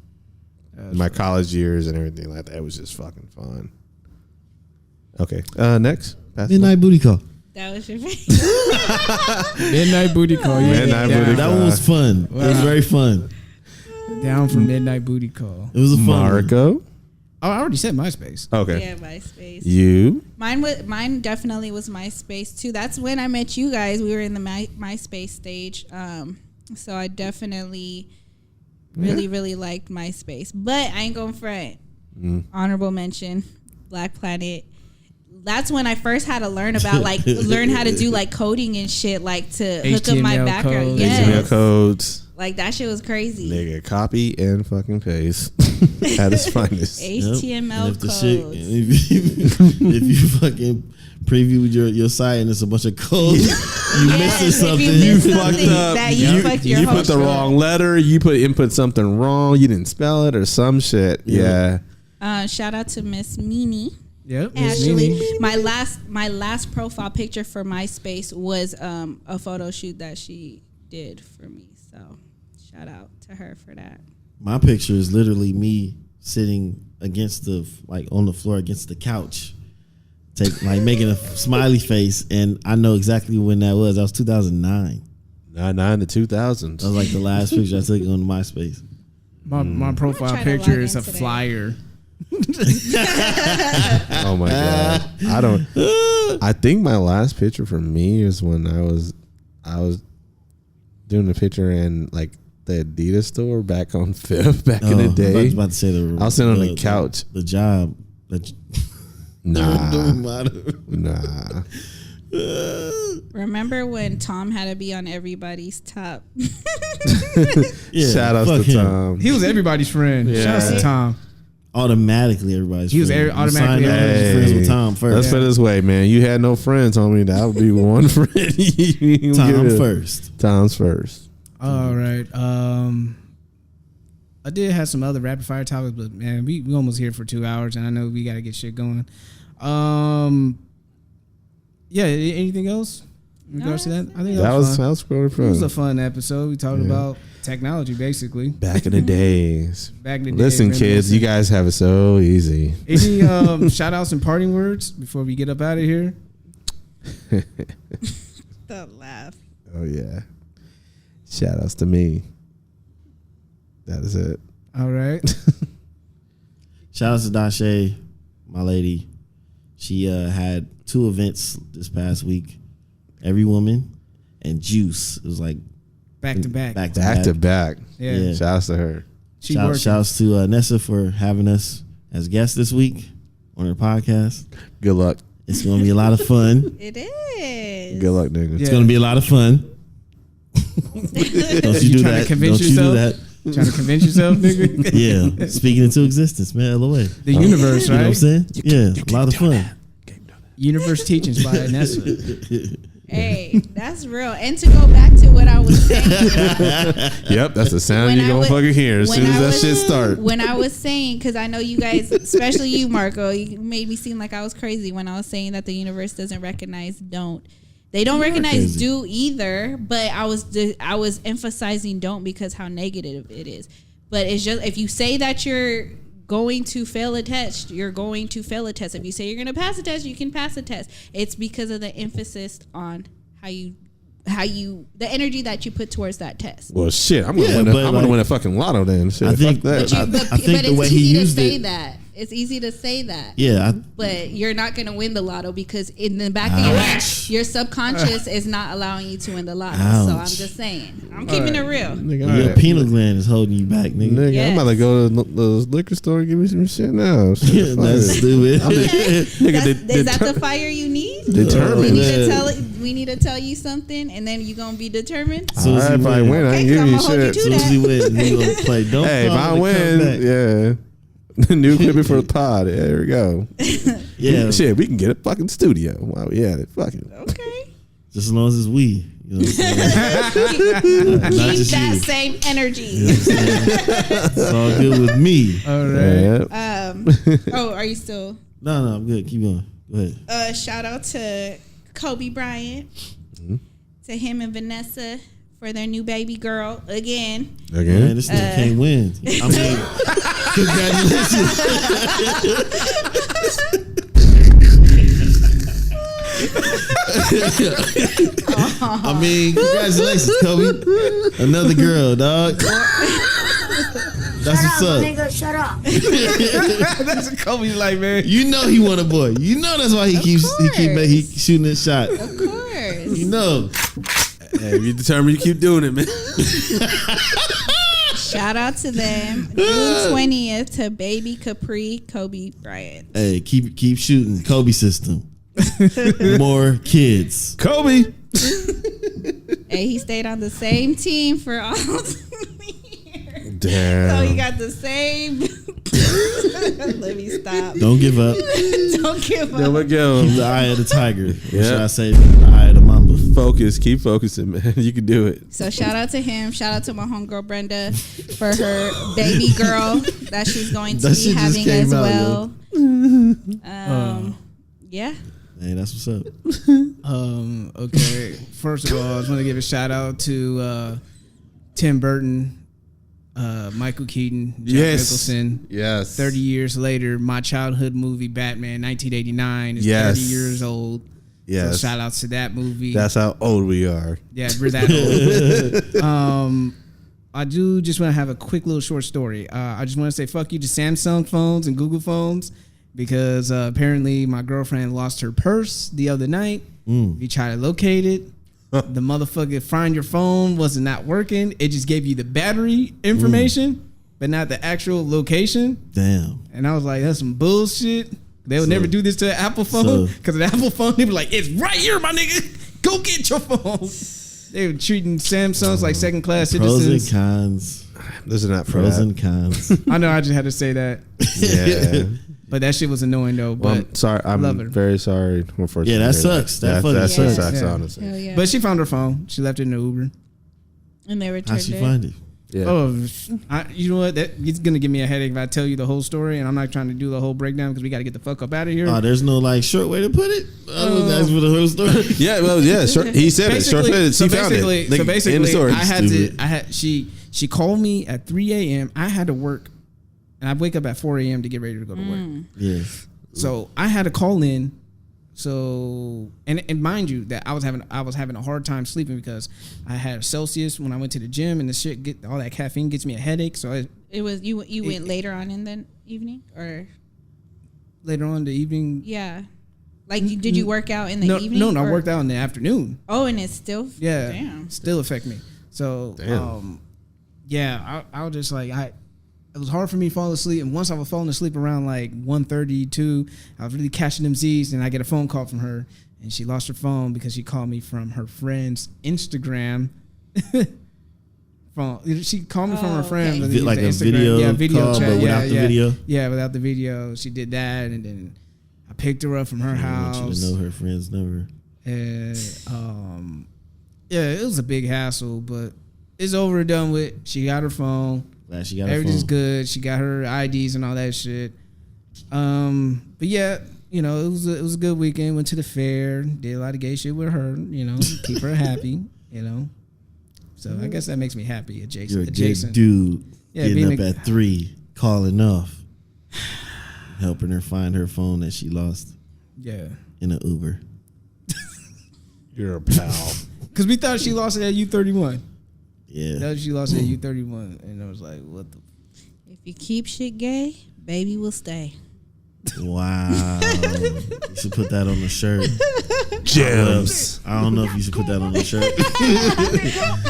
My college years and everything like that. It was just fucking fun. Okay, next. Basketball. Midnight Booty Call. That was your favorite. Midnight Booty Call. Yeah, Midnight down, Booty That Call. one was fun. It was Wow. very fun. down for Midnight Booty Call. It was a fun one. Marco. Oh, I already said MySpace. Okay. Yeah, MySpace. You. Mine definitely was MySpace too. That's when I met you guys. We were in the MySpace stage. So I definitely really liked MySpace. But I ain't gonna front. Honorable mention, Black Planet. That's when I first had to learn about learn how to do like coding and shit, like to hook up my HTML background. codes. HTML Yes. codes. Like that shit was crazy. Nigga, copy and fucking paste at its finest. Yep. HTML And if the codes. shit, if you fucking previewed your site and it's a bunch of code, you missing If something. you missed You something, fucked up. that you fucked your You whole put the shit. wrong letter. You input something wrong. You didn't spell it or some shit. Yeah. Shout out to Miss Meanie. Yep. Miss Ashley, Mimi. my last profile picture for MySpace was a photo shoot that she did for me. So shout out to her for that. My picture is literally me sitting against on the floor against the couch, making a smiley face, and I know exactly when that was. That was 2009. 99 to 2000s. That was like the last picture I took on MySpace. My profile try to log picture is in a today. flyer. Oh my god. I think my last picture for me is when I was doing a picture in like the Adidas store back on Fifth back in the I was day. about to say I was sitting on the couch. The job. Nah. Don't matter. Nah. Remember when Tom had to be on everybody's top? Yeah, Shout outs fuck to him. Tom. He was everybody's friend. Yeah. Shout out to Tom. Automatically, everybody's. He was friend. You automatically signed up as Hey. friends with Tom first. Let's put it this way, man. You had no friends, homie. That would be one friend. You Tom give it- first. Tom's first. All right. I did have some other rapid fire topics, but man, we almost here for 2 hours, and I know we got to get shit going. Yeah. Anything else in regards to that? I think That was fun. really It was a fun. fun episode. We talked about technology, basically. Back in the days. Back in the day. Listen, kids, you guys have it so easy. Any shout outs and parting words before we get up out of here? The laugh. Oh yeah. Shout outs to me. That is it. All right. Shout out to Dashe, my lady. She had 2 events this past week. Every Woman and Juice. It was like back to back. Back to Back to back. Yeah. Yeah. Shouts to her. She working. Shouts to Nessa for having us as guests this week on her podcast. Good luck. It's going to be a lot of fun. It is. Good luck, nigga. It's going to be a lot of fun. Don't you do trying to that. convince Don't you do yourself? that. Trying to convince yourself, nigga? Yeah. Speaking into existence, man. LOA. The universe, You know what I'm right? saying? Yeah. A lot of fun. Universe teachings by Nessa. Hey, that's real. And to go back to what I was saying. Yep, that's the sound When you're I going to was- fucking hear as when soon as I that was- shit start. When I was saying, because I know you guys, especially you, Marco, you made me seem like I was crazy when I was saying that the universe doesn't recognize don't. They don't recognize crazy. do either, but I was emphasizing don't because how negative it is. But it's just, if you say that you're going to fail a test, you're going to fail a test. If you say you're going to pass a test, you can pass a test. It's because of the emphasis on how you the energy that you put towards that test. Well, shit, I'm going Yeah, to but I'm gonna win a fucking lotto then. Shit, I think- fuck that. I think the way he used to say it- that. It's easy to say that. Yeah. But you're not going to win the lotto because in the back of your head, your subconscious is not allowing you to win the lotto. So I'm Ouch. just saying. I'm keeping it real. Nigga, Your alright. pineal gland is holding you back, nigga. Nigga, Yes. I'm about to go to the liquor store and give me some shit now. Shit, Yeah, fuck that's it. stupid. Nigga, Is that the fire you need? determined. We need to tell you something, and then you're gonna be determined. Soon as Alright, he if I win. win, I Okay, can give so you I'ma hold you shit. to Soon as he win, we gonna play. Don't Hey, if call I to come win, back. yeah. New equipment for the pod. There we go. Yeah. Shit, we can get a fucking studio while we at it. Fuck it. Okay. Just as long as it's we. You know what I'm saying? Not Keep just that you. same energy. You know what I'm saying? It's all good with me. All right. Yeah. Oh, are you still? No, I'm good. Keep going. Go ahead. Shout out to Kobe Bryant, to him and Vanessa for their new baby girl again. Man, Again. this nigga can't win. I mean, congratulations. I mean, congratulations, Kobe. Another girl, dog. That's Shut what's up, my up. nigga. Shut up. That's what Kobe's like, man. You know he want a boy. You know that's why he keeps shooting his shot. Of course. You know. Hey, if you determined, you keep doing it, man. Shout out to them. June 20th to baby Capri Kobe Bryant. Hey, keep shooting. Kobe system. More kids. Kobe. Hey, he stayed on the same team for all years. Damn. So he got the same. Let me stop. Don't give up. Don't give There we up. go. Keep the eye of the tiger. Or Yeah. should I say the eye of the mamba? Focus. Keep focusing, man. You can do it. So shout out to him. Shout out to my homegirl Brenda for her baby girl that she's going to That be shit just having came as out, well. Yeah. Hey, that's what's up. Okay. First of all, I just want to give a shout out to Tim Burton, Michael Keaton, Jack Nicholson. Yes. 30 years later, my childhood movie Batman 1989 is Yes. 30 years old. Yes. So shout out to that movie. That's how old we are. Yeah, we're that old. I do just want to have a quick little short story. I just want to say fuck you to Samsung phones and Google phones because apparently my girlfriend lost her purse the other night. We tried to locate it. The motherfucker find your phone wasn't not working. It just gave you the battery information, but not the actual location. Damn. And I was like, that's some bullshit. They would never do this to an Apple phone because an Apple phone, they be like, it's right here, my nigga. Go get your phone. They were treating Samsungs like second class Pros and citizens. cons. This is not for Pros that. and cons. I know I just had to say that. Yeah. But that shit was annoying though. Well, But I'm sorry. I'm love her. very sorry. Unfortunately, Yeah, that sucks. That fucking that sucks. sucks. Yeah. Honestly. Hell yeah. but she found her phone. She left it in the Uber. And they How'd returned she it. find it? Yeah. Oh, you know what? It's gonna give me a headache if I tell you the whole story, and I'm not trying to do the whole breakdown because we got to get the fuck up out of here. Oh, there's no like short way to put it. That's for the whole story. Yeah. Well, yeah. Short, he said it. Short fitted. She found it. Like, So basically, end of story. I had she called me at 3 a.m. I had to work, and I wake up at 4 a.m. to get ready to go to work. Yeah. So I had to call in. So and mind you that I was having a hard time sleeping because I had Celsius when I went to the gym and the shit all that caffeine gets me a headache. So It was you went later on in the evening or later on in the evening. yeah. Like did you work out in the evening? No, I or- worked out in the afternoon. Oh, and it's still Yeah, Damn. still affect me. So, Damn. yeah, I was just like, it was hard for me to fall asleep. And once I was falling asleep around like 1:32, I was really catching them Z's, and I get a phone call from her, and she lost her phone because she called me from her friend's Instagram. She called me from her friend, okay. but Like a Instagram. video call, but without the video? Yeah, without the video. She did that, and then I picked her up from her I house. want you to know her friend's number. And yeah, it was a big hassle, but it's over and done with. She got her phone. Glad she got her Everything's phone. good. She got her IDs and all that shit. But yeah, you know, it was a good weekend. Went to the fair, did a lot of gay shit with her. You know, keep her happy. You know, so I guess that makes me happy. You're a Adjacent. good dude. Yeah, getting being up at 3, calling off, helping her find her phone that she lost Yeah, in an Uber. You're a pal. because we thought she lost it at U31. Yeah. That she lost it at U31, and I was like, what the. If you keep shit gay, baby will stay. Wow. You should put that on the shirt. Gems. I don't know if you should put that on the shirt.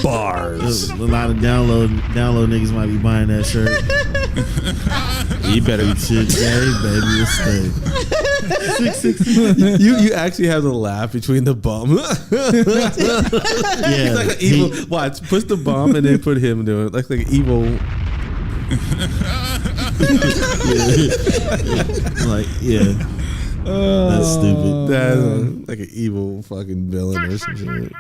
Bars. A lot of download niggas might be buying that shirt. You better be Shit gay, baby, will stay. You actually have to laugh between the bum. Yeah. It's like an evil. Watch, push the bum and then put him doing it. Like an evil. Like, yeah. That's stupid. That's like an evil fucking villain or some shit.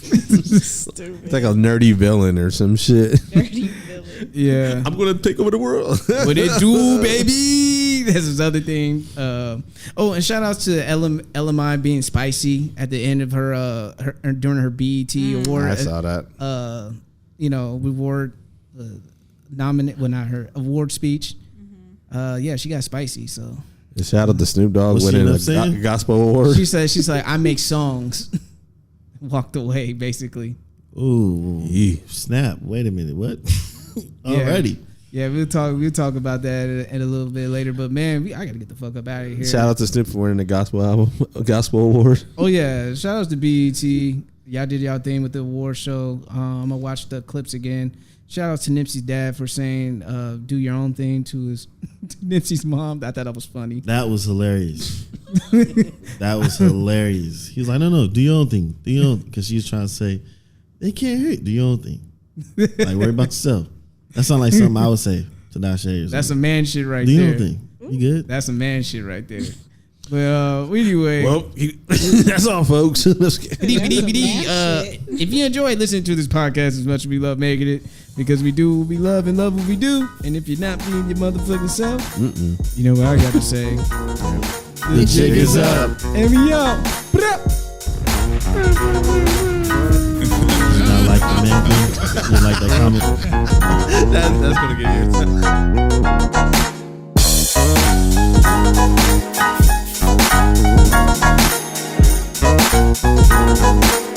It's like a nerdy villain or some shit. Dirty villain. Yeah. I'm gonna take over the world. What it do, baby? That's his other thing. And shout outs to LMI being spicy at the end of her during her BET award. I saw that. Reward not her award speech. Yeah, she got spicy. So Shout out to Snoop Dogg What's she winning end a up saying? gospel award. she's like, I make songs. Walked away, basically. Ooh. Yeah. Snap. Wait a minute. What? Yeah. Already. Yeah, we'll talk about that in a little bit later. But man, I gotta get the fuck up out of here. Shout out to Snoop for winning the gospel award. Oh yeah, shout outs to BET. Y'all did y'all thing with the award show. I'm gonna watch the clips again. Shout out to Nipsey's dad for saying do your own thing to his to Nipsey's mom. I thought that was funny. That was hilarious. That was hilarious. He was like, no, do your own thing. Do your own, because she was trying to say, they can't hear it. Do your own thing. Like, worry about yourself. That sounds like something I would say to Dasha. That's some man shit right do your there. own thing. You good? That's some man shit right there. But anyway, Well, that's all, folks. Let's get- if you enjoy listening to this podcast as much as we love making it, because we do what we love and love what we do, and if you're not being your motherfucking self, you know what I got to say. The jig is up. And we out. Not like the man thing. You like that comment? that's gonna get you.